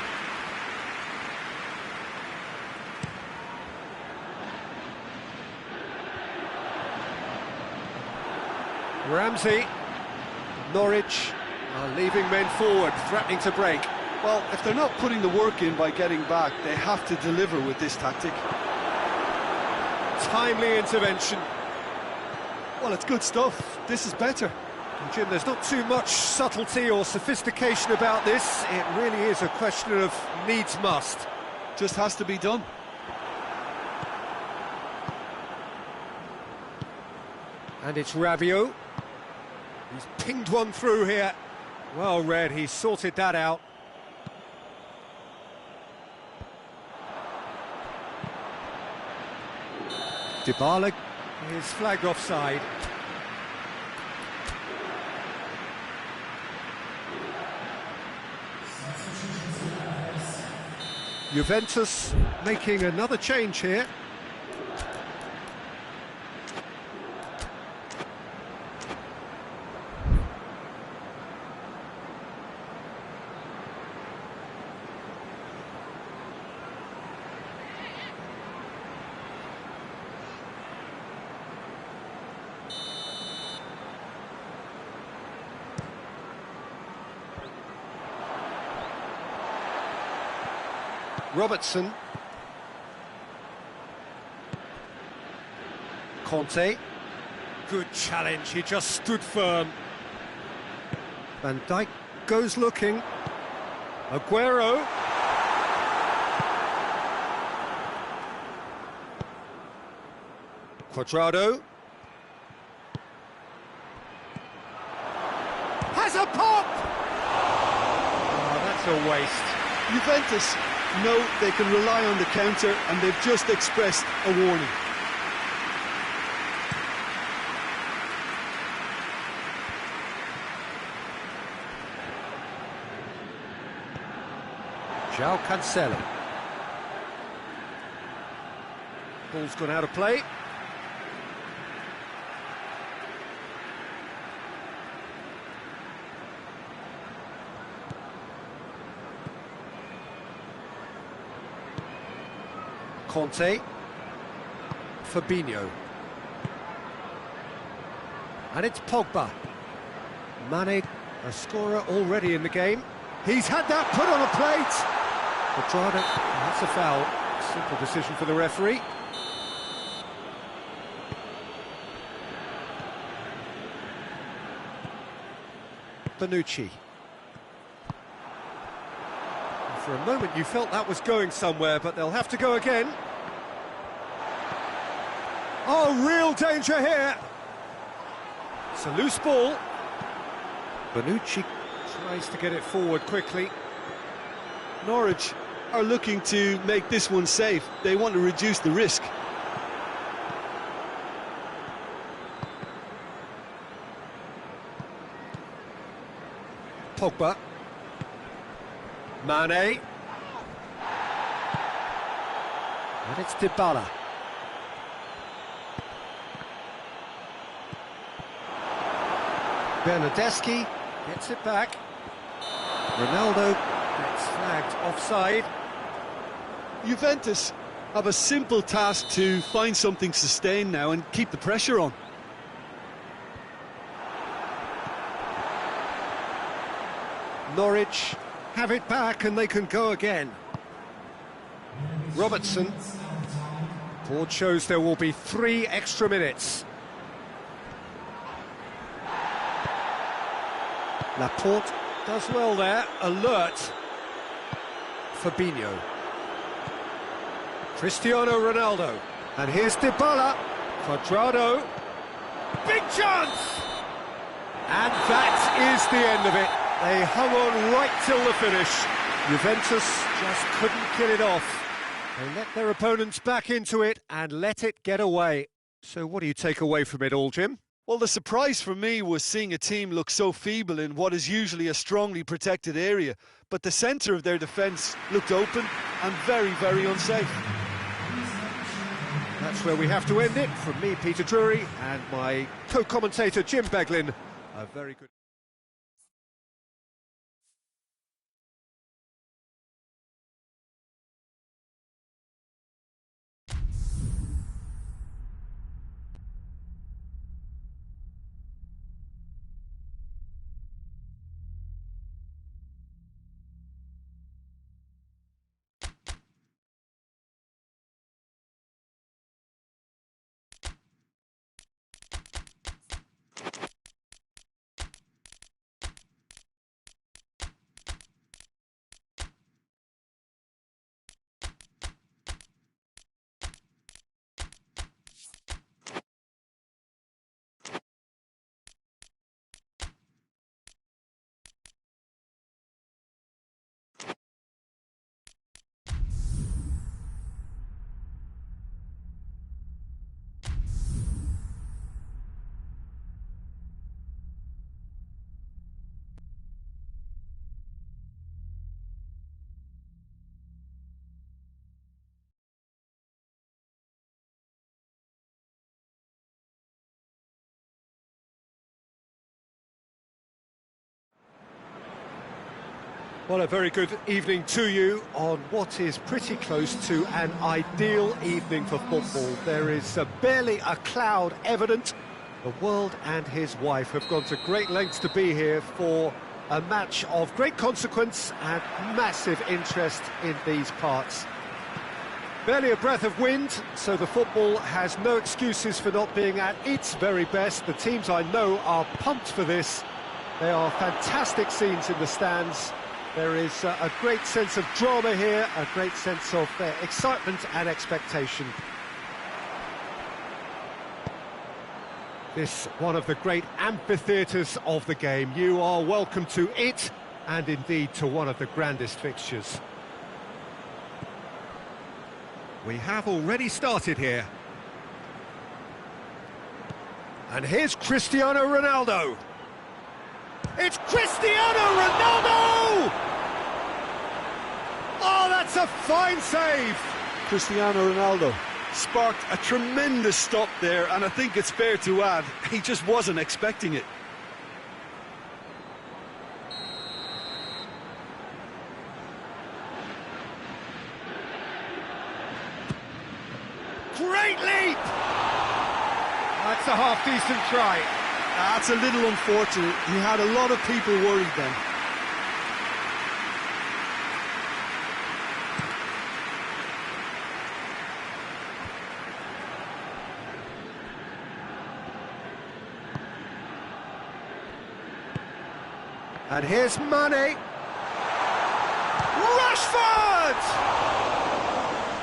Ramsey, Norwich are leaving men forward, threatening to break. Well, if they're not putting the work in by getting back, they have to deliver with this tactic. Timely intervention. Well, it's good stuff. This is better. And Jim, there's not too much subtlety or sophistication about this. It really is a question of needs must. Just has to be done. And it's Rabiot. He's pinged one through here. Well read, he sorted that out. Dybala is flagged offside. Juventus making another change here. Robertson. Conte. Good challenge, he just stood firm. Van Dijk goes looking. Aguero. Cuadrado. Has a pop! Oh, that's a waste. Juventus know they can rely on the counter, and they've just expressed a warning. João Cancelo. Ball's gone out of play. Conte. Fabinho. And it's Pogba. Mane, a scorer already in the game. He's had that put on a plate. Cuadrado, that's a foul. Simple decision for the referee. Bonucci. For a moment you felt that was going somewhere, but they'll have to go again. Oh, real danger here. It's a loose ball. Bonucci tries to get it forward quickly. Norwich are looking to make this one safe. They want to reduce the risk. Pogba. Mane. And it's Dybala. Bernardeschi gets it back. Ronaldo gets flagged offside. Juventus have a simple task to find something sustained now and keep the pressure on. Norwich have it back and they can go again. Robertson. Board shows there will be 3 extra minutes. Laporte does well there, alert. Fabinho. Cristiano Ronaldo. And here's Dybala. Cuadrado. Big chance! And that is the end of it. They hung on right till the finish. Juventus just couldn't kill it off. They let their opponents back into it and let it get away. So what do you take away from it all, Jim? Well, the surprise for me was seeing a team look so feeble in what is usually a strongly protected area. But the centre of their defence looked open and very, very unsafe. That's where we have to end it. From me, Peter Drury, and my co-commentator, Jim Beglin. A very good... Well, a very good evening to you on what is pretty close to an ideal evening for football. There is barely a cloud evident. The world and his wife have gone to great lengths to be here for a match of great consequence and massive interest in these parts. Barely a breath of wind, so the football has no excuses for not being at its very best. The teams I know are pumped for this. There are fantastic scenes in the stands. There is a great sense of drama here, a great sense of excitement and expectation. This one of the great amphitheatres of the game. You are welcome to it, and indeed to one of the grandest fixtures. We have already started here. And here's Cristiano Ronaldo. It's Cristiano Ronaldo! Oh, that's a fine save! Cristiano Ronaldo sparked a tremendous stop there, and I think it's fair to add, he just wasn't expecting it. Great leap! That's a half-decent try. That's a little unfortunate. He had a lot of people worried then. And here's Mane. Rashford!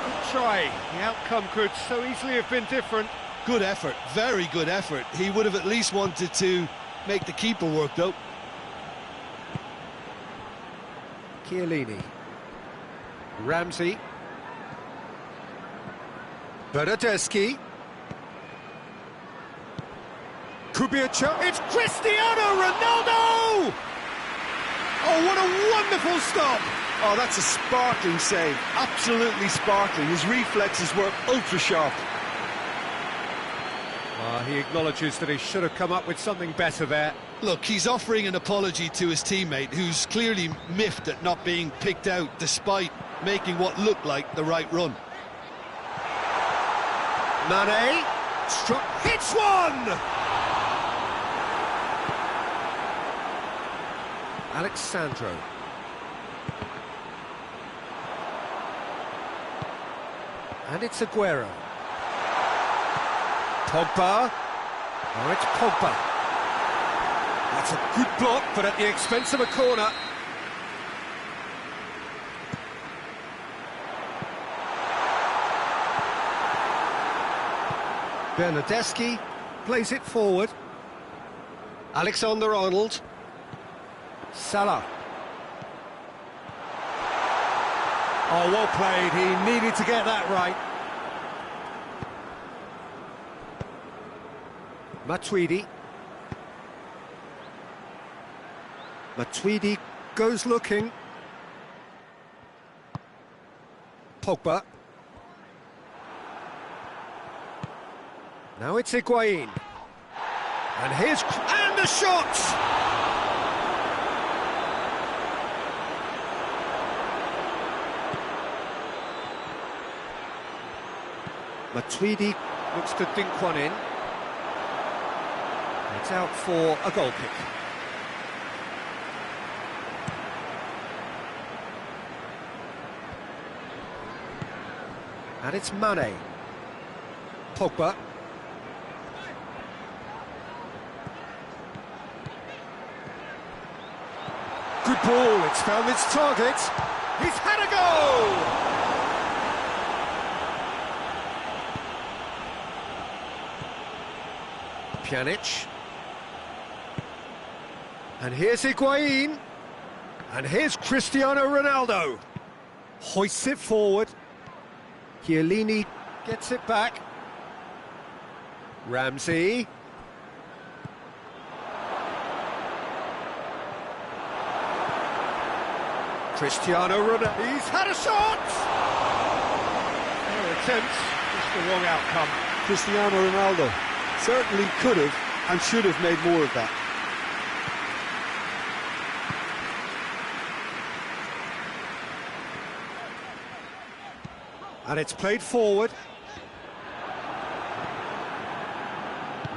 Good try. The outcome could so easily have been different. Good effort, very good effort. He would have at least wanted to make the keeper work, though. Chiellini. Ramsey. Bernardeschi. Kubica. It's Cristiano Ronaldo! Oh, what a wonderful stop! Oh, that's a sparkling save. Absolutely sparkling. His reflexes were ultra-sharp. He acknowledges that he should have come up with something better there. Look, he's offering an apology to his teammate, who's clearly miffed at not being picked out despite making what looked like the right run. Mane hits one! Alexandro. And it's Aguero. Pogba. Oh, it's Pogba. That's a good block, but at the expense of a corner. Bernardeschi plays it forward. Alexander-Arnold. Salah. Oh, well played. He needed to get that right. Matuidi. Matuidi goes looking. Pogba. Now it's Higuain. And here's... and the shot! Matuidi looks to dink one in. It's out for a goal kick. And it's Mane. Pogba. Good ball, it's found its target. He's had a go! Pjanic. And here's Higuain. And here's Cristiano Ronaldo. Hoists it forward. Chiellini gets it back. Ramsey. Cristiano Ronaldo. He's had a shot! No attempt, just the wrong outcome. Cristiano Ronaldo certainly could have and should have made more of that. And it's played forward.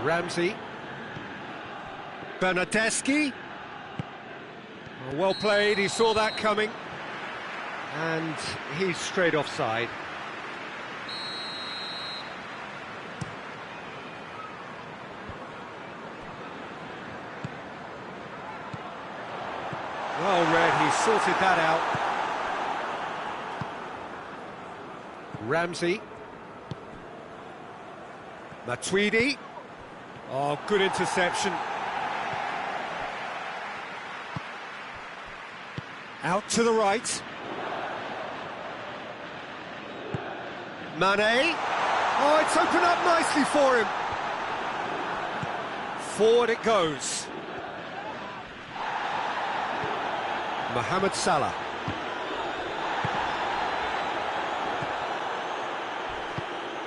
Ramsey. Bernardeschi. Well played, he saw that coming. And he's straight offside. Well read, he sorted that out. Ramsey. Matuidi. Oh, good interception. Out to the right. Mane. Oh, it's opened up nicely for him. Forward it goes. Mohamed Salah.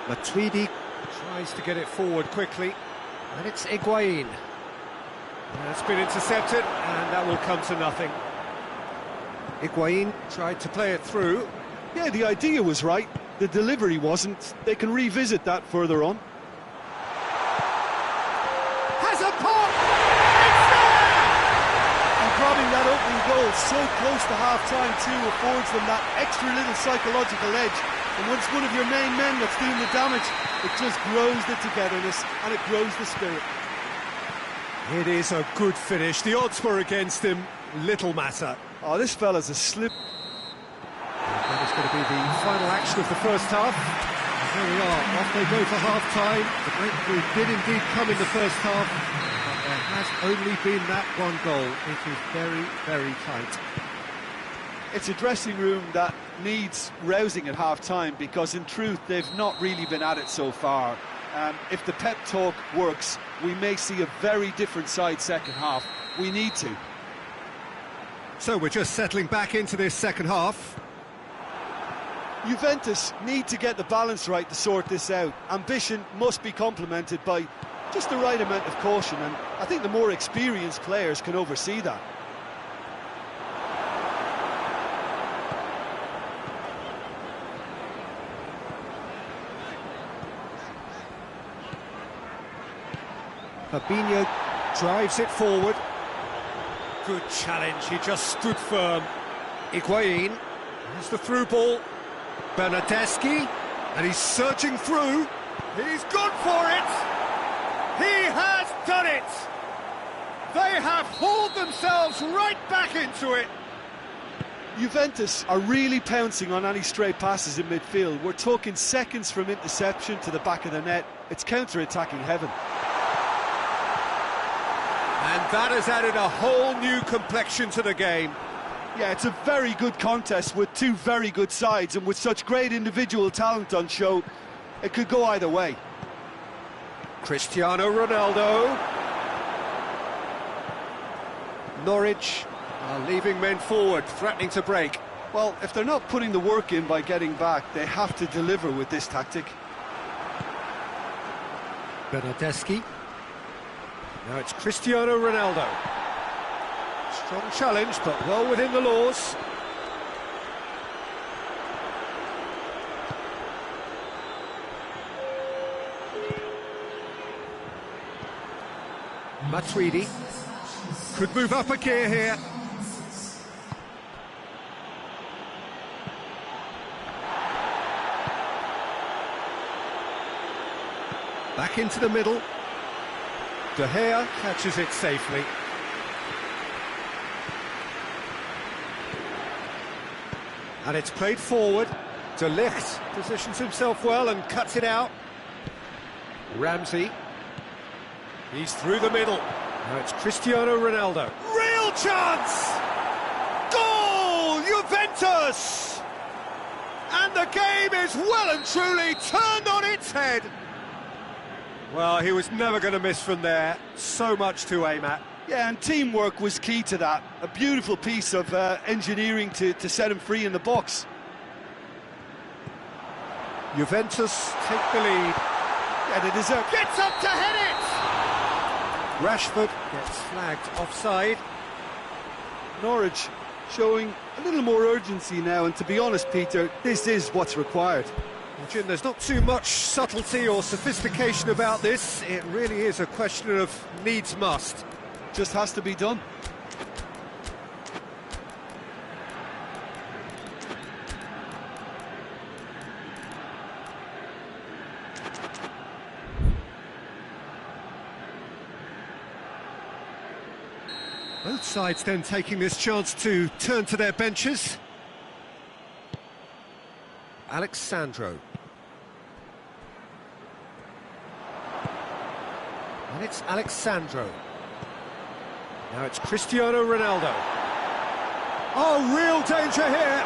Matuidi tries to get it forward quickly. And it's Higuain. That's been intercepted, and that will come to nothing. Higuain tried to play it through. Yeah, the idea was right. The delivery wasn't. They can revisit that further on. Has a pop! It's there! And grabbing that opening goal so close to half-time too affords them that extra little psychological edge. And when it's one of your main men that's doing the damage, it just grows the togetherness and it grows the spirit. It is a good finish. The odds were against him. Little matter. Oh, this fella's a slip. That is going to be the final action of the first half. There we are, off they go for half-time. The breakthrough did indeed come in the first half, but there has only been that one goal. It is very, very tight. It's a dressing room that needs rousing at half-time because, in truth, they've not really been at it so far. If the pep talk works, we may see a very different side second half. We need to. So we're just settling back into this second half. Juventus need to get the balance right to sort this out. Ambition must be complemented by just the right amount of caution, and I think the more experienced players can oversee that. Fabinho drives it forward. Good challenge, he just stood firm. Higuain, here's the through ball. Bernardeschi, and he's surging through. He's gone for it! He has done it! They have hauled themselves right back into it! Juventus are really pouncing on any stray passes in midfield. We're talking seconds from interception to the back of the net. It's counter-attacking heaven. And that has added a whole new complexion to the game. Yeah, it's a very good contest with two very good sides, and with such great individual talent on show, it could go either way. Cristiano Ronaldo. Norwich are leaving men forward, threatening to break. Well, if they're not putting the work in by getting back, they have to deliver with this tactic. Bernardeschi. Now it's Cristiano Ronaldo. Strong challenge, but well within the laws. Matuidi could move up a gear here. Back into the middle. De Gea catches it safely. And it's played forward. De Ligt positions himself well and cuts it out. Ramsey. He's through the middle. Now it's Cristiano Ronaldo. Real chance! Goal! Juventus! And the game is well and truly turned on its head. Well, he was never going to miss from there. So much to aim at. Yeah, and teamwork was key to that. A beautiful piece of engineering to set him free in the box. Juventus take the lead. Yeah, they deserve. Gets up to head it! Rashford gets flagged offside. Norwich showing a little more urgency now, and to be honest, Peter, this is what's required. Well, Jim, there's not too much subtlety or sophistication about this. It really is a question of needs must. Just has to be done. Both sides then taking this chance to turn to their benches. Alexandro. And it's Alexandro. Now it's Cristiano Ronaldo. Oh, real danger here.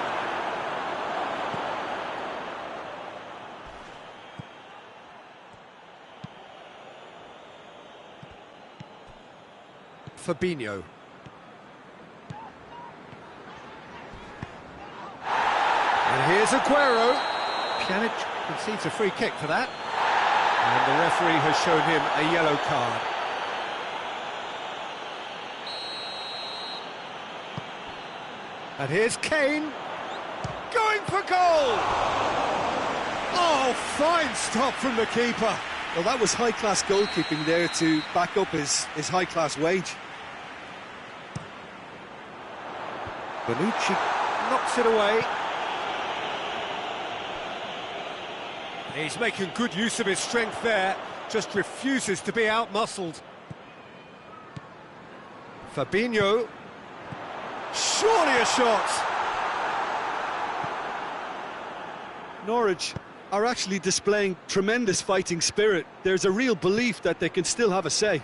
Fabinho. And here's Aguero. Pjanic concedes a free kick for that. And the referee has shown him a yellow card. And here's Kane. Going for goal! Oh, fine stop from the keeper. Well, that was high-class goalkeeping there to back up his high-class wage. Bonucci knocks it away. He's making good use of his strength there, just refuses to be out-muscled. Fabinho. Surely a shot! Norwich are actually displaying tremendous fighting spirit. There's a real belief that they can still have a say.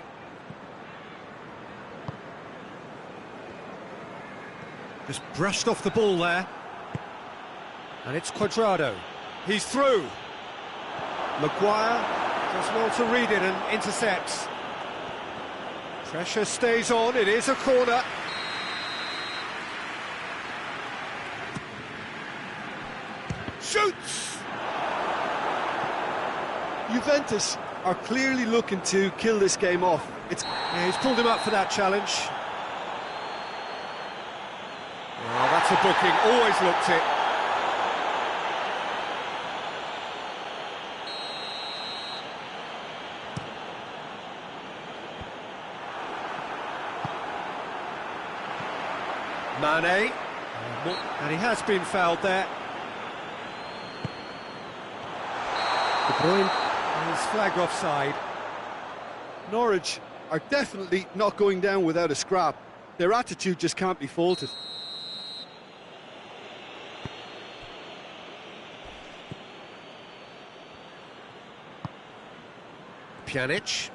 Just brushed off the ball there. And it's Cuadrado. He's through. Maguire does well to read it and intercepts. Pressure stays on, it is a corner. Shoots! Juventus are clearly looking to kill this game off. Yeah, he's pulled him up for that challenge. Oh, that's a booking, always looked it. Mane, and he has been fouled there. De Bruyne is flagged offside. Norwich are definitely not going down without a scrap. Their attitude just can't be faulted. Pjanic.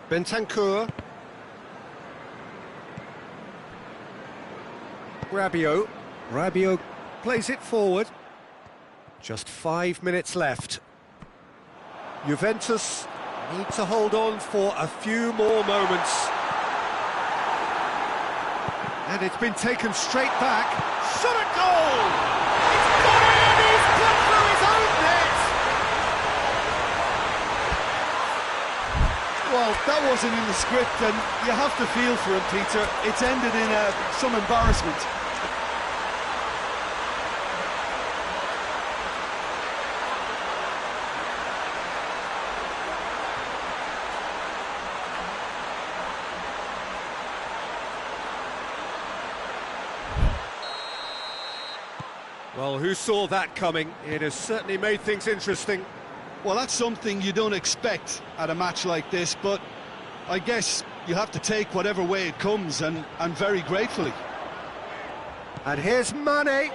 Bentancur. Rabiot plays it forward. Just 5 minutes left. Juventus need to hold on for a few more moments. And it's been taken straight back. Shot at goal! It's gone in! He's put through his own net! Well, that wasn't in the script, and you have to feel for him, Peter. It's ended in some embarrassment. Well, who saw that coming? It has certainly made things interesting. Well, that's something you don't expect at a match like this, but I guess you have to take whatever way it comes, and very gratefully. And here's Mane.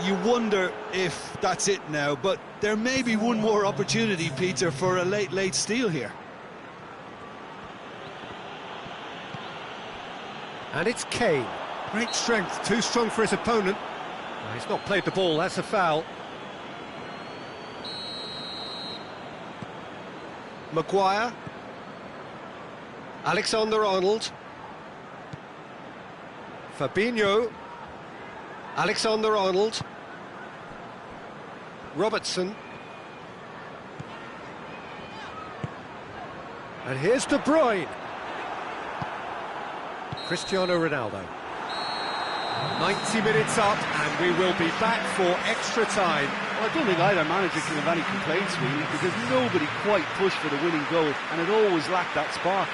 You wonder if that's it now, but there may be one more opportunity, Peter, for a late steal here. And it's Kane. Great strength, too strong for his opponent. Well, he's not played the ball, that's a foul. Maguire. Alexander-Arnold. Fabinho. Alexander-Arnold. Robertson. And here's De Bruyne. Cristiano Ronaldo. 90 minutes up, and we will be back for extra time. Well, I don't think either manager can have any complaints, really, because nobody quite pushed for the winning goal, and it always lacked that spark.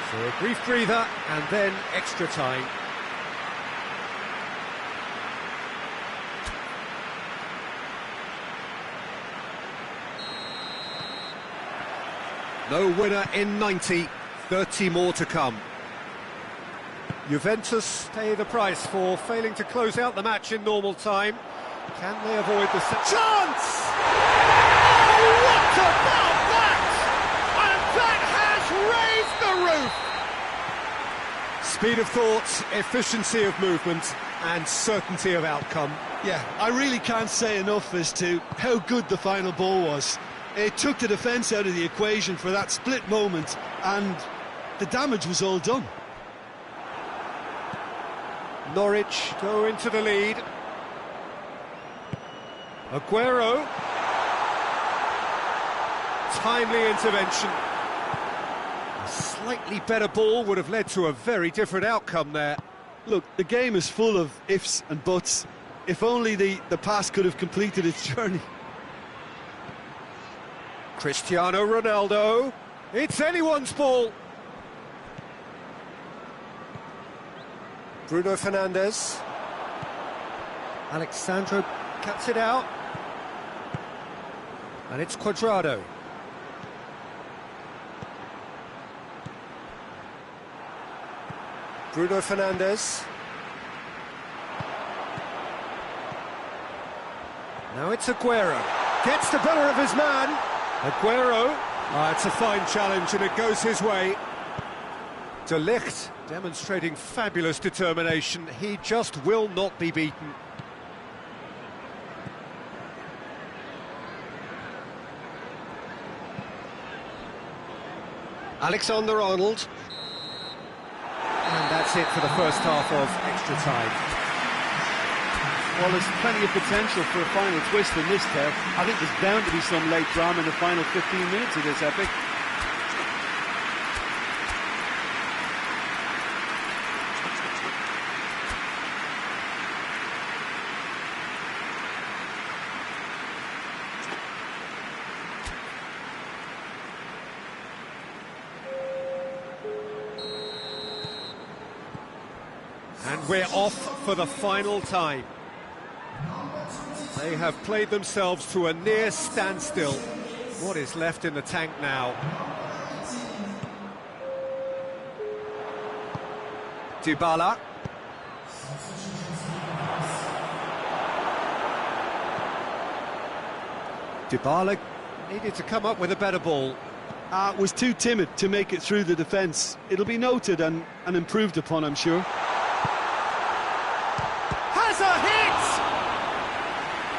So a brief breather, and then extra time. No winner in 90, 30 more to come. Juventus pay the price for failing to close out the match in normal time. Can they avoid the chance? Oh, what about that? And that has raised the roof! Speed of thought, efficiency of movement, and certainty of outcome. Yeah, I really can't say enough as to how good the final ball was. It took the defence out of the equation for that split moment, and the damage was all done. Norwich go into the lead. Aguero. Timely intervention. A slightly better ball would have led to a very different outcome there. Look, the game is full of ifs and buts. If only the pass could have completed its journey. Cristiano Ronaldo. It's anyone's ball. Bruno Fernandes. Alexandro cuts it out. And it's Cuadrado. Bruno Fernandes. Now it's Aguero. Gets the better of his man. Aguero. It's a fine challenge and it goes his way. De Ligt demonstrating fabulous determination. He just will not be beaten. Alexander-Arnold. And that's it for the first half of extra time. Well, there's plenty of potential for a final twist in this tale. I think there's bound to be some late drama in the final 15 minutes of this epic. And we're off for the final time. They have played themselves to a near standstill. What is left in the tank now? Dybala. Dybala needed to come up with a better ball. Was too timid to make it through the defence. It'll be noted and improved upon, I'm sure. Has a hit!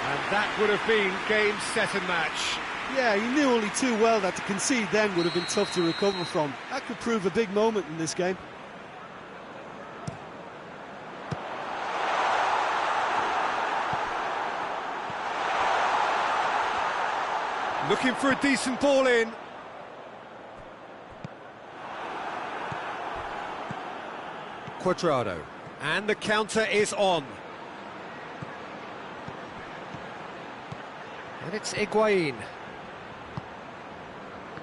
And that would have been game, set and match. Yeah, he knew only too well that to concede then would have been tough to recover from. That could prove a big moment in this game. Looking for a decent ball in. Cuadrado. And the counter is on. And it's Higuain.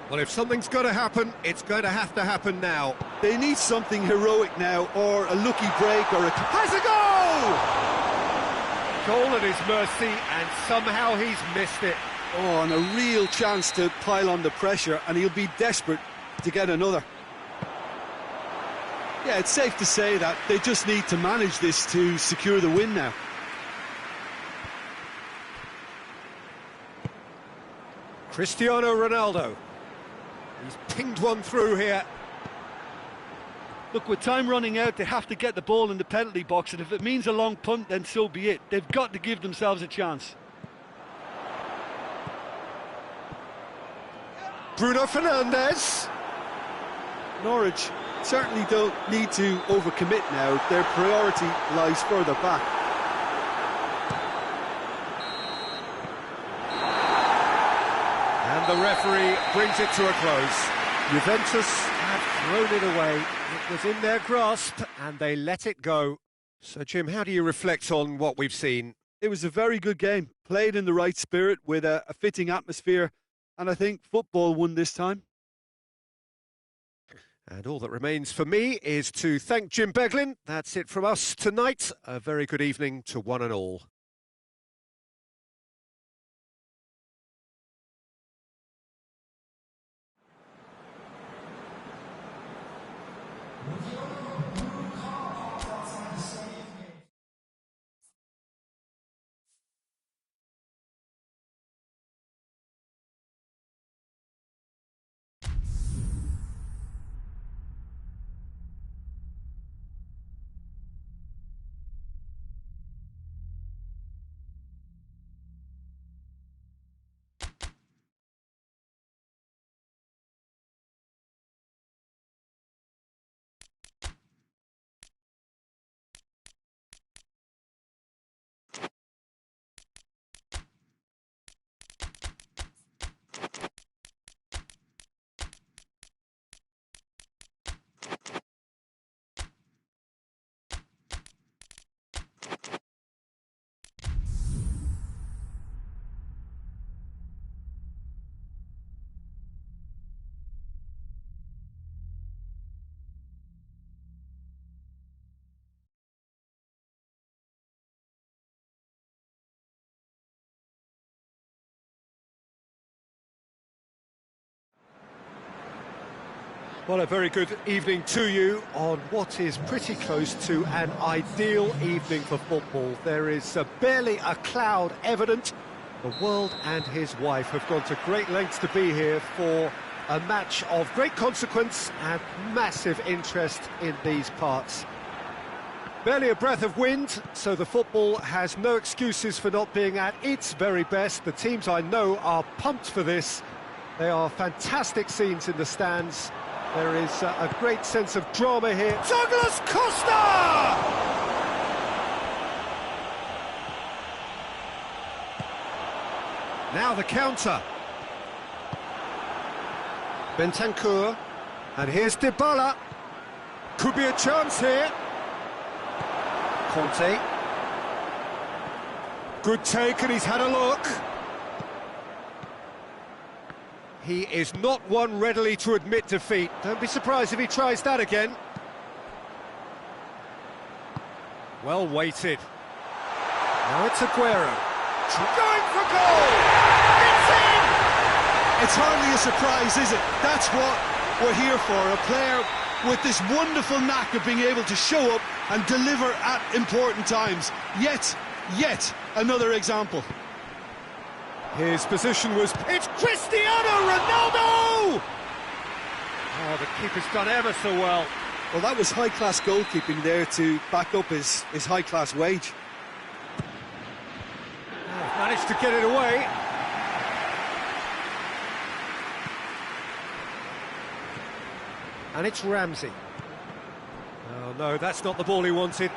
Well, if something's going to happen, it's going to happen now. They need something heroic now, or a lucky break, or a... Has a goal! Goal at his mercy, and somehow he's missed it. Oh, and a real chance to pile on the pressure, and he'll be desperate to get another. Yeah, it's safe to say that they just need to manage this to secure the win now. Cristiano Ronaldo. He's pinged one through here. Look, with time running out, they have to get the ball in the penalty box, and if it means a long punt, then so be it. They've got to give themselves a chance. Bruno Fernandes. Norwich certainly don't need to overcommit now. Their priority lies further back. And the referee brings it to a close. Juventus have thrown it away. It was in their grasp and they let it go. So, Jim, how do you reflect on what we've seen? It was a very good game, played in the right spirit with a fitting atmosphere, and I think football won this time. And all that remains for me is to thank Jim Beglin. That's it from us tonight. A very good evening to one and all. Well, a very good evening to you on what is pretty close to an ideal evening for football. There is barely a cloud evident. The world and his wife have gone to great lengths to be here for a match of great consequence and massive interest in these parts. Barely a breath of wind, so the football has no excuses for not being at its very best. The teams I know are pumped for this. They are fantastic scenes in the stands. There is a great sense of drama here. Douglas Costa! Now the counter. Bentancur. And here's Dybala. Could be a chance here. Conte. Good take, and he's had a look. He is not one readily to admit defeat. Don't be surprised if he tries that again. Well weighted. Now it's Aguero. Going for goal! It's in! It's hardly a surprise, is it? That's what we're here for. A player with this wonderful knack of being able to show up and deliver at important times. Yet another example. His position was... It's Cristiano Ronaldo! Oh, the keeper's done ever so well. Well, that was high-class goalkeeping there to back up his high-class wage. Oh, managed to get it away. And it's Ramsey. Oh, no, that's not the ball he wanted.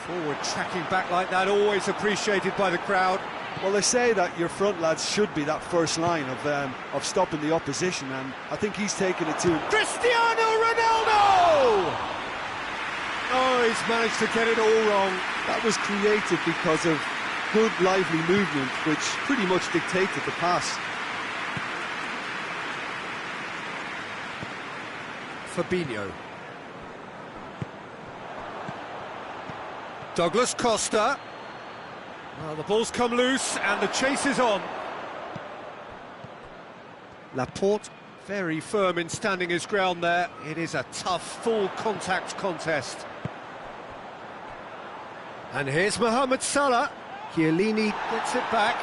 Forward tracking back like that, always appreciated by the crowd. Well, they say that your front lads should be that first line of stopping the opposition, and I think he's taken it to him. Cristiano Ronaldo! Oh, he's managed to get it all wrong. That was created because of good, lively movement, which pretty much dictated the pass. Fabinho. Douglas Costa. Well, the ball's come loose and the chase is on. Laporte, very firm in standing his ground there. It is a tough, full contact contest. And here's Mohamed Salah. Chiellini gets it back.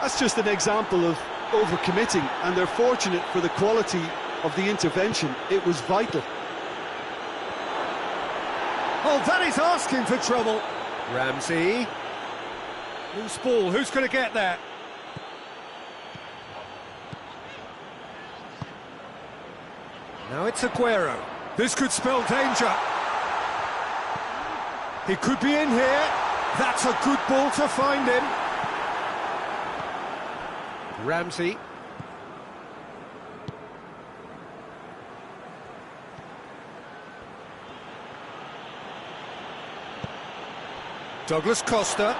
That's just an example of overcommitting, and they're fortunate for the quality of the intervention. It was vital. Oh, that is asking for trouble. Ramsey. Loose ball, who's going to get there? Now it's Aguero. This could spell danger. He could be in here. That's a good ball to find him. Ramsey. Douglas Costa.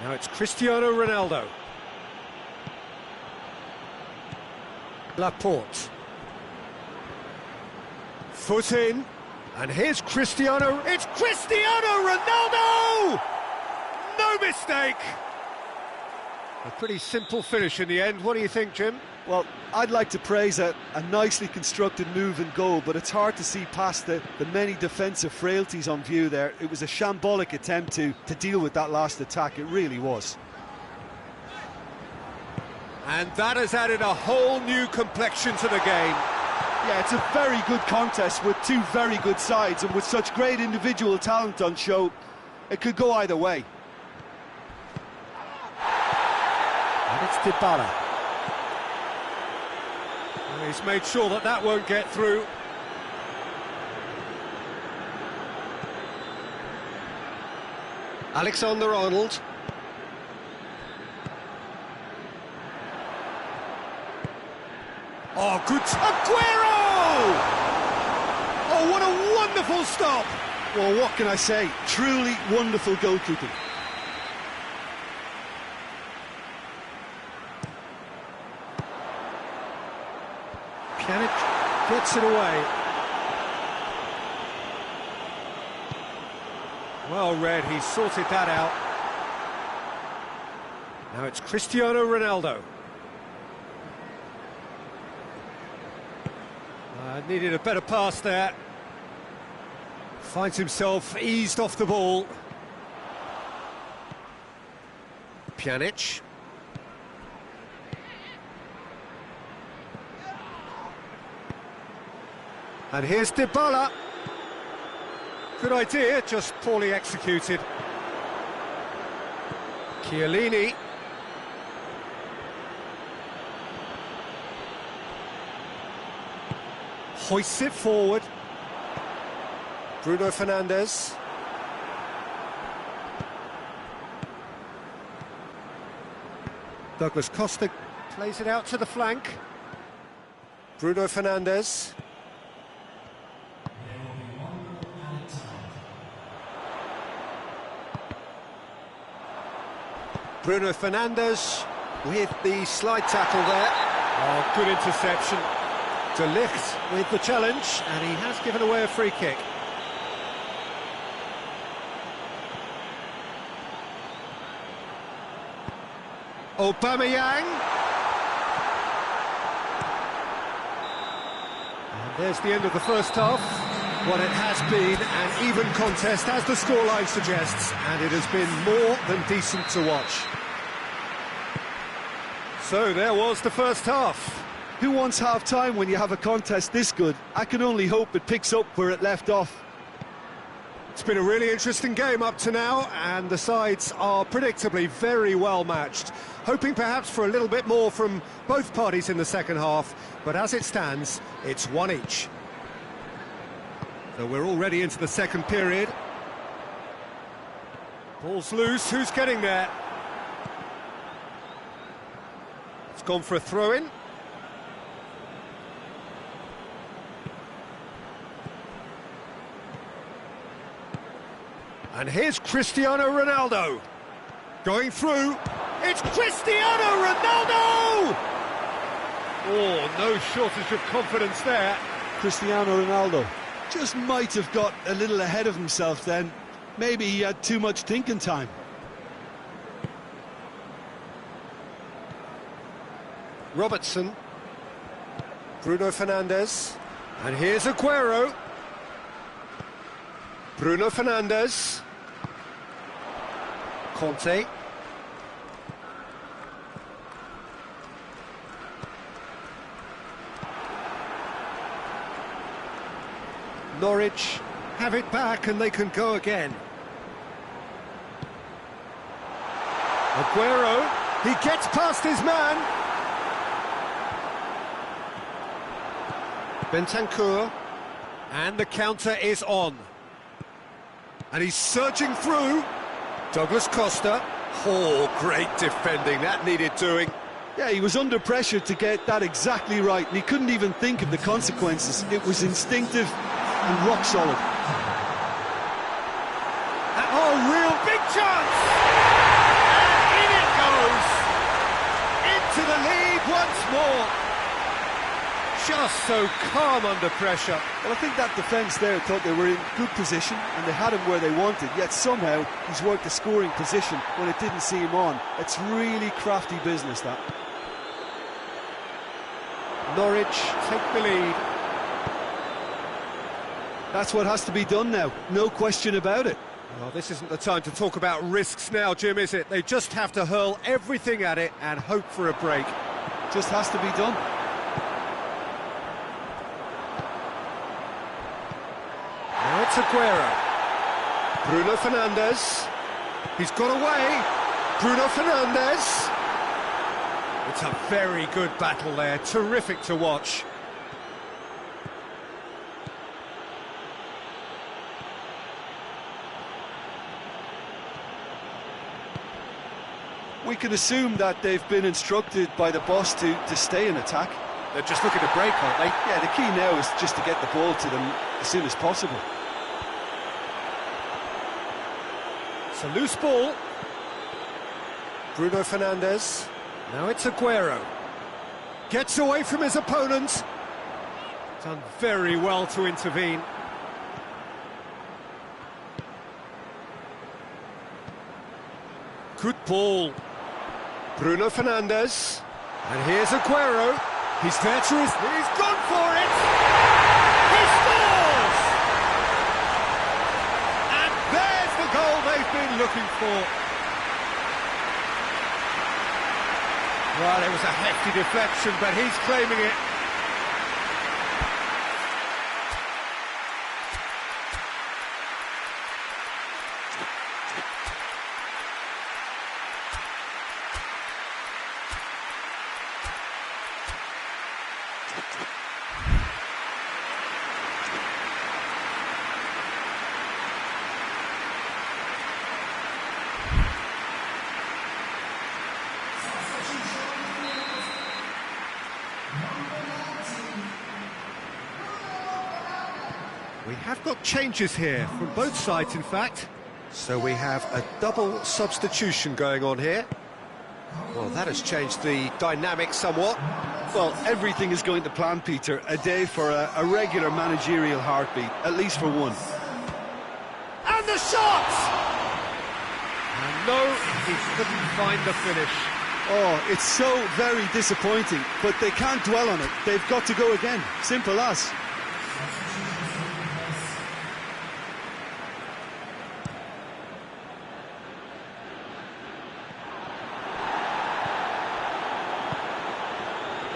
Now it's Cristiano Ronaldo. Laporte. Foot in. And here's Cristiano. It's Cristiano Ronaldo! No mistake! A pretty simple finish in the end. What do you think, Jim? Well, I'd like to praise a nicely constructed move and goal, but it's hard to see past the many defensive frailties on view there. It was a shambolic attempt to deal with that last attack, it really was. And that has added a whole new complexion to the game. Yeah, it's a very good contest with two very good sides, and with such great individual talent on show, it could go either way. And it's Dybala. He's made sure that that won't get through. Alexander-Arnold. Oh, good. Aguero! Oh, what a wonderful stop! Well, what can I say? Truly wonderful goalkeeping. Pjanic gets it away. Well read, he sorted that out. Now it's Cristiano Ronaldo. Needed a better pass there. Finds himself eased off the ball. Pjanic. And here's Dybala. Good idea, just poorly executed. Chiellini. Hoists it forward. Bruno Fernandes. Douglas Costa plays it out to the flank. Bruno Fernandes. Bruno Fernandes with the slide tackle there. Oh, good interception. De Ligt with the challenge, and he has given away a free kick. Aubameyang. And there's the end of the first half. What it has been an even contest, as the scoreline suggests, and it has been more than decent to watch. So there was the first half. Who wants half-time when you have a contest this good? I can only hope it picks up where it left off. It's been a really interesting game up to now, and the sides are predictably very well matched. Hoping perhaps for a little bit more from both parties in the second half, but as it stands, it's one each. So we're already into the second period. Ball's loose, who's getting there? It's gone for a throw-in. And here's Cristiano Ronaldo. Going through. It's Cristiano Ronaldo! Oh, no shortage of confidence there. Cristiano Ronaldo just might have got a little ahead of himself then. Maybe he had too much thinking time. Robertson. Bruno Fernandes. And here's Aguero. Bruno Fernandes. Conte. Norwich have it back and they can go again. Aguero, he gets past his man. Bentancur, and the counter is on. And he's surging through. Douglas Costa. Oh, great defending, that needed doing. Yeah, he was under pressure to get that exactly right, and he couldn't even think of the consequences. It was instinctive and rock solid. Oh, real big chance! just so calm under pressure. Well, I think that defence there thought they were in good position and they had him where they wanted, yet somehow he's worked a scoring position when it didn't see him on. It's really crafty business, that. Norwich take the lead. That's what has to be done now, no question about it. Well, this isn't the time to talk about risks now, Jim, is it? They just have to hurl everything at it and hope for a break. Just has to be done. Now it's Aguero. Bruno Fernandes. He's got away. Bruno Fernandes. It's a very good battle there. Terrific to watch. We can assume that they've been instructed by the boss to stay in attack. They're just looking to break, aren't they? Yeah, the key now is just to get the ball to them as soon as possible. It's a loose ball. Bruno Fernandes. Now it's Aguero. Gets away from his opponent. Done very well to intervene. Good ball. Bruno Fernandes. And here's Aguero. He's there to his... He's gone for it! He scores! And there's the goal they've been looking for. Well, it was a hefty deflection, but he's claiming it. We have got changes here from both sides, in fact. So we have a double substitution going on here. Well, that has changed the dynamic somewhat. Well, everything is going to plan, Peter. A day for a regular managerial heartbeat, at least for one. And the shot! And no, he couldn't find the finish. Oh, it's so very disappointing, but they can't dwell on it. They've got to go again. Simple as.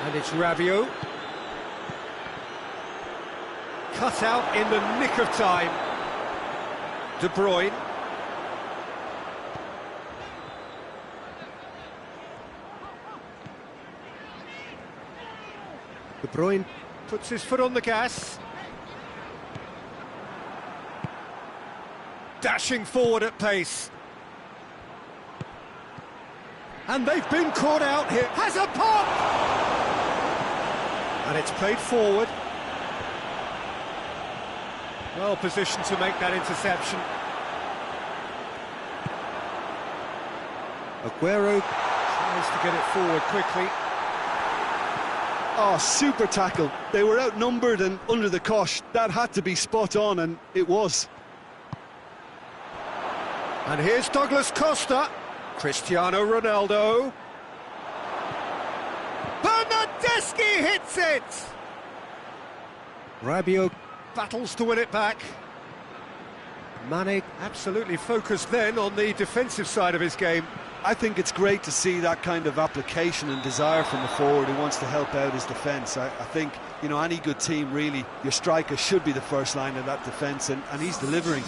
And it's Rabiot. Cut out in the nick of time. De Bruyne. De Bruyne puts his foot on the gas. Dashing forward at pace. And they've been caught out here. Has a pop! And it's played forward. Well positioned to make that interception. Aguero tries to get it forward quickly. Oh, super tackle. They were outnumbered and under the cosh. That had to be spot on, and it was. And here's Douglas Costa. Cristiano Ronaldo. Bernardeschi hits it! Rabiot battles to win it back. Mane absolutely focused then on the defensive side of his game. I think it's great to see that kind of application and desire from a forward who wants to help out his defence. I think, you know, any good team, really, your striker should be the first line of that defence, and he's delivering.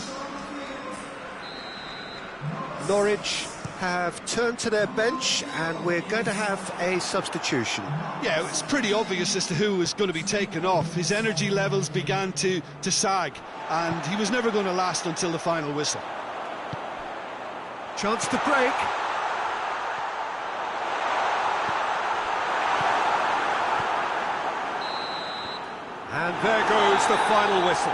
Norwich have turned to their bench, and we're going to have a substitution. Yeah, it's pretty obvious as to who was going to be taken off. His energy levels began to sag, and he was never going to last until the final whistle. Chance to break. And there goes the final whistle.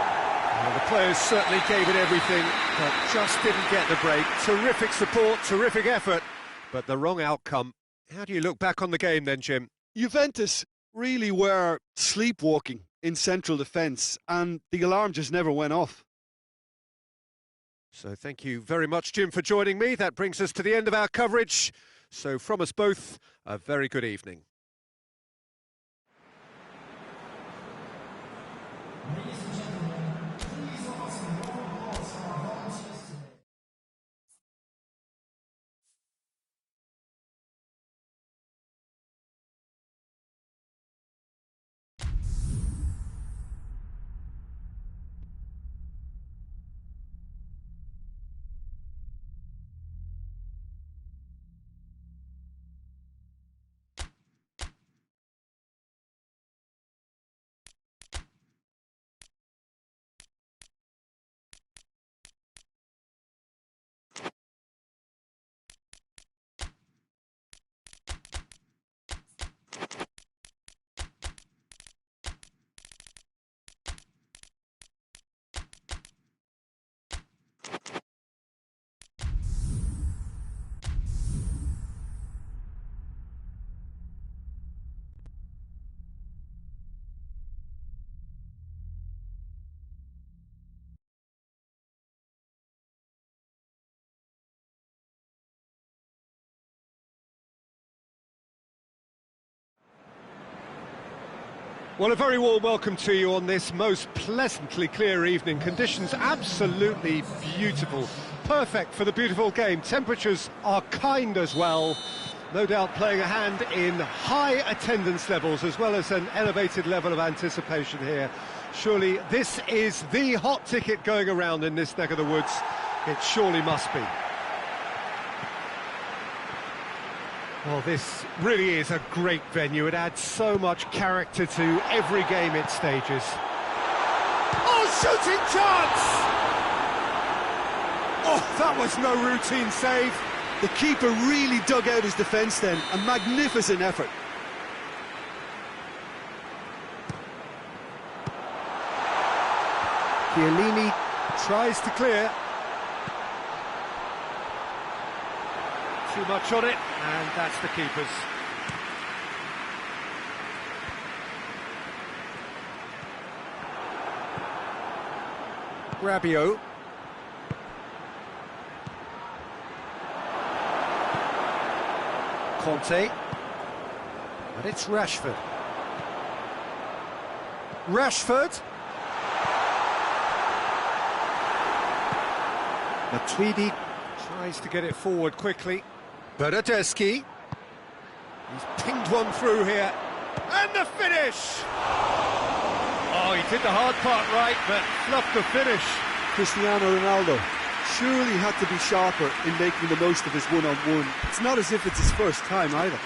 Well, the players certainly gave it everything, but just didn't get the break. Terrific support, terrific effort, but the wrong outcome. How do you look back on the game then, Jim? Juventus really were sleepwalking in central defence, and the alarm just never went off. So thank you very much, Jim, for joining me. That brings us to the end of our coverage. So from us both, a very good evening. Well, a very warm welcome to you on this most pleasantly clear evening. Conditions absolutely beautiful. Perfect for the beautiful game. Temperatures are kind as well. No doubt playing a hand in high attendance levels as well as an elevated level of anticipation here. Surely this is the hot ticket going around in this neck of the woods. It surely must be. Well, this really is a great venue. It adds so much character to every game it stages. Oh, shooting chance! Oh, that was no routine save. The keeper really dug out his defence then. A magnificent effort. Chiellini tries to clear. Too much on it, and that's the keeper's. Rabiot. Conte. And it's Rashford. Rashford. Matuidi tries to get it forward quickly. Bernardeschi. He's pinged one through here. And the finish! Oh, he did the hard part right, but fluffed the finish. Cristiano Ronaldo surely had to be sharper in making the most of his one-on-one. It's not as if it's his first time either.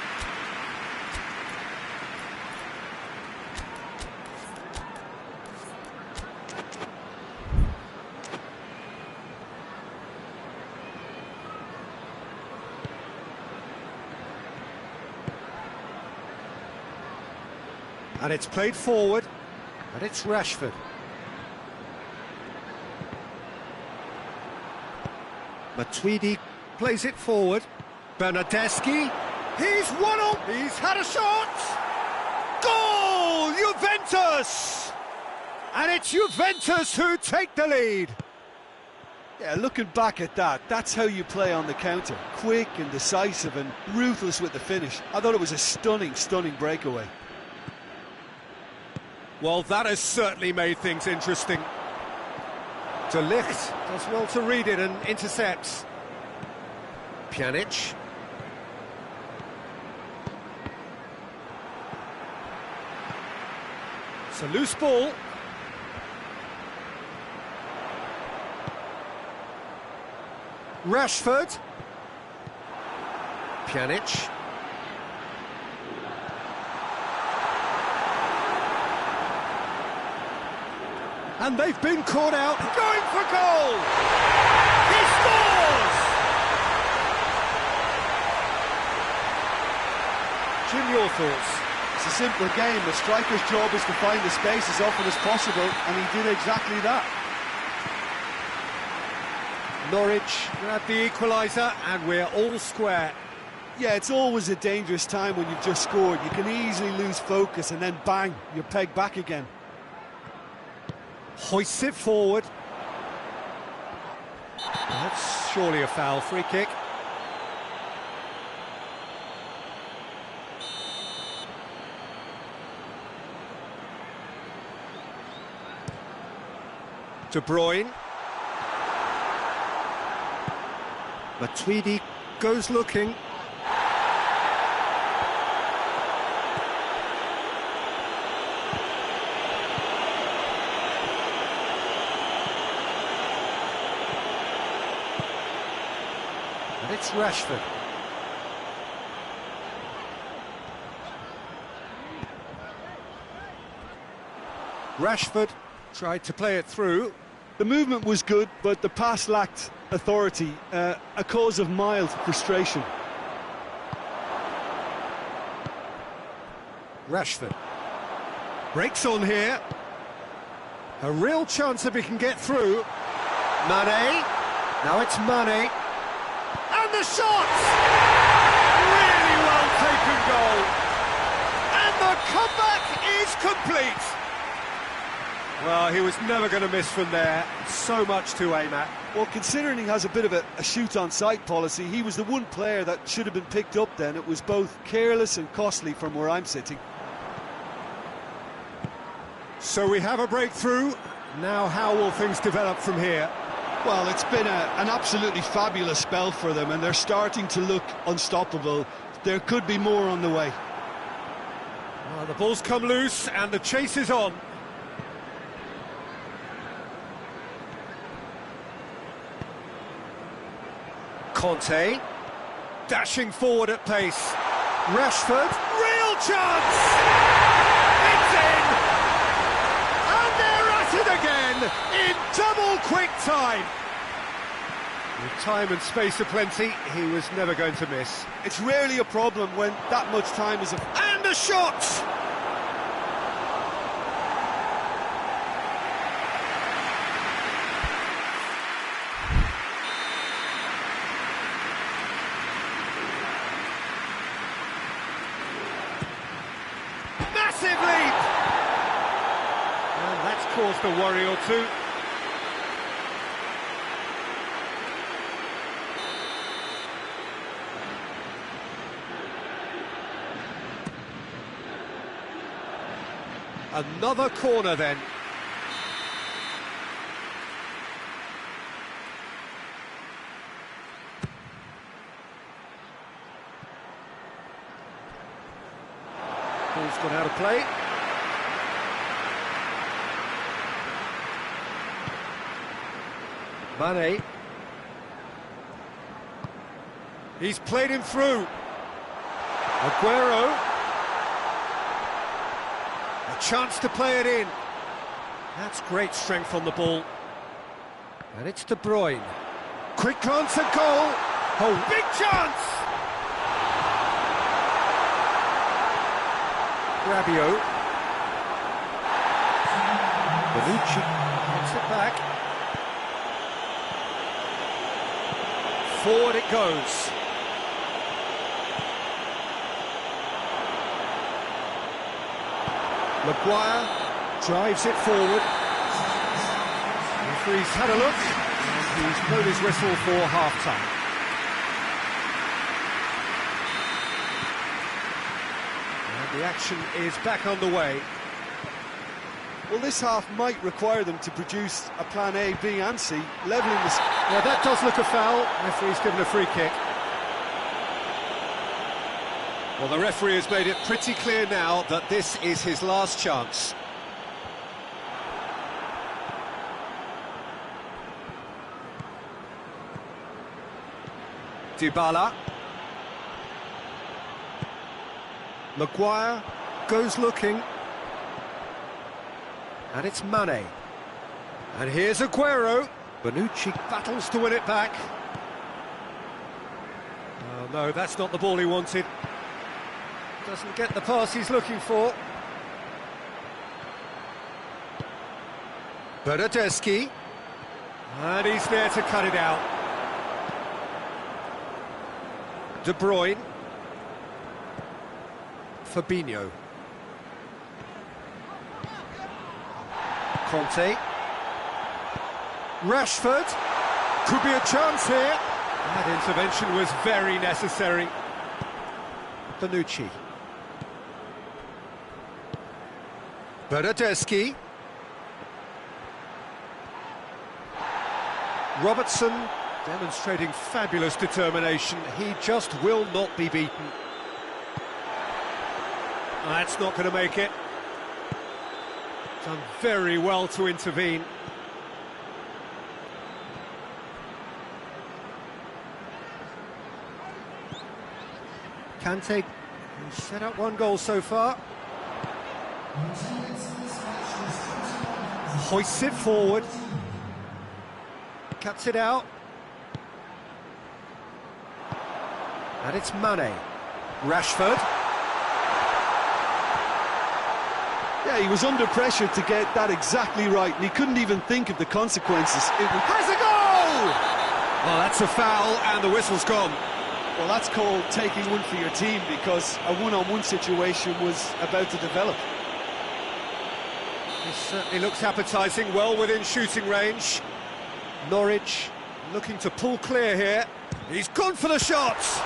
And it's played forward, and it's Rashford. Matuidi plays it forward. Bernardeschi. He's one on. He's had a shot. Goal! Juventus! And it's Juventus who take the lead. Yeah, looking back at that, that's how you play on the counter. Quick and decisive and ruthless with the finish. I thought it was a stunning, stunning breakaway. Well, that has certainly made things interesting. De Ligt does well to read it and intercepts. Pjanic. It's a loose ball. Rashford. Pjanic. And they've been caught out. Going for goal! He scores! Jim, your thoughts? It's a simple game. The striker's job is to find the space as often as possible, and he did exactly that. Norwich grab the equaliser, and we're all square. Yeah, it's always a dangerous time when you've just scored. You can easily lose focus and then bang, you're pegged back again. Hoists it forward. That's surely a foul. Free kick. De Bruyne. Matuidi goes looking. And it's Rashford. Rashford tried to play it through. The movement was good, but the pass lacked authority, a cause of mild frustration. Rashford breaks on here. A real chance if he can get through. Mane. Now it's Mane. And the shot! Really well taken goal. And the comeback is complete. Well, he was never going to miss from there. So much to aim at. Well, considering he has a bit of a shoot-on-sight policy, he was the one player that should have been picked up then. It was both careless and costly from where I'm sitting. So we have a breakthrough. Now how will things develop from here? Well, it's been an absolutely fabulous spell for them, and they're starting to look unstoppable. There could be more on the way. Well, the ball's come loose and the chase is on. Conte, dashing forward at pace. Rashford, real chance! It's in! And they're at it again, in double quick time. With time and space aplenty, he was never going to miss. It's rarely a problem when that much time is... And a shot! Massive leap! And that's caused a worry or two. Another corner then. Ball's gone out of play. Mane. He's played him through. Aguero. A chance to play it in. That's great strength on the ball. And it's De Bruyne. Quick glance at goal. Oh, big chance! Rabiot. Bonucci gets it back. Forward it goes. Maguire drives it forward. The referee's had a look, and he's blown his whistle for half-time. And the action is back on the way. Well, this half might require them to produce a plan A, B and C, levelling this... Yeah, that does look a foul. Referee's given a free kick. Well, the referee has made it pretty clear now that this is his last chance. Dybala. Maguire goes looking. And it's Mane. And here's Aguero. Bonucci battles to win it back. Oh, no, that's not the ball he wanted. Doesn't get the pass he's looking for. Bernardeschi. And he's there to cut it out. De Bruyne. Fabinho. Conte. Rashford. Could be a chance here. That intervention was very necessary. Bonucci. Bernardeschi. Robertson demonstrating fabulous determination. He just will not be beaten. That's not going to make it. Done very well to intervene. Kante has set up one goal so far. Hoists it forward. Cuts it out. And it's Mane. Rashford. Yeah, he was under pressure to get that exactly right, and he couldn't even think of the consequences. Has a goal! Well, that's a foul, and the whistle's gone. Well, that's called taking one for your team, because a one-on-one situation was about to develop. This certainly looks appetising, well within shooting range. Norwich looking to pull clear here. He's gone for the shots!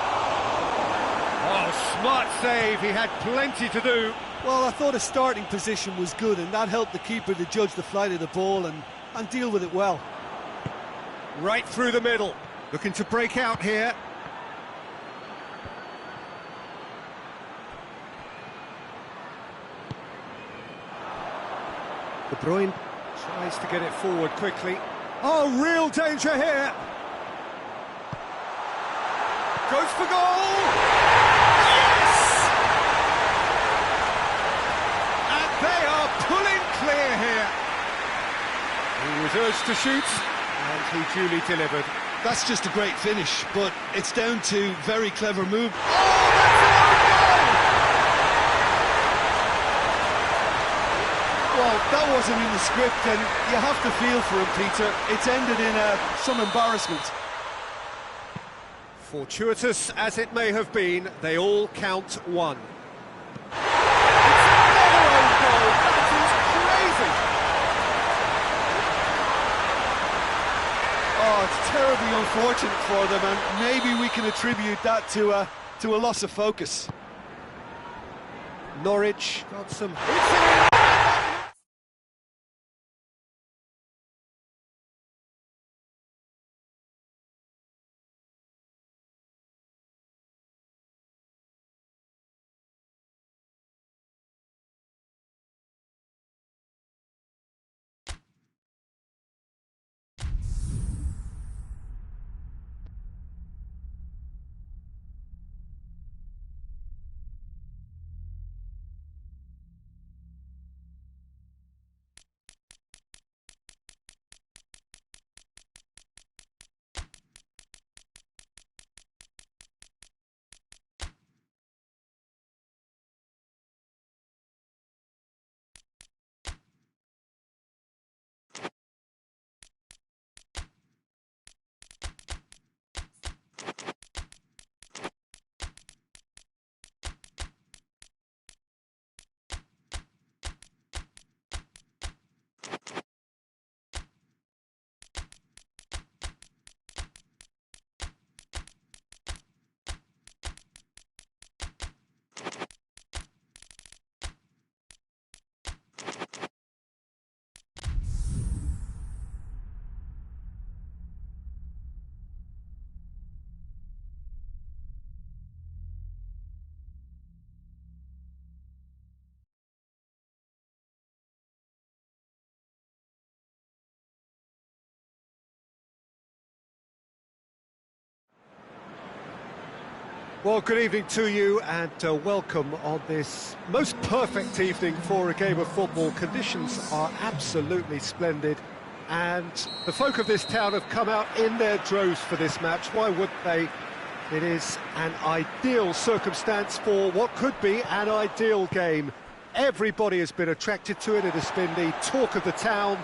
Oh, smart save, he had plenty to do. Well, I thought his starting position was good, and that helped the keeper to judge the flight of the ball and deal with it well. Right through the middle, looking to break out here. De Bruyne tries to get it forward quickly. Oh, real danger here. Goes for goal. Yes! And they are pulling clear here. He was urged to shoot, and he duly delivered. That's just a great finish, but it's down to very clever move. Oh, Well, that wasn't in the script, and you have to feel for him, Peter. It's ended in some embarrassment. fortuitous as it may have been, they all count one. It's another own goal. That is crazy. Oh, it's terribly unfortunate for them, and maybe we can attribute that to a loss of focus. Norwich got some... Well, good evening to you, and welcome on this most perfect evening for a game of football. Conditions are absolutely splendid, and the folk of this town have come out in their droves for this match. Why wouldn't they? It is an ideal circumstance for what could be an ideal game. Everybody has been attracted to it. It has been the talk of the town,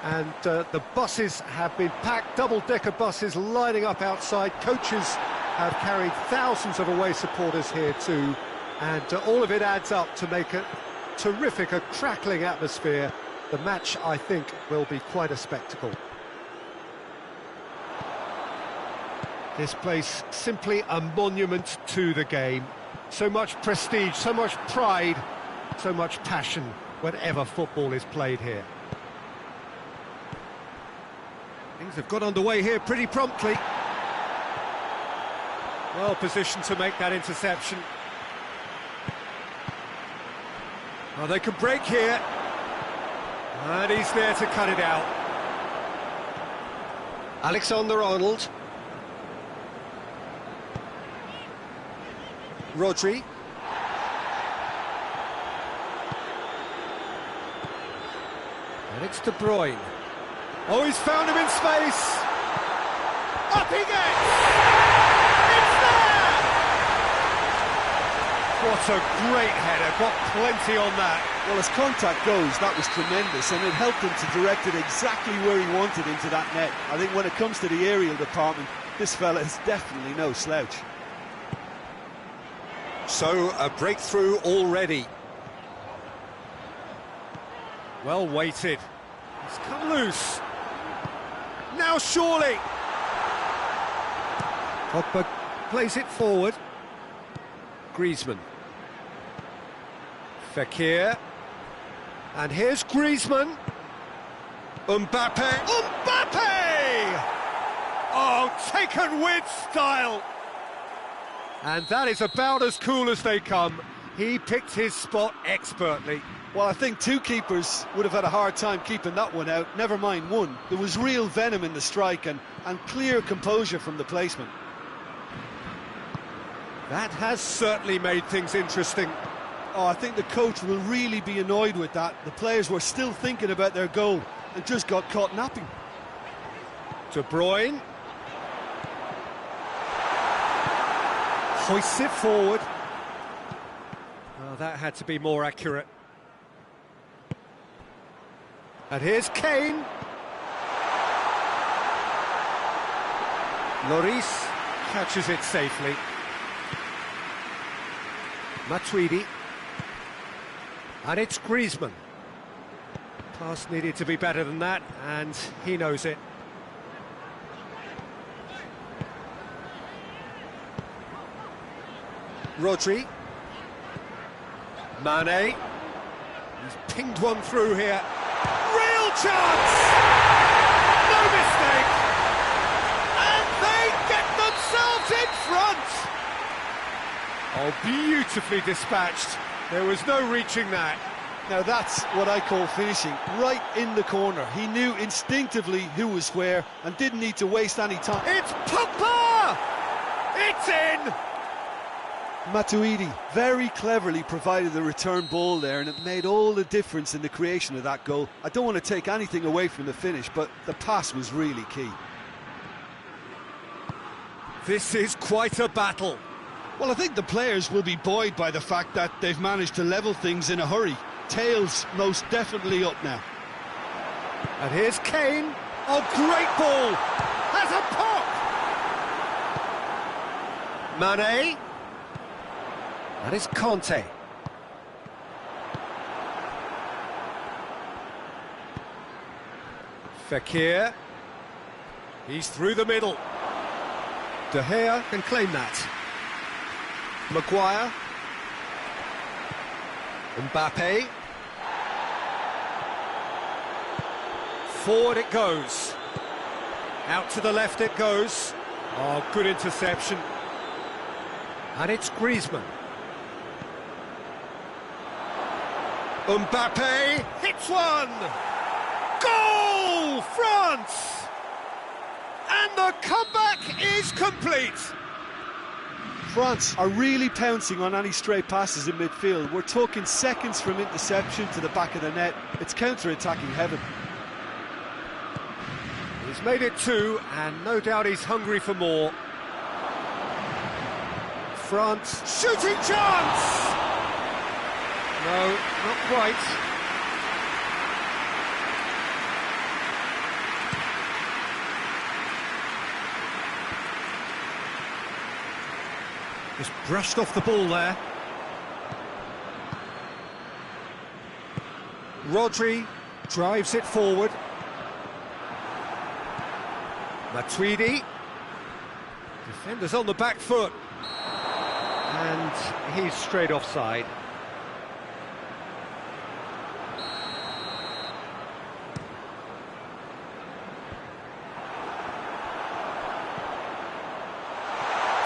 and the buses have been packed, double-decker buses lining up outside. Coaches have carried thousands of away supporters here too, And all of it adds up to make a terrific, a crackling atmosphere. The match, I think, will be quite a spectacle. This place simply a monument to the game. So much prestige, so much pride, so much passion whenever football is played here. Things have got underway here pretty promptly. Well positioned to make that interception. Oh, they can break here. And he's there to cut it out. Alexander-Arnold. Rodri. And it's De Bruyne. Oh, he's found him in space. Up he gets! It's there! What a great header, got plenty on that. Well, as contact goes, that was tremendous, and it helped him to direct it exactly where he wanted into that net. I think when it comes to the aerial department, this fella is definitely no slouch. So, a breakthrough already. Well weighted. It's come loose. Now surely. Pogba plays it forward. Griezmann. Fekir. And here's Griezmann. Mbappe. Mbappe! Oh, taken with style. And that is about as cool as they come. He picked his spot expertly. Well, I think two keepers would have had a hard time keeping that one out, never mind one. There was real venom in the strike and clear composure from the placement. That has certainly made things interesting. Oh, I think the coach will really be annoyed with that. The players were still thinking about their goal and just got caught napping. De Bruyne. Hoists it forward. Oh, that had to be more accurate. And here's Kane. Lloris catches it safely. Matuidi. And it's Griezmann. Pass needed to be better than that, and he knows it. Rodri. Mane. He's pinged one through here. Real chance! No mistake! And they get themselves in front! Oh, beautifully dispatched. There was no reaching that. Now that's what I call finishing, right in the corner. He knew instinctively who was where and didn't need to waste any time. It's Pogba! It's in! Matuidi very cleverly provided the return ball there, and it made all the difference in the creation of that goal. I don't want to take anything away from the finish, but the pass was really key. This is quite a battle. Well, I think the players will be buoyed by the fact that they've managed to level things in a hurry. Tails most definitely up now. And here's Kane. Oh, great ball! Has a pop! Mane. And it's Conte. Fekir. He's through the middle. De Gea can claim that. Maguire. Mbappe. Forward it goes. Out to the left it goes. Oh, good interception. And it's Griezmann. Mbappe hits one! Goal! France! And the comeback is complete! France are really pouncing on any stray passes in midfield. We're talking seconds from interception to the back of the net. It's counter-attacking heaven. He's made it two, and no doubt he's hungry for more. France, shooting chance! No, not quite. Just brushed off the ball there. Rodri drives it forward. Matuidi. Defenders on the back foot. And he's straight offside.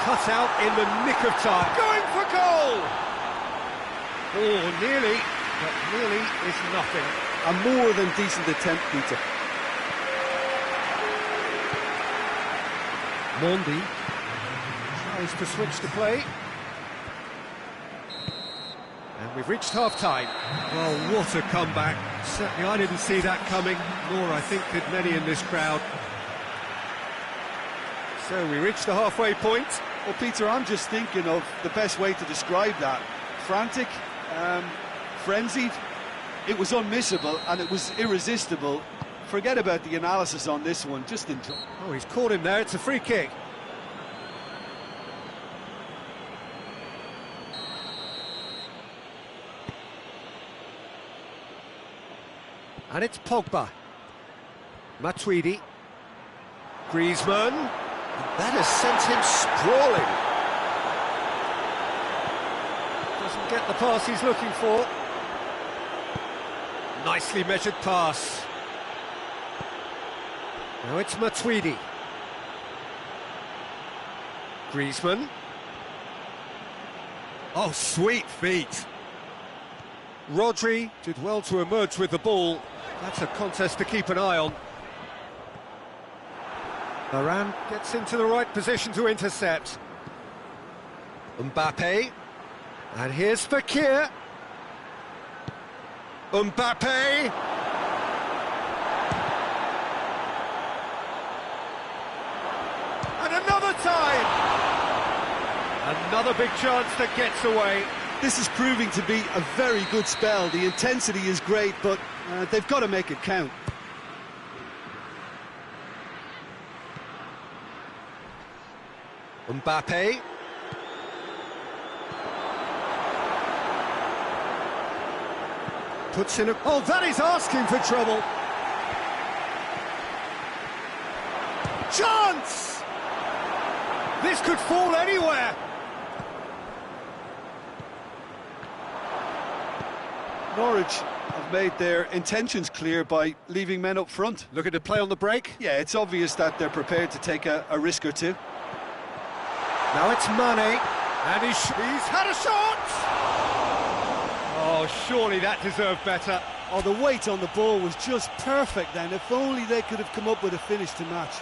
Cut out in the nick of time. Going for goal! Oh, nearly, but nearly is nothing. A more than decent attempt, Peter. Mondi tries to switch the play. And we've reached half-time. Well, what a comeback. Certainly I didn't see that coming, nor I think did many in this crowd. So we reached the halfway point. Well, Peter, I'm just thinking of the best way to describe that. Frantic, frenzied. It was unmissable and it was irresistible. Forget about the analysis on this one, just enjoy. Oh, he's caught him there, it's a free kick. And it's Pogba. Matuidi. Griezmann. And that has sent him sprawling. Doesn't get the pass he's looking for. Nicely measured pass. Now it's Matuidi. Griezmann. Oh, sweet feet. Rodri did well to emerge with the ball. That's a contest to keep an eye on. Varane gets into the right position to intercept. Mbappe. And here's Fekir. Mbappe. And another time! Another big chance that gets away. This is proving to be a very good spell. The intensity is great, but they've got to make it count. Mbappe. Puts in a... Oh, that is asking for trouble. Chance! This could fall anywhere. Norwich have made their intentions clear by leaving men up front. Looking to play on the break. Yeah, it's obvious that they're prepared to take a risk or two. Now it's Mane, and he's had a shot! Oh, surely that deserved better. Oh, the weight on the ball was just perfect then. If only they could have come up with a finish to match.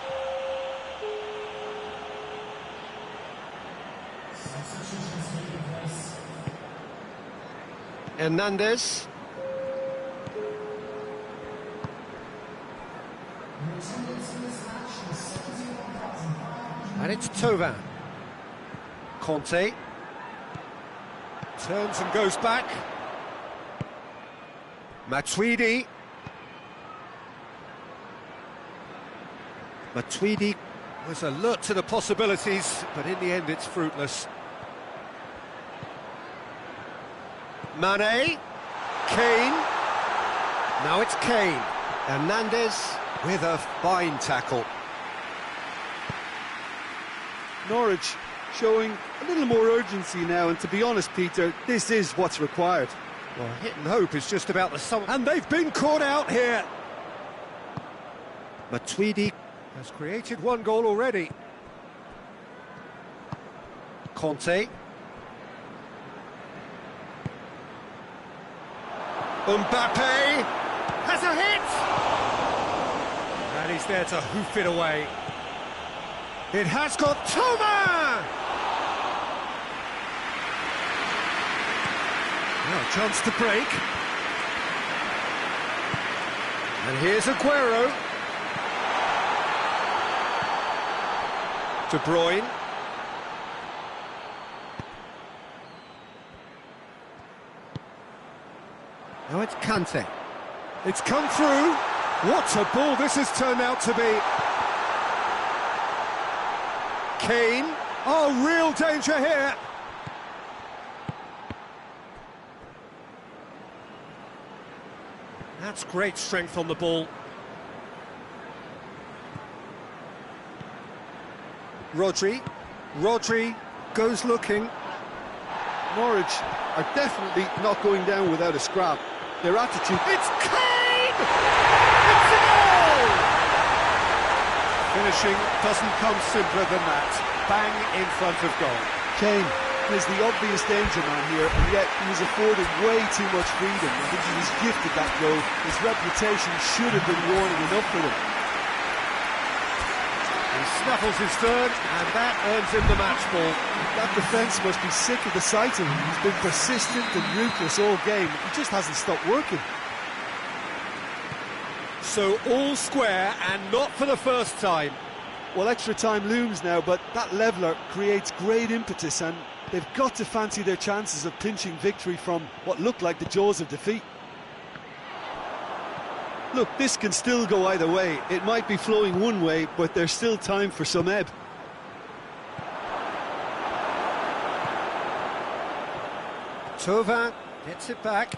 Hernandez. And it's Tovan. Conte. Turns and goes back. Matuidi. Matuidi was alert to the possibilities, but in the end it's fruitless. Mane. Kane. Now it's Kane. Hernandez with a fine tackle. Norwich showing a little more urgency now, and to be honest, Peter, this is what's required. Well, hit and hope is just about the sum, and they've been caught out here. Matuidi has created one goal already. Conte. Mbappe has a hit! And he's there to hoof it away. It has got Thomas! Now a chance to break. And here's Aguero. De Bruyne. Now it's Kante. It's come through. What a ball this has turned out to be. Kane. Oh, real danger here. That's great strength on the ball. Rodri goes looking. Norwich are definitely not going down without a scrap. Their attitude... It's Kane! It's a goal! Finishing doesn't come simpler than that. Bang in front of goal. Kane is the obvious danger man here, and yet he was afforded way too much freedom. I think he was gifted that goal. His reputation should have been warning enough for him. He snaffles his third, and that earns him the match ball. That defence must be sick of the sight of him. He's been persistent and ruthless all game. He just hasn't stopped working. So all square, and not for the first time. Well, extra time looms now, but that leveller creates great impetus, and they've got to fancy their chances of pinching victory from what looked like the jaws of defeat. Look, this can still go either way. It might be flowing one way, but there's still time for some ebb. Thauvin gets it back.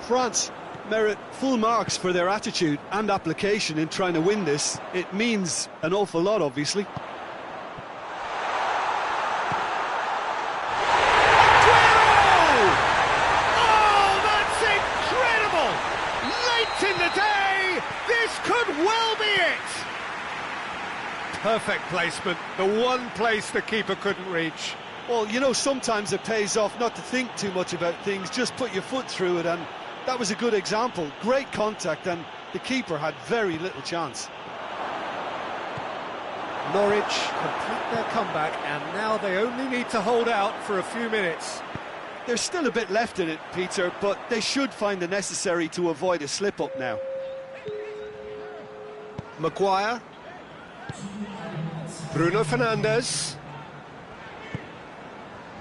France merit full marks for their attitude and application in trying to win this. It means an awful lot, obviously. In the day, this could well be it. Perfect placement, the one place the keeper couldn't reach. Well, you know, sometimes it pays off not to think too much about things, just put your foot through it, and that was a good example. Great contact, and the keeper had very little chance. Norwich complete their comeback, and now they only need to hold out for a few minutes. There's still a bit left in it, Peter, but they should find the necessary to avoid a slip-up now. Maguire. Bruno Fernandes.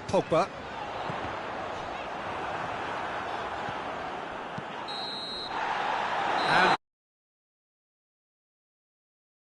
Pogba.